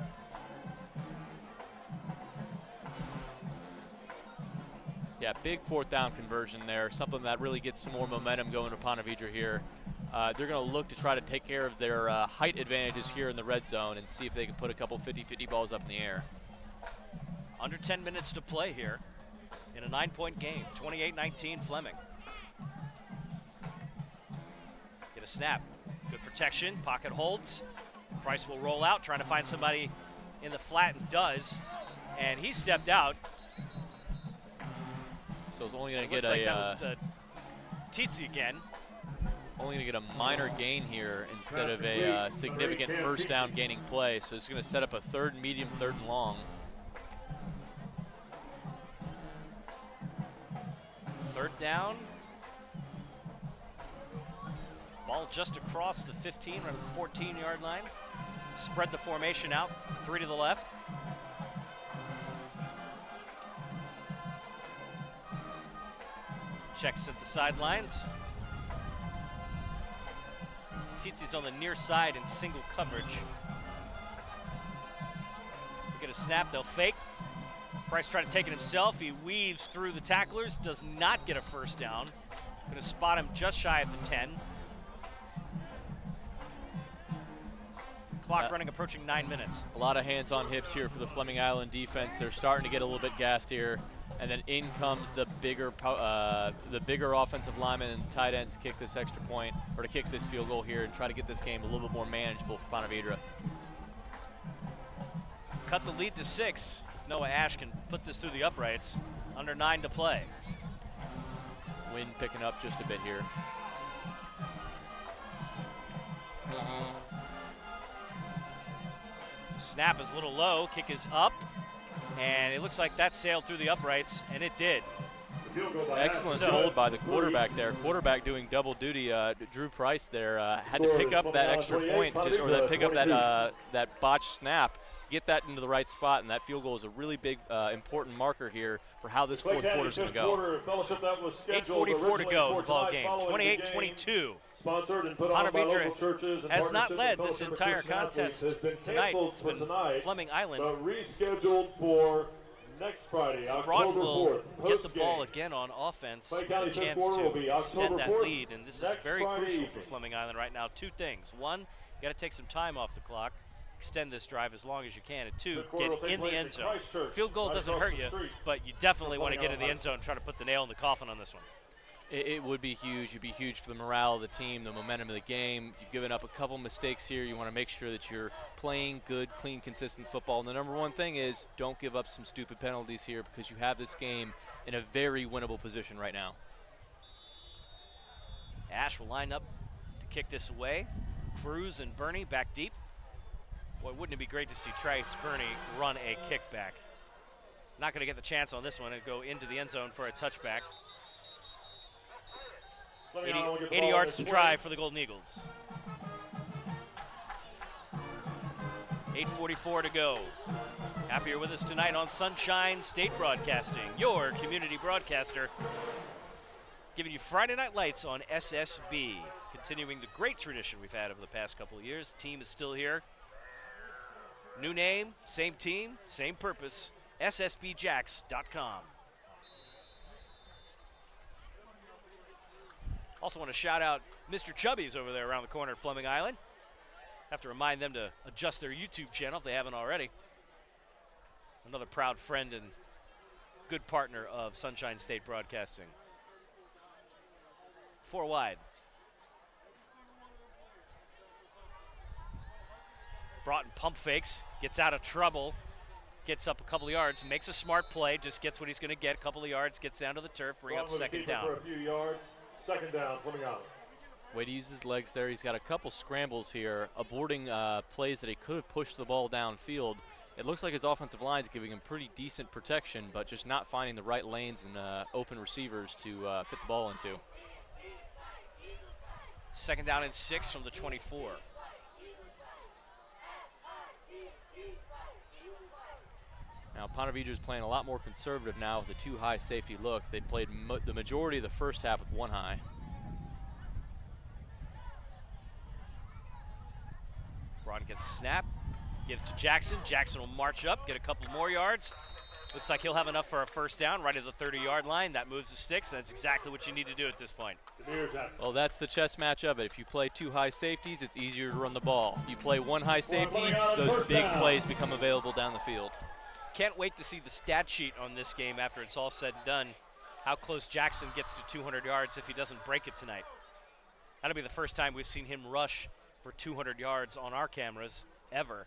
B: Yeah, big 4th down conversion there. Something that really gets some more momentum going to Ponte Vedra here. They're going to look to try to take care of their height advantages here in the red zone and see if they can put a couple 50-50 balls up in the air.
F: Under 10 minutes to play here in a 9-point game. 28-19 Fleming. Get a snap. Good protection. Pocket holds. Price will roll out, trying to find somebody in the flat, and does. And he stepped out.
B: So it's only going to get
F: like that was Tizzi again.
B: Only going to get a minor gain here instead of a significant 1st down gaining play. So it's going to set up a 3rd and medium, 3rd and long.
F: 3rd down. Ball just across the 15, right at the 14-yard line. Spread the formation out, 3 to the left. Checks at the sidelines. Tizzi's on the near side in single coverage. We get a snap, they'll fake. Price trying to take it himself. He weaves through the tacklers, does not get a 1st down. Going to spot him just shy of the 10. Clock running, approaching 9 minutes.
B: A lot of hands on hips here for the Fleming Island defense. They're starting to get a little bit gassed here. And then in comes the bigger offensive lineman and tight ends to kick this extra point, or to kick this field goal here and try to get this game a little bit more manageable for Ponte Vedra.
F: Cut the lead to 6. Noah Ash can put this through the uprights. Under 9 to play.
B: Wind picking up just a bit here.
F: Snap is a little low, kick is up, and it looks like that sailed through the uprights, and it did.
B: Excellent hold by the quarterback there. Quarterback doing double duty. Drew Price there had to pick up that extra point, pick up that botched snap, get that into the right spot, and that field goal is a really big, important marker here for how this 4th quarter is going to go.
F: 8:44 to go in the ball game. 28-22.
D: Sponsored and put
F: Ponte
D: on by
F: Vedra
D: local churches and
F: has not
D: partnerships
F: led
D: with
F: this
D: Fellowship of
F: entire
D: Christian Athletes
F: contest
D: has been
F: tonight.
D: canceled
F: It's
D: for
F: been
D: tonight,
F: Fleming Island.
D: but rescheduled for next Friday,
F: So
D: October
F: Broughton will
D: 4th.
F: get the
D: Post-game.
F: ball again on offense
D: Clay
F: with a
D: County
F: chance
D: Fifth Quarter will
F: to
D: be
F: extend
D: October
F: that
D: 4th,
F: lead, and this is
D: next
F: very
D: Friday
F: crucial
D: evening.
F: for Fleming Island right now. 2 things. 1, you got to take some time off the clock, extend this drive as long as you can. And 2,
D: The quarter
F: get
D: will take
F: in the
D: place
F: end
D: in
F: zone.
D: Christchurch,
F: Field goal
D: right
F: doesn't
D: across
F: hurt
D: the
F: you,
D: street
F: but you definitely
D: from
F: want to get in the
D: Fleming
F: end zone and try to put the nail in the coffin on this one.
B: It would be huge. It'd be huge for the morale of the team, the momentum of the game. You've given up a couple mistakes here. You want to make sure that you're playing good, clean, consistent football. And the number one thing is don't give up some stupid penalties here because you have this game in a very winnable position right now.
F: Ash will line up to kick this away. Cruz and Bernie back deep. Boy, wouldn't it be great to see Trace Bernie run a kickback. Not going to get the chance on this one and go into the end zone for a touchback. 80 yards to drive for the Golden Eagles. 8:44 to go. Happy you're with us tonight on Sunshine State Broadcasting, your community broadcaster, giving you Friday Night Lights on SSB, continuing the great tradition we've had over the past couple of years. The team is still here. New name, same team, same purpose, ssbjacks.com. Also want to shout out Mr. Chubby's over there around the corner at Fleming Island. Have to remind them to adjust their YouTube channel if they haven't already. Another proud friend and good partner of Sunshine State Broadcasting. 4 wide. Broughton pump fakes, gets out of trouble, gets up a couple of yards, makes a smart play, just gets what he's going to get, a couple of yards, gets down to the turf, bring up second down.
D: For a few yards. Second down, Fleming Island.
B: Way to use his legs there. He's got a couple scrambles here, aborting plays that he could have pushed the ball downfield. It looks like his offensive line is giving him pretty decent protection, but just not finding the right lanes and open receivers to fit the ball into.
F: Second down and 6 from the 24.
B: Now, Ponte Vedra's playing a lot more conservative now with a 2 high safety look. They played the majority of the first half with 1 high.
F: Broughton gets a snap, gives to Jackson. Jackson will march up, get a couple more yards. Looks like he'll have enough for a first down right at the 30-yard line. That moves the sticks, and that's exactly what you need to do at this point.
B: Well, that's the chess match of it. If you play 2 high safeties, it's easier to run the ball. If you play 1 high safety, those big plays become available down the field.
F: Can't wait to see the stat sheet on this game after it's all said and done. How close Jackson gets to 200 yards if he doesn't break it tonight. That'll be the first time we've seen him rush for 200 yards on our cameras ever.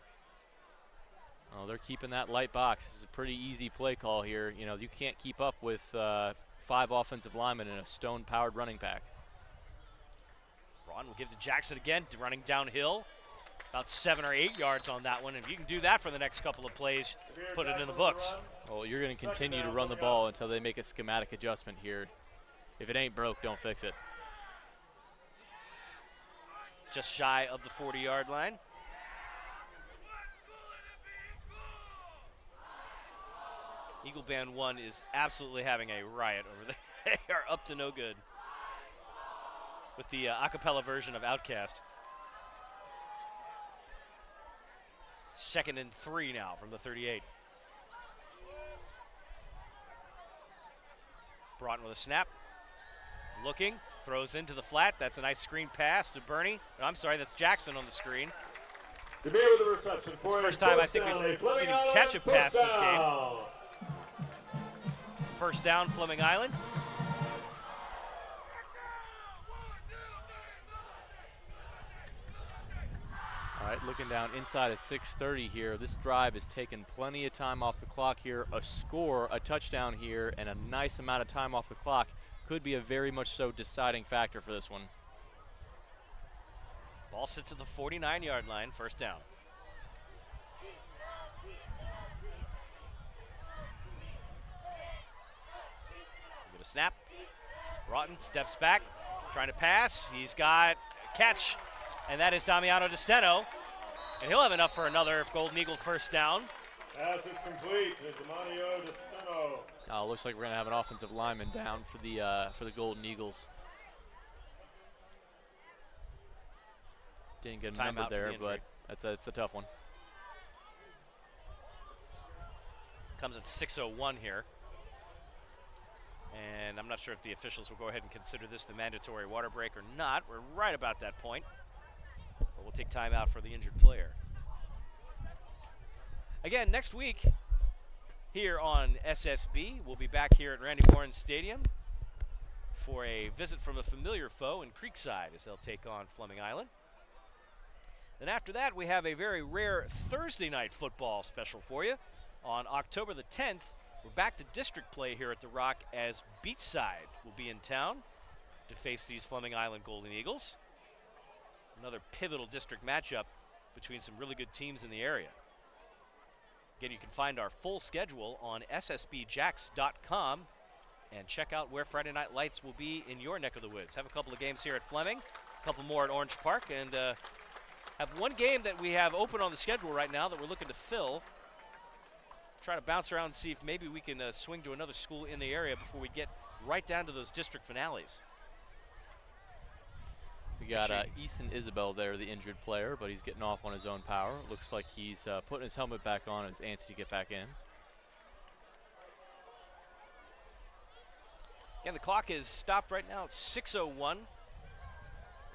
B: Oh, they're keeping that light box. This is a pretty easy play call here. You know, you can't keep up with 5 offensive linemen in a stone-powered running pack.
F: Braun will give to Jackson again, running downhill. About 7 or 8 yards on that one. If you can do that for the next couple of plays, put it in the books.
B: Well, you're going to continue to run the ball until they make a schematic adjustment here. If it ain't broke, don't fix it.
F: Just shy of the 40-yard line. Eagle Band 1 is absolutely having a riot over there. They are up to no good with the a cappella version of Outcast. 2nd and 3 now from the 38. Broughton with a snap. Looking, throws into the flat. That's a nice screen pass to Bernie. I'm sorry, that's Jackson on the screen.
D: With the reception
F: It's the first time I think we've seen him catch a pass this game. First down, Fleming Island.
B: All right, looking down inside of 6:30 here. This drive has taken plenty of time off the clock here. A score, a touchdown here, and a nice amount of time off the clock could be a very much so deciding factor for this one.
F: Ball sits at the 49-yard line, first down. Get a snap. Broughton steps back, trying to pass. He's got a catch, and that is Damiano DeSteno. And he'll have enough for another Golden Eagle first down.
D: Pass is complete to Damiano DeSteno.
B: Looks like we're going to have an offensive lineman down for the Golden Eagles. Didn't get a number there, but that's a tough one.
F: Comes at 6:01 here. And I'm not sure if the officials will go ahead and consider this the mandatory water break or not. We're right about that point. But we'll take time out for the injured player. Again, next week here on SSB, we'll be back here at Randy Warren Stadium for a visit from a familiar foe in Creekside as they'll take on Fleming Island. Then after that, we have a very rare Thursday night football special for you. On October the 10th, we're back to district play here at the Rock as Beachside will be in town to face these Fleming Island Golden Eagles. Another pivotal district matchup between some really good teams in the area. Again, you can find our full schedule on ssbjacks.com and check out where Friday Night Lights will be in your neck of the woods. Have a couple of games here at Fleming, a couple more at Orange Park, and have one game that we have open on the schedule right now that we're looking to fill. Try to bounce around and see if maybe we can swing to another school in the area before we get right down to those district finales.
B: We got Easton Isabel there, the injured player, but he's getting off on his own power. Looks like he's putting his helmet back on as antsy to get back in.
F: Again, the clock is stopped right now. It's 6:01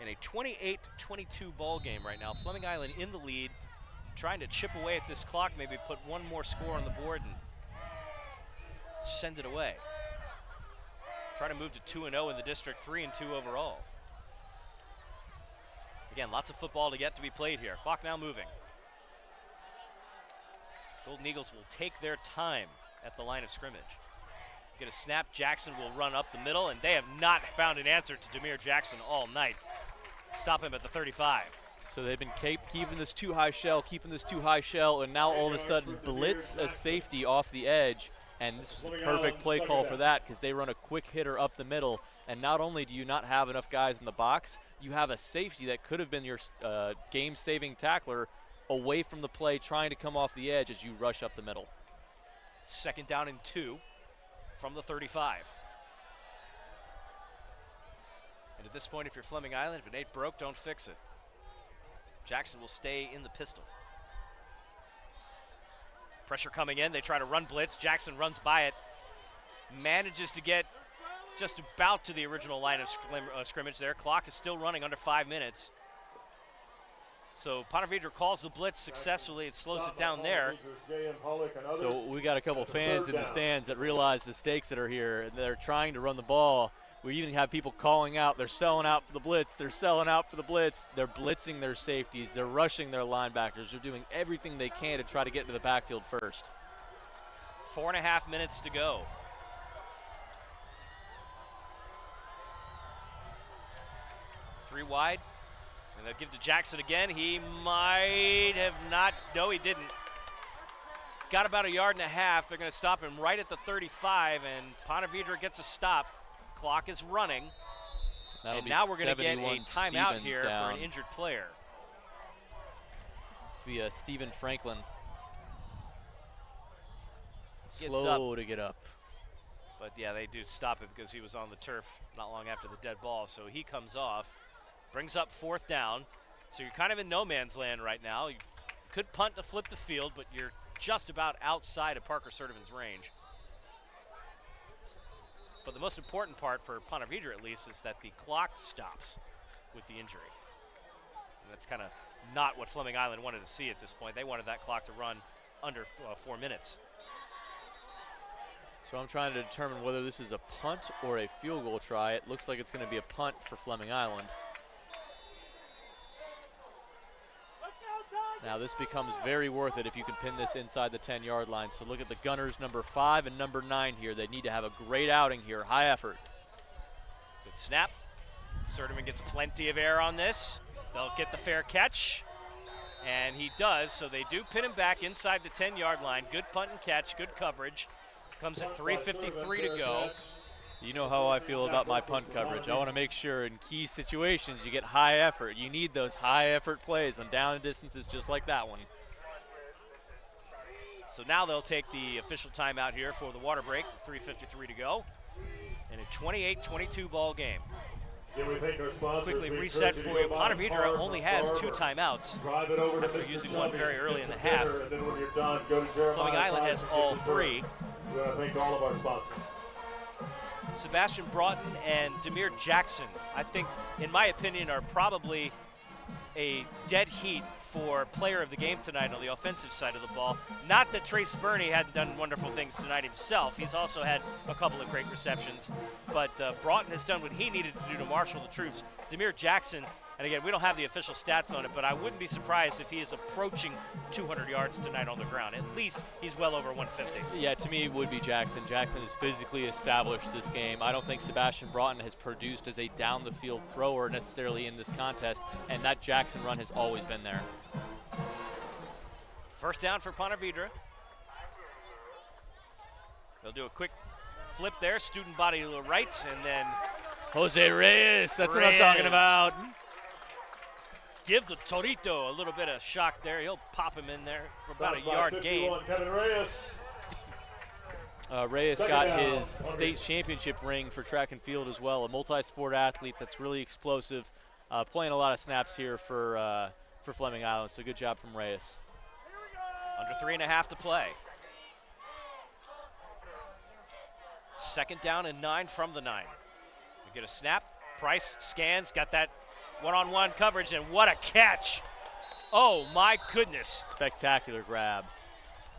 F: in a 28-22 ball game right now. Fleming Island in the lead, trying to chip away at this clock, maybe put one more score on the board and send it away. Trying to move to 2-0 in the district, 3-2 overall. Again, lots of football to get to be played here. Clock now moving. Golden Eagles will take their time at the line of scrimmage. Get a snap, Jackson will run up the middle, and they have not found an answer to Demir Jackson all night. Stop him at the 35.
B: So they've been keeping this too high shell, and now all of a sudden blitz a safety off the edge, and this was a perfect play call for that because they run a quick hitter up the middle, and not only do you not have enough guys in the box, you have a safety that could have been your game-saving tackler away from the play trying to come off the edge as you rush up the middle.
F: 2nd down and 2 from the 35. And at this point, if you're Fleming Island, if it ain't broke, don't fix it. Jackson will stay in the pistol. Pressure coming in. They try to run blitz. Jackson runs by it. Manages to get just about to the original line of scrimmage there. Clock is still running under 5 minutes. So Ponte Vedra calls the blitz successfully. It slows it down there.
B: So we got a couple fans in the stands that realize the stakes that are here, and they're trying to run the ball. We even have people calling out, they're selling out for the blitz, they're selling out for the blitz. They're blitzing their safeties, they're rushing their linebackers, they're doing everything they can to try to get into the backfield first.
F: 4.5 minutes to go. Three wide, and they'll give to Jackson again. He might have not, no he didn't. Got about 1.5 yards. They're gonna stop him right at the 35, and Ponte Vedra gets a stop. Clock is running, and now we're going to get a timeout here for an injured player.
B: This will be Stephen Franklin.
F: Slow
B: to get up.
F: But yeah, they do stop it because he was on the turf not long after the dead ball, so he comes off. Brings up 4th down, so you're kind of in no man's land right now. You could punt to flip the field, but you're just about outside of Parker Sertivan's range. But the most important part for Ponte Vedra, at least, is that the clock stops with the injury. And that's kind of not what Fleming Island wanted to see at this point. They wanted that clock to run under 4 minutes.
B: So I'm trying to determine whether this is a punt or a field goal try. It looks like it's going to be a punt for Fleming Island. Now this becomes very worth it if you can pin this inside the 10-yard line. So look at the Gunners, number 5 and number 9 here. They need to have a great outing here, high effort.
F: Good snap. Sertivan gets plenty of air on this. They'll get the fair catch, and he does. So they do pin him back inside the 10-yard line. Good punt and catch, good coverage. Comes at 3:53 to go.
B: You know how I feel about my punt coverage. I want to make sure in key situations you get high effort. You need those high effort plays on down and distances just like that one.
F: So now they'll take the official timeout here for the water break. 3:53 to go in a 28-22 ball game. Quickly reset for you. Ponte Vedra only has 2 timeouts after using one very early in the half. Fleming Island has all 3.
D: We want to thank all of our sponsors.
F: Sebastian Broughton and Demir Jackson, I think, in my opinion, are probably a dead heat for player of the game tonight on the offensive side of the ball. Not that Trace Burney hadn't done wonderful things tonight himself. He's also had a couple of great receptions. But Broughton has done what he needed to do to marshal the troops. Demir Jackson, and again, we don't have the official stats on it, but I wouldn't be surprised if he is approaching 200 yards tonight on the ground. At least he's well over 150.
B: Yeah, to me it would be Jackson. Jackson has physically established this game. I don't think Sebastian Broughton has produced as a down-the-field thrower necessarily in this contest, and that Jackson run has always been there.
F: First down for Ponte Vedra. They'll do a quick flip there, student body to the right, and then
B: Jose Reyes, that's what I'm talking about.
F: Give the Torito a little bit of shock there. He'll pop him in there for about a yard gain.
D: Kevin Reyes.
B: Reyes got his state championship ring for track and field as well, a multi-sport athlete that's really explosive, playing a lot of snaps here for Fleming Island, so good job from Reyes.
F: Under 3.5 to play. Second down and 9 from the 9. We get a snap. Price scans, got that one-on-one coverage, and what a catch. Oh, my goodness.
B: Spectacular grab.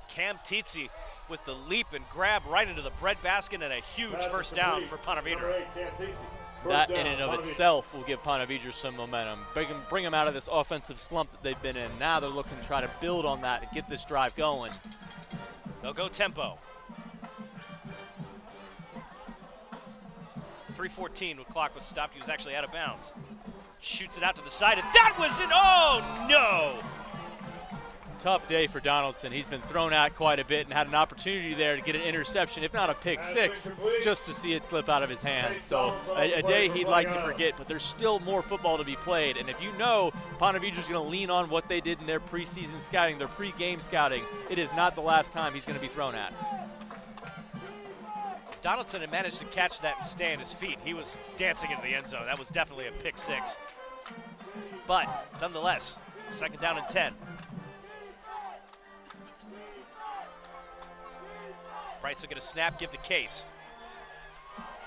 F: Cam Tietze with the leap and grab right into the breadbasket, and a huge first down for Ponte Vedra.
B: That in and of itself will give Ponte Vedra some momentum. Bring them out of this offensive slump that they've been in. Now they're looking to try to build on that and get this drive going.
F: They'll go tempo. 3:14 when clock was stopped. He was actually out of bounds. Shoots it out to the side, and that was it. Oh, no.
B: Tough day for Donaldson. He's been thrown out quite a bit and had an opportunity there to get an interception, if not a pick six, just to see it slip out of his hands. So a day he'd like to forget, but there's still more football to be played. And if you know Ponte Vedra's going to lean on what they did in their preseason scouting, their pre-game scouting, it is not the last time he's going to be thrown at.
F: Donaldson had managed to catch that and stay on his feet. He was dancing into the end zone. That was definitely a pick six. But nonetheless, second down and 10. Price will get a snap, give to Case.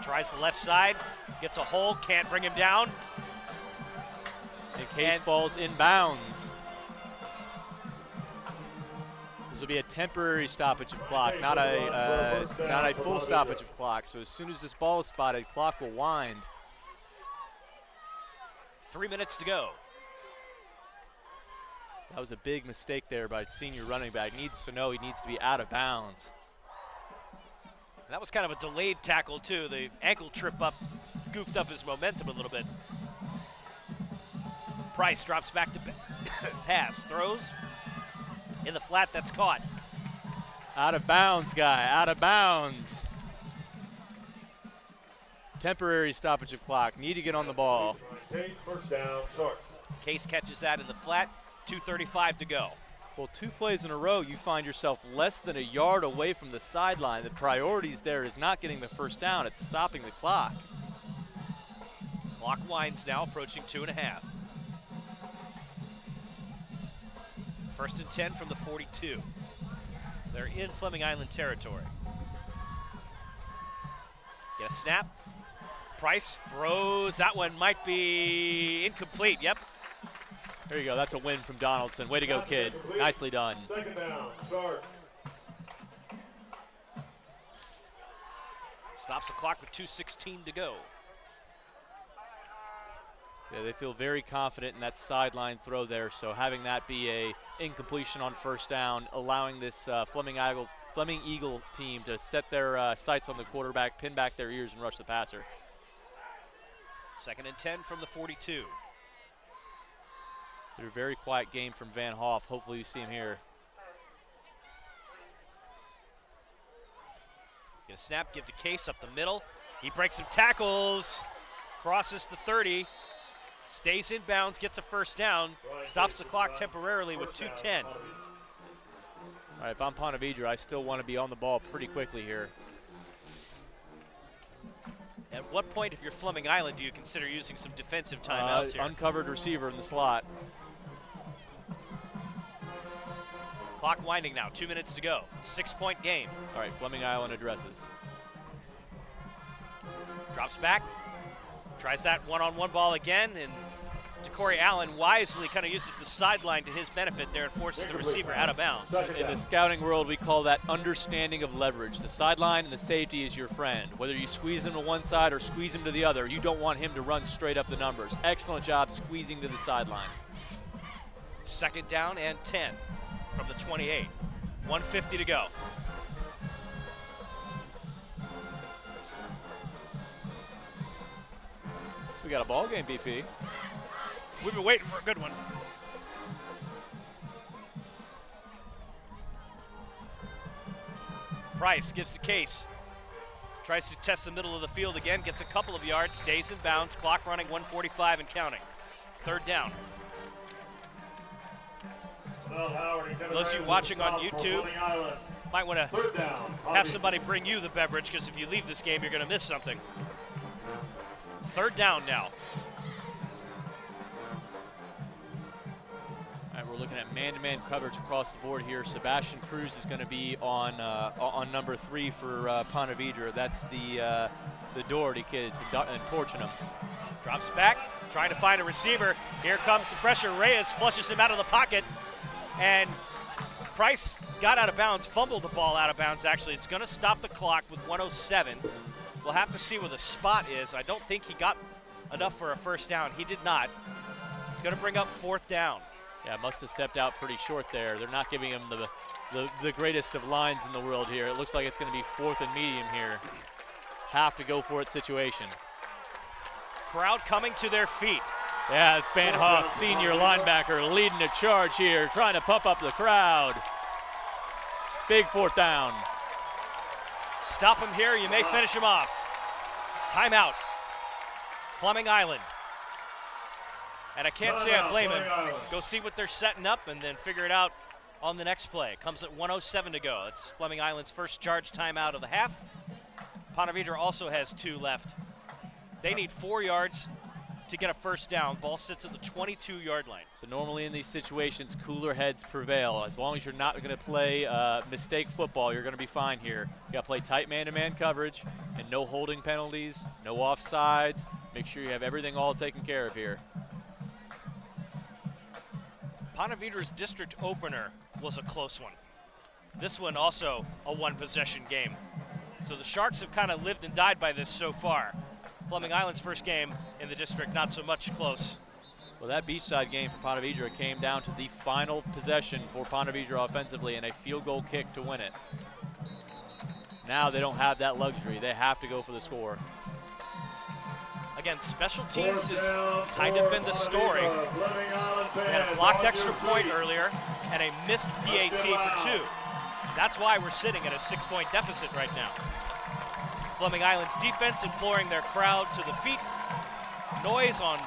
F: Tries the left side, gets a hole, can't bring him down.
B: And Case falls in bounds. This will be a temporary stoppage of clock, not a full stoppage of clock. So as soon as this ball is spotted, clock will wind.
F: 3 minutes to go.
B: That was a big mistake there by senior running back. Needs to know he needs to be out of bounds.
F: That was kind of a delayed tackle too. The ankle trip up goofed up his momentum a little bit. Price drops back to pass, throws in the flat, that's caught.
B: Out of bounds, guy, out of bounds. Temporary stoppage of clock, need to get on the ball.
D: Case, first down, short.
F: Case catches that in the flat, 2:35 to go.
B: Well, 2 plays in a row, you find yourself less than a yard away from the sideline. The priorities there is not getting the first down, it's stopping the clock.
F: Clock winds now, approaching 2.5. First and 10 from the 42. They're in Fleming Island territory. Get a snap. Price throws, that one might be incomplete, yep.
B: There you go, that's a win from Donaldson. Way to go, kid. Nicely done.
D: Second down, start.
F: Stops the clock with 2:16 to go.
B: Yeah, they feel very confident in that sideline throw there, so having that be a incompletion on first down, allowing this Fleming Eagle team to set their sights on the quarterback, pin back their ears, and rush the passer.
F: Second and 10 from the 42.
B: A very quiet game from Van Hoff. Hopefully you see him here.
F: Get a snap, give to Case up the middle. He breaks some tackles, crosses the 30, stays in bounds, gets a first down, stops the clock temporarily with 2:10.
B: All right, if I'm Ponte Vedra, I still want to be on the ball pretty quickly here.
F: At what point, if you're Fleming Island, do you consider using some defensive timeouts here?
B: Uncovered receiver in the slot.
F: Clock winding now, 2 minutes to go. 6-point game.
B: All right, Fleming Island addresses.
F: Drops back, tries that one-on-one ball again, and Corey Allen wisely kind of uses the sideline to his benefit there and forces the receiver out of bounds.
B: In the scouting world, we call that understanding of leverage. The sideline and the safety is your friend. Whether you squeeze him to one side or squeeze him to the other, you don't want him to run straight up the numbers. Excellent job squeezing to the sideline.
F: 2nd down and 10 from the 28. 1:50 to go.
B: We got a ball game, BP.
F: We've been waiting for a good one. Price gives the case. Tries to test the middle of the field again, gets a couple of yards, stays in bounds, clock running 1:45 and counting. 3rd down. Those of you watching on YouTube might want to have somebody bring you the beverage, because if you leave this game, you're going to miss something. 3rd down now.
B: All right, we're looking at man-to-man coverage across the board here. Sebastian Cruz is going to be on number 3 for Ponte Vedra. That's the Doherty kid. It's been torching him.
F: Drops back, trying to find a receiver. Here comes the pressure. Reyes flushes him out of the pocket, and Price got out of bounds, fumbled the ball out of bounds, actually. It's going to stop the clock with 1:07. We'll have to see where the spot is. I don't think he got enough for a 1st down. He did not. It's going to bring up 4th down.
B: Yeah, must have stepped out pretty short there. They're not giving him the greatest of lines in the world here. It looks like it's going to be 4th and medium here. Have to go for it situation.
F: Crowd coming to their feet.
B: Yeah, it's Van Hoff, senior linebacker, leading the charge here, trying to pump up the crowd. Big 4th down.
F: Stop him here, you may finish him off. Timeout. Fleming Island. And I can't say I blame him. Go see what they're setting up and then figure it out on the next play. Comes at 1:07 to go. It's Fleming Island's first charge timeout of the half. Ponte Vedra also has 2 left. They need 4 yards to get a 1st down. Ball sits at the 22-yard line.
B: So normally in these situations, cooler heads prevail. As long as you're not going to play mistake football, you're going to be fine here. You got to play tight man-to-man coverage and no holding penalties, no offsides. Make sure you have everything all taken care of here.
F: Ponte Vedra's district opener was a close one. This one also a 1-possession game. So the Sharks have kind of lived and died by this so far. Fleming Island's first game in the district, not so much close.
B: Well, that beachside game for Ponte Vedra came down to the final possession for Ponte Vedra offensively and a field goal kick to win it. Now they don't have that luxury. They have to go for the score.
F: Again, special teams has kind of been the story. They had a blocked extra point earlier and a missed PAT for 2. That's why we're sitting at a 6-point deficit right now. Fleming Island's defense imploring their crowd to the feet. Noise on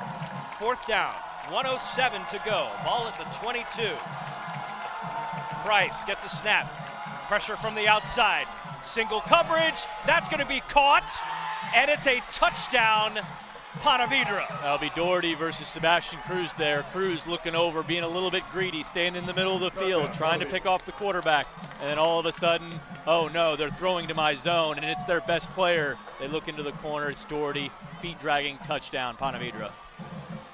F: 4th down. 1:07 to go. Ball at the 22. Price gets a snap. Pressure from the outside. Single coverage. That's going to be caught. And it's a touchdown, Ponte Vedra.
B: That'll be Doherty versus Sebastian Cruz there. Cruz looking over, being a little bit greedy, staying in the middle of the field, trying to pick off the quarterback. And then all of a sudden, oh no, they're throwing to my zone, and it's their best player. They look into the corner, it's Doherty, feet dragging, touchdown, Ponte Vedra.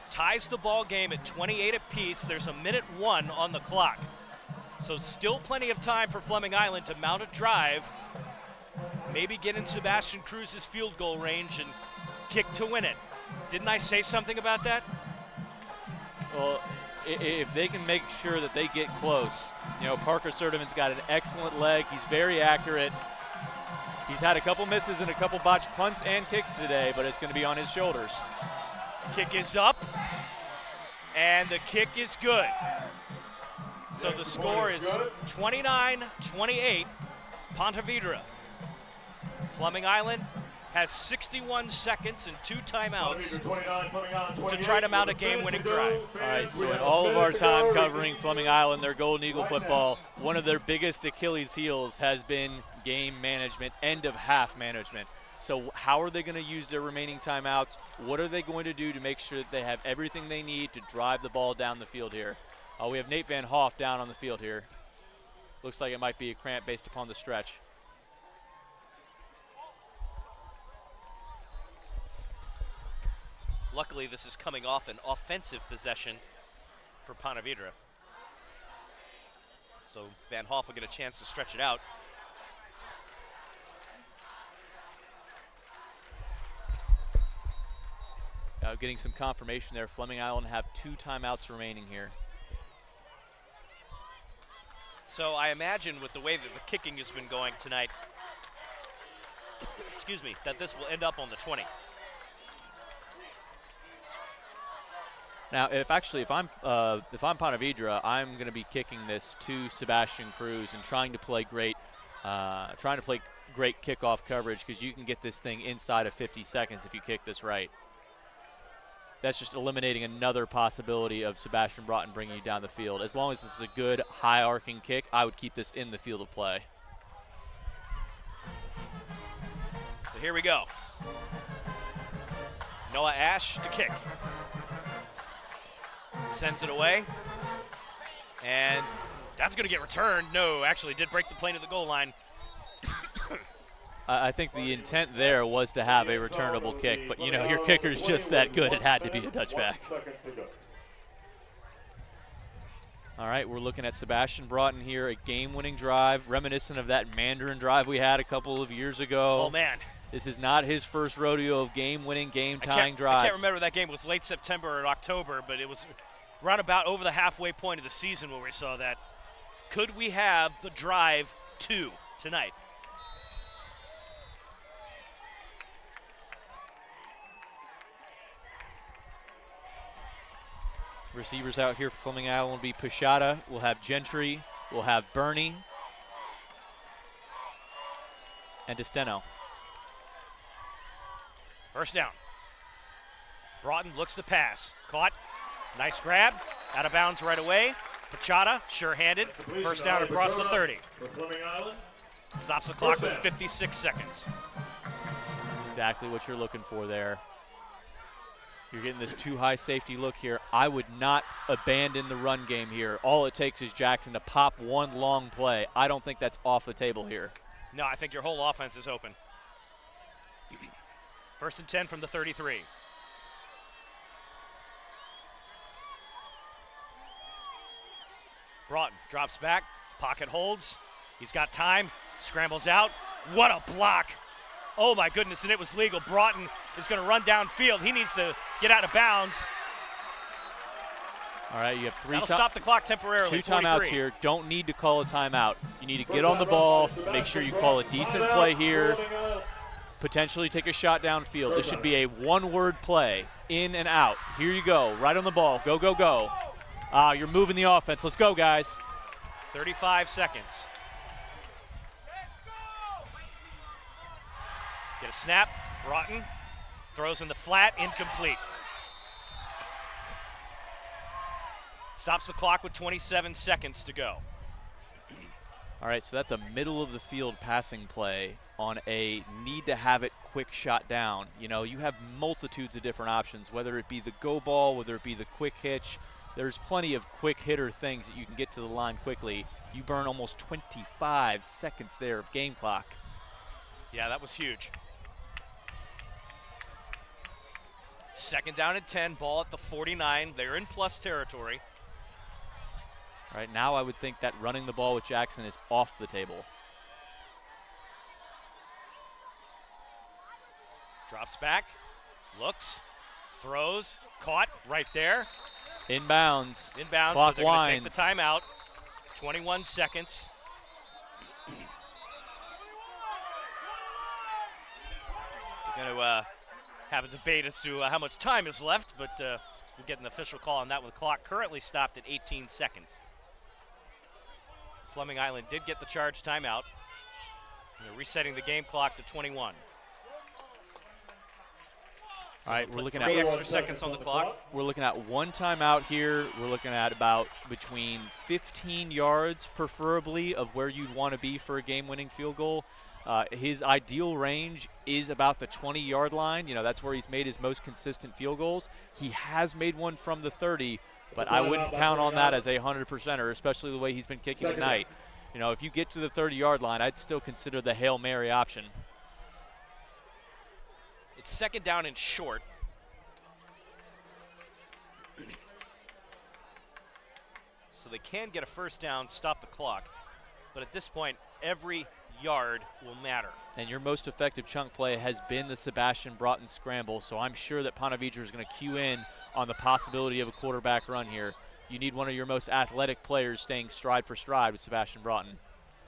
F: Ties the ball game at 28 apiece. There's a 1:01 on the clock. So still plenty of time for Fleming Island to mount a drive. Maybe get in Sebastian Cruz's field goal range and kick to win it. Didn't I say something about that?
B: Well, if they can make sure that they get close. You know, Parker Sertiman's got an excellent leg. He's very accurate. He's had a couple misses and a couple botched punts and kicks today, but it's going to be on his shoulders.
F: Kick is up, and the kick is good. So the score is 29-28, Ponte Vedra. Fleming Island has 61 seconds and 2 timeouts to try to mount a game-winning drive.
B: All right, so in all of our time covering Fleming Island, their Golden Eagle football, one of their biggest Achilles heels has been game management, end-of-half management. So how are they going to use their remaining timeouts? What are they going to do to make sure that they have everything they need to drive the ball down the field here? We have Nate Van Hoff down on the field here. Looks like it might be a cramp based upon the stretch.
F: Luckily, this is coming off an offensive possession for Ponte Vedra. So Van Hoff will get a chance to stretch it out.
B: Getting some confirmation there. Fleming Island have 2 timeouts remaining here.
F: So I imagine with the way that the kicking has been going tonight, excuse me, that this will end up on the 20.
B: Now, if I'm Ponte Vedra, I'm going to be kicking this to Sebastian Cruz and trying to play great kickoff coverage, because you can get this thing inside of 50 seconds if you kick this right. That's just eliminating another possibility of Sebastian Broughton bringing you down the field. As long as this is a good high arcing kick, I would keep this in the field of play.
F: So here we go. Noah Ash to kick. Sends it away. And that's going to get returned. No, actually did break the plane of the goal line.
B: I think the intent there was to have a returnable kick, but you know, your kicker's just that good, it had to be a touchback. All right, we're looking at Sebastian Broughton here, a game-winning drive, reminiscent of that Mandarin drive we had a couple of years ago.
F: Oh, man.
B: This is not his first rodeo of game-winning, game-tying drives.
F: I can't remember that game. It was late September or October, but it was round about over the halfway point of the season where we saw that. Could we have the drive 2 tonight?
B: Receivers out here for Fleming Island will be Pashada. We'll have Gentry. We'll have Bernie. And Desteno.
F: First down. Broughton looks to pass. Caught. Nice grab. Out of bounds right away. Pachada, sure-handed. First down across the 30. Stops the clock with 56 seconds.
B: Exactly what you're looking for there. You're getting this too high safety look here. I would not abandon the run game here. All it takes is Jackson to pop one long play. I don't think that's off the table here.
F: No, I think your whole offense is open. First and 10 from the 33. Broughton drops back, pocket holds. He's got time, scrambles out. What a block. Oh my goodness, and it was legal. Broughton is going to run downfield. He needs to get out of bounds.
B: All right, you have
F: That'll stop the clock temporarily.
B: 2 timeouts here. Don't need to call a timeout. You need to get on the ball, make sure you call a decent play here, potentially take a shot downfield. This should be a one-word play, in and out. Here you go, right on the ball. Go, go, go. You're moving the offense. Let's go, guys.
F: 35 seconds. Get a snap. Broughton throws in the flat, incomplete. Stops the clock with 27 seconds to go.
B: All right, so that's a middle of the field passing play on a need to have it quick shot down. You know, you have multitudes of different options, whether it be the go ball, whether it be the quick hitch. There's plenty of quick hitter things that you can get to the line quickly. You burn almost 25 seconds there of game clock.
F: Yeah, that was huge. Second down and 10, ball at the 49. They're in plus territory.
B: All right, now I would think that running the ball with Jackson is off the table.
F: Drops back, looks, throws, caught right there.
B: Inbounds.
F: Inbounds,
B: Clock
F: so they're going to take
B: winds.
F: the timeout. 21 seconds. We're going to have a debate as to how much time is left, but we'll get an official call on that with the clock currently stopped at 18 seconds. Fleming Island did get the charge timeout. And they're resetting the game clock to 21. So
B: All right, we're looking at
F: 3 extra seconds on the clock.
B: We're looking at 1 timeout here. We're looking at about between 15 yards, preferably, of where you'd want to be for a game-winning field goal. His ideal range is about the 20-yard line. You know, that's where he's made his most consistent field goals. He has made one from the 30, but I wouldn't count on that as a 100%er, especially the way he's been kicking tonight. You know, if you get to the 30-yard line, I'd still consider the Hail Mary option.
F: It's second down and short. so they can get a first down, stop the clock. But at this point, every yard will matter.
B: And your most effective chunk play has been the Sebastian Broughton scramble, so I'm sure that Ponte Vedra is going to cue in on the possibility of a quarterback run here. You need one of your most athletic players staying stride for stride with Sebastian Broughton.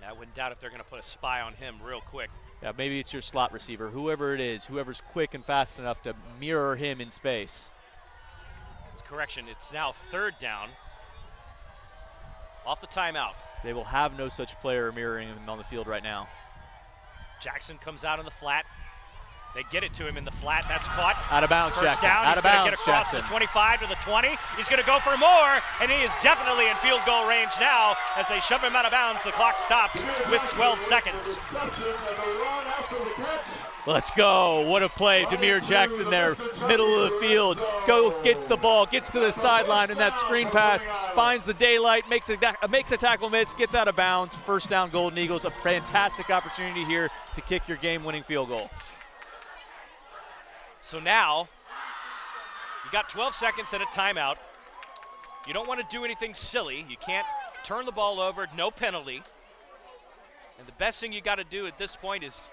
F: I wouldn't doubt if they're going to put a spy on him real quick.
B: Yeah, maybe it's your slot receiver, whoever it is, whoever's quick and fast enough to mirror him in space.
F: Correction, it's now third down. Off the timeout.
B: They will have no such player mirroring him on the field right now.
F: Jackson comes out in the flat. They get it to him in the flat. That's caught.
B: Out of bounds,
F: First
B: Jackson.
F: down.
B: Out
F: He's
B: of
F: going to
B: bounds,
F: get across
B: Jackson.
F: the 25 to the 20. He's going to go for more, and he is definitely in field goal range now as they shove him out of bounds. The clock stops with 12 seconds.
B: Let's go. What a play. Demir Jackson there, middle of the field. Gets the ball, gets to the sideline in that screen pass, finds the daylight, makes a tackle miss, gets out of bounds. First down, Golden Eagles. A fantastic opportunity here to kick your game-winning field goal.
F: So now, you got 12 seconds and a timeout. You don't want to do anything silly. You can't turn the ball over, no penalty. And the best thing you got to do at this point is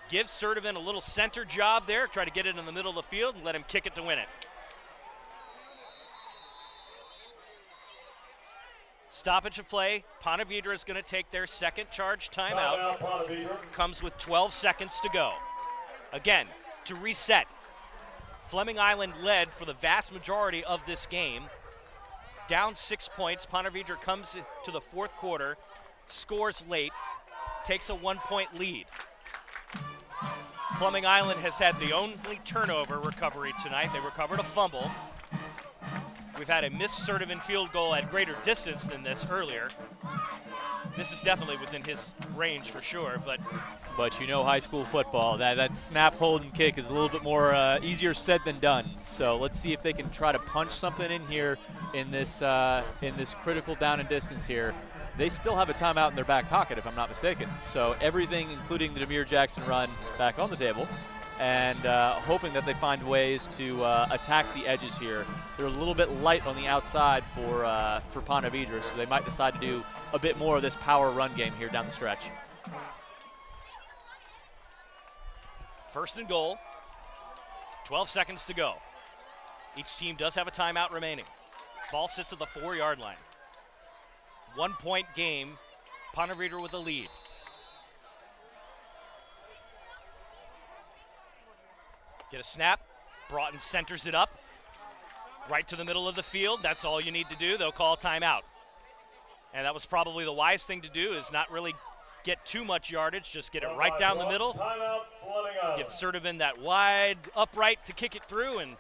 F: give Sertivin a little center job there, try to get it in the middle of the field and let him kick it to win it. Stoppage of play. Ponte Vedra is going to take their second charge timeout. Comes with 12 seconds to go. Again, to reset. Fleming Island led for the vast majority of this game. Down 6 points. Ponte Vedra comes to the fourth quarter, scores late, takes a 1-point lead. Fleming Island has had the only turnover recovery tonight. They recovered a fumble. We've had a missed Sertivin field goal at greater distance than this earlier. This is definitely within his range for sure,
B: But you know high school football, that snap, hold, and kick is a little bit more easier said than done. So let's see if they can try to punch something in here in this critical down and distance here. They still have a timeout in their back pocket, if I'm not mistaken. So everything, including the Demir Jackson run, back on the table, and hoping that they find ways to attack the edges here. They're a little bit light on the outside for Ponte Vedra, so they might decide to do a bit more of this power run game here down the stretch.
F: First and goal, 12 seconds to go. Each team does have a timeout remaining. Ball sits at the 4-yard line. 1-point game, Ponte Vedra with a lead. Get a snap, Broughton centers it up, right to the middle of the field. That's all you need to do. They'll call timeout. And that was probably the wise thing to do, is not really get too much yardage, just get it right down the middle. Give Sertivin that wide upright to kick it through and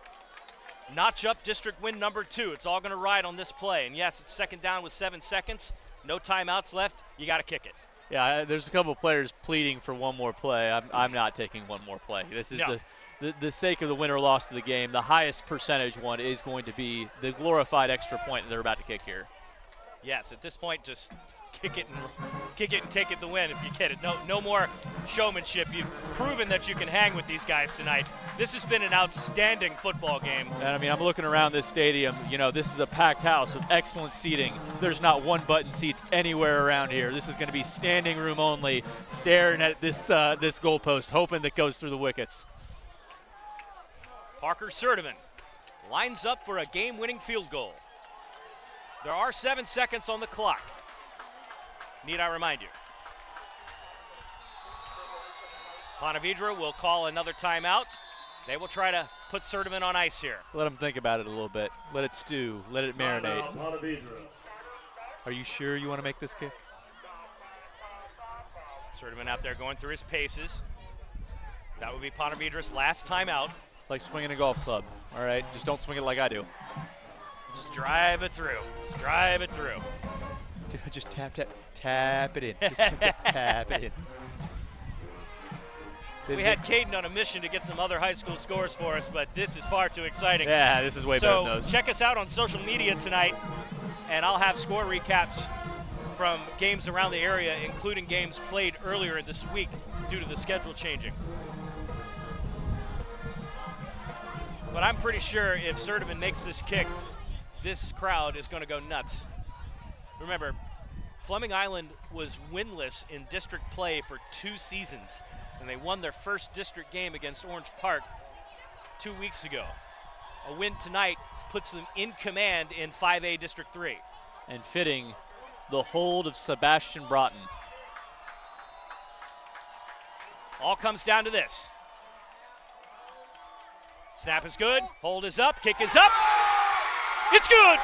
F: notch up district win number 2. It's all going to ride on this play. And yes, it's second down with 7 seconds. No timeouts left. You got to kick it.
B: Yeah, there's a couple of players pleading for one more play. I'm not taking one more play. This is the sake of the win or loss of the game. The highest percentage one is going to be the glorified extra point that they're about to kick here.
F: Yes, at this point, just kick it and take it to win if you get it. No more showmanship. You've proven that you can hang with these guys tonight. This has been an outstanding football game.
B: And I mean, I'm looking around this stadium. You know, this is a packed house with excellent seating. There's not one button seats anywhere around here. This is going to be standing room only, staring at this goalpost, hoping that goes through the wickets.
F: Parker Sertivin lines up for a game-winning field goal. There are 7 seconds on the clock. Need I remind you? Ponte Vedra will call another timeout. They will try to put Sertivin on ice here.
B: Let them think about it a little bit. Let it stew. Let it marinate. Are you sure you want to make this kick?
F: Sertivin out there going through his paces. That would be Ponte Vedra's last timeout.
B: It's like swinging a golf club, all right? Just don't swing it like I do.
F: Just drive it through. Just drive it through.
B: Just tap it in. Just tap it in.
F: We had Caden on a mission to get some other high school scores for us, but this is far too exciting.
B: Yeah, this is way better than those.
F: So check us out on social media tonight, and I'll have score recaps from games around the area, including games played earlier this week due to the schedule changing. But I'm pretty sure if Sertivin makes this kick, this crowd is going to go nuts. Remember, Fleming Island was winless in district play for 2 seasons, and they won their first district game against Orange Park 2 weeks ago. A win tonight puts them in command in 5A District 3.
B: And fitting the hold of Sebastian Broughton.
F: All comes down to this. Snap is good, hold is up, kick is up. It's good!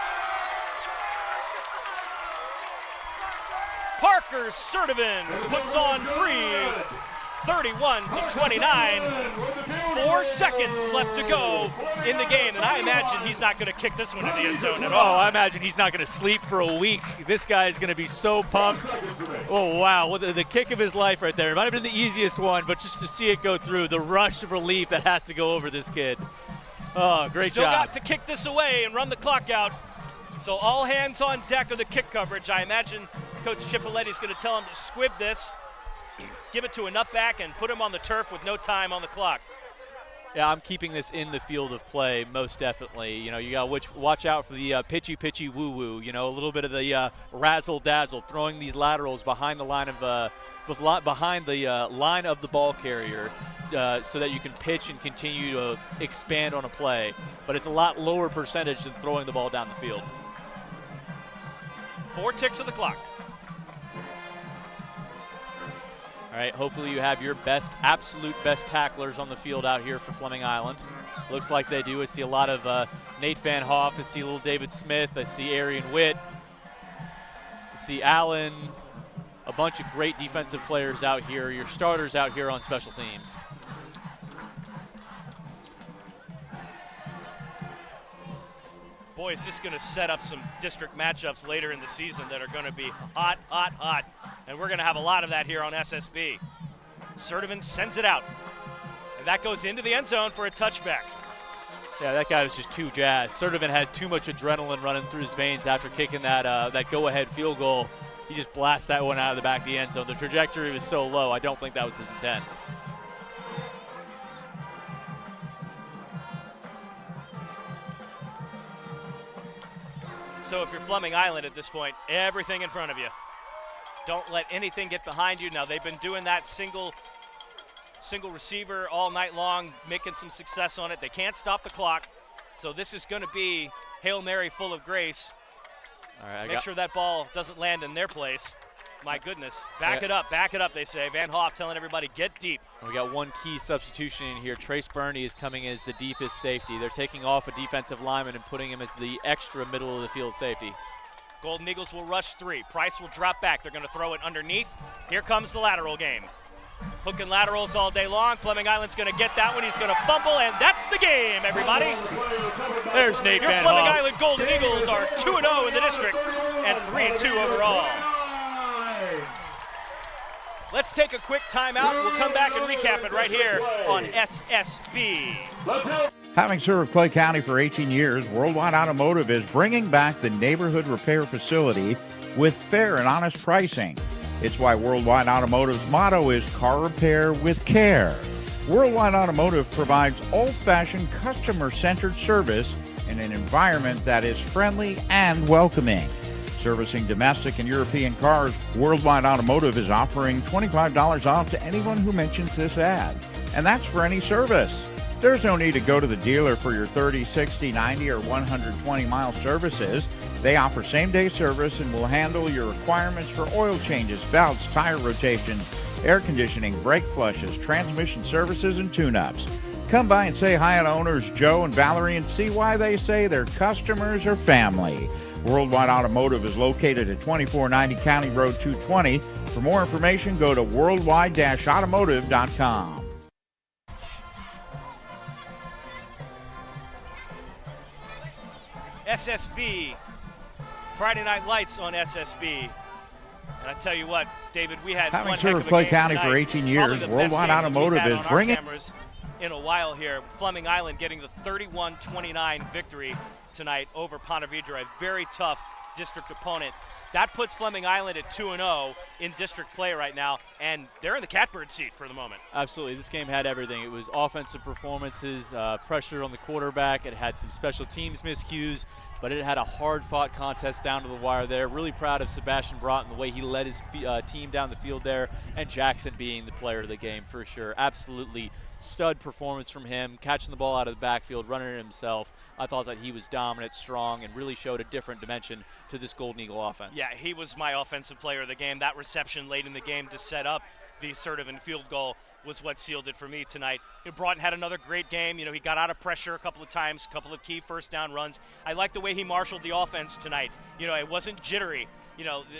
F: Parker Sertivan puts on 31-29. 4 seconds left to go in the game, and I imagine he's not going to kick this one in the end zone at all.
B: Oh, I imagine he's not going to sleep for a week. This guy is going to be so pumped. Oh, wow, what the kick of his life right there. It might have been the easiest one, but just to see it go through, the rush of relief that has to go over this kid. Oh, great
F: Still
B: job.
F: got to kick this away and run the clock out. So all hands on deck of the kick coverage. I imagine Coach Cipoletti's going to tell him to squib this, give it to a nutback, and put him on the turf with no time on the clock.
B: Yeah, I'm keeping this in the field of play, most definitely. You know, you got to watch out for the pitchy woo-woo. You know, a little bit of the razzle-dazzle, throwing these laterals behind the line of line of the ball carrier, so that you can pitch and continue to expand on a play. But it's a lot lower percentage than throwing the ball down the field.
F: 4 ticks of the clock.
B: All right, hopefully you have your absolute best tacklers on the field out here for Fleming Island. Looks like they do. I see a lot of Nate Van Hoff. I see little David Smith. I see Arian Witt. I see Allen. A bunch of great defensive players out here. Your starters out here on special teams.
F: Boy, is this going to set up some district matchups later in the season that are going to be hot, hot, hot. And we're going to have a lot of that here on SSB. Sertivan sends it out. And that goes into the end zone for a touchback.
B: Yeah, that guy was just too jazzed. Sertivan had too much adrenaline running through his veins after kicking that go-ahead field goal. He just blasts that one out of the back of the end zone. The trajectory was so low, I don't think that was his intent.
F: So if you're Fleming Island at this point, everything in front of you. Don't let anything get behind you. Now, they've been doing that single receiver all night long, making some success on it. They can't stop the clock. So this is going to be Hail Mary full of grace.
B: All right,
F: Make sure that ball doesn't land in their place. My goodness. Back it up, they say. Van Hoff telling everybody, get deep.
B: We got one key substitution in here. Trace Burney is coming as the deepest safety. They're taking off a defensive lineman and putting him as the extra middle of the field safety.
F: Golden Eagles will rush 3. Price will drop back. They're going to throw it underneath. Here comes the lateral game. Hook and laterals all day long. Fleming Island's going to get that one. He's going to fumble, and that's the game, everybody.
B: There's Nate
F: Your
B: Van
F: Fleming
B: Hoff.
F: Island Golden Eagles are 2-0 in the district and 3-2 overall. Let's take a quick timeout. We'll come back and recap it right here on SSB.
C: Having served Clay County for 18 years, Worldwide Automotive is bringing back the neighborhood repair facility with fair and honest pricing. It's why Worldwide Automotive's motto is car repair with care. Worldwide Automotive provides old-fashioned customer-centered service in an environment that is friendly and welcoming. Servicing domestic and European cars, Worldwide Automotive is offering $25 off to anyone who mentions this ad. And that's for any service. There's no need to go to the dealer for your 30, 60, 90, or 120-mile services. They offer same-day service and will handle your requirements for oil changes, belts, tire rotations, air conditioning, brake flushes, transmission services, and tune-ups. Come by and say hi to owners Joe and Valerie and see why they say their customers are family. Worldwide Automotive is located at 2490 County Road 220. For more information, go to worldwide-automotive.com.
F: SSB, Friday Night Lights on SSB. And I tell you what, David, we had
C: Having
F: one heck
C: served
F: of a
C: Clay
F: game
C: County
F: tonight.
C: for 18
F: Probably
C: years,
F: the best
C: Worldwide
F: game that we've
C: Automotive
F: had
C: is
F: on our
C: bringing
F: cameras in a while here. Fleming Island getting the 31-29 victory tonight over Ponte Vedra, a very tough district opponent That puts Fleming Island at 2-0 in district play right now, and they're in the catbird seat for the moment.
B: Absolutely. This game had everything. It was offensive performances, pressure on the quarterback. It had some special teams miscues, but it had a hard-fought contest down to the wire there. Really proud of Sebastian Broughton, the way he led his team down the field there, and Jackson being the player of the game for sure. Absolutely stud performance from him, catching the ball out of the backfield, running it himself. I thought that he was dominant, strong, and really showed a different dimension to this Golden Eagle offense.
F: Yeah, he was my offensive player of the game. That reception late in the game to set up the assertive and field goal was what sealed it for me tonight. Broughton had another great game. He got out of pressure a couple of times, a couple of key first down runs. I like the way he marshaled the offense tonight. It wasn't jittery.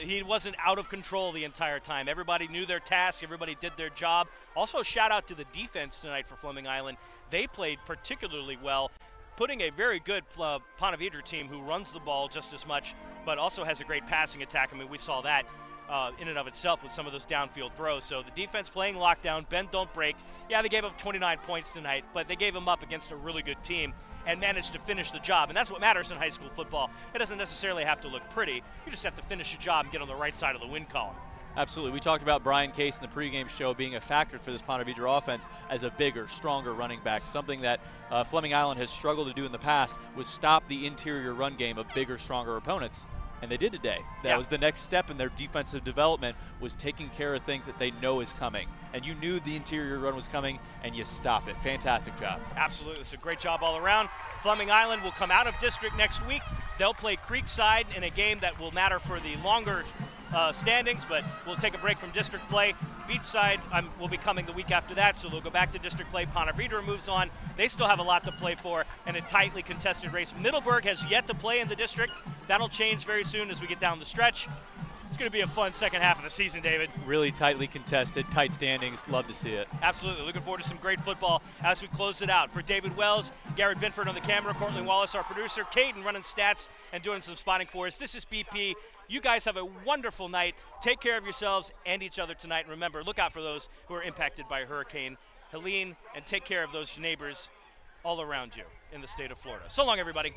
F: He wasn't out of control the entire time. Everybody knew their task. Everybody did their job. Also, shout out to the defense tonight for Fleming Island. They played particularly well, putting a very good Ponte Vedra team who runs the ball just as much, but also has a great passing attack. I mean, we saw that in and of itself with some of those downfield throws. So the defense playing lockdown, bend, don't break. Yeah, they gave up 29 points tonight, but they gave them up against a really good team and managed to finish the job. And that's what matters in high school football. It doesn't necessarily have to look pretty. You just have to finish the job and get on the right side of the win column.
B: Absolutely. We talked about Brian Case in the pregame show being a factor for this Ponte Vedra offense as a bigger, stronger running back. Something that Fleming Island has struggled to do in the past was stop the interior run game of bigger, stronger opponents. And they did today. That was the next step in their defensive development, was taking care of things that they know is coming. And you knew the interior run was coming, and you stop it. Fantastic job.
F: Absolutely. It's a great job all around. Fleming Island will come out of district next week. They'll play Creekside in a game that will matter for the longer standings, but we'll take a break from district play. Beachside will be coming the week after that, so they'll go back to district play. Ponte Vedra moves on. They still have a lot to play for and a tightly contested race. Middleburg has yet to play in the district. That'll change very soon as we get down the stretch. It's going to be a fun second half of the season, David.
B: Really tightly contested, tight standings. Love to see it.
F: Absolutely. Looking forward to some great football as we close it out. For David Wells, Garrette Bindford on the camera, Courtney Wallace, our producer, Caden running stats and doing some spotting for us. This is BP. You guys have a wonderful night. Take care of yourselves and each other tonight. And remember, look out for those who are impacted by Hurricane Helene, and take care of those neighbors all around you in the state of Florida. So long, everybody.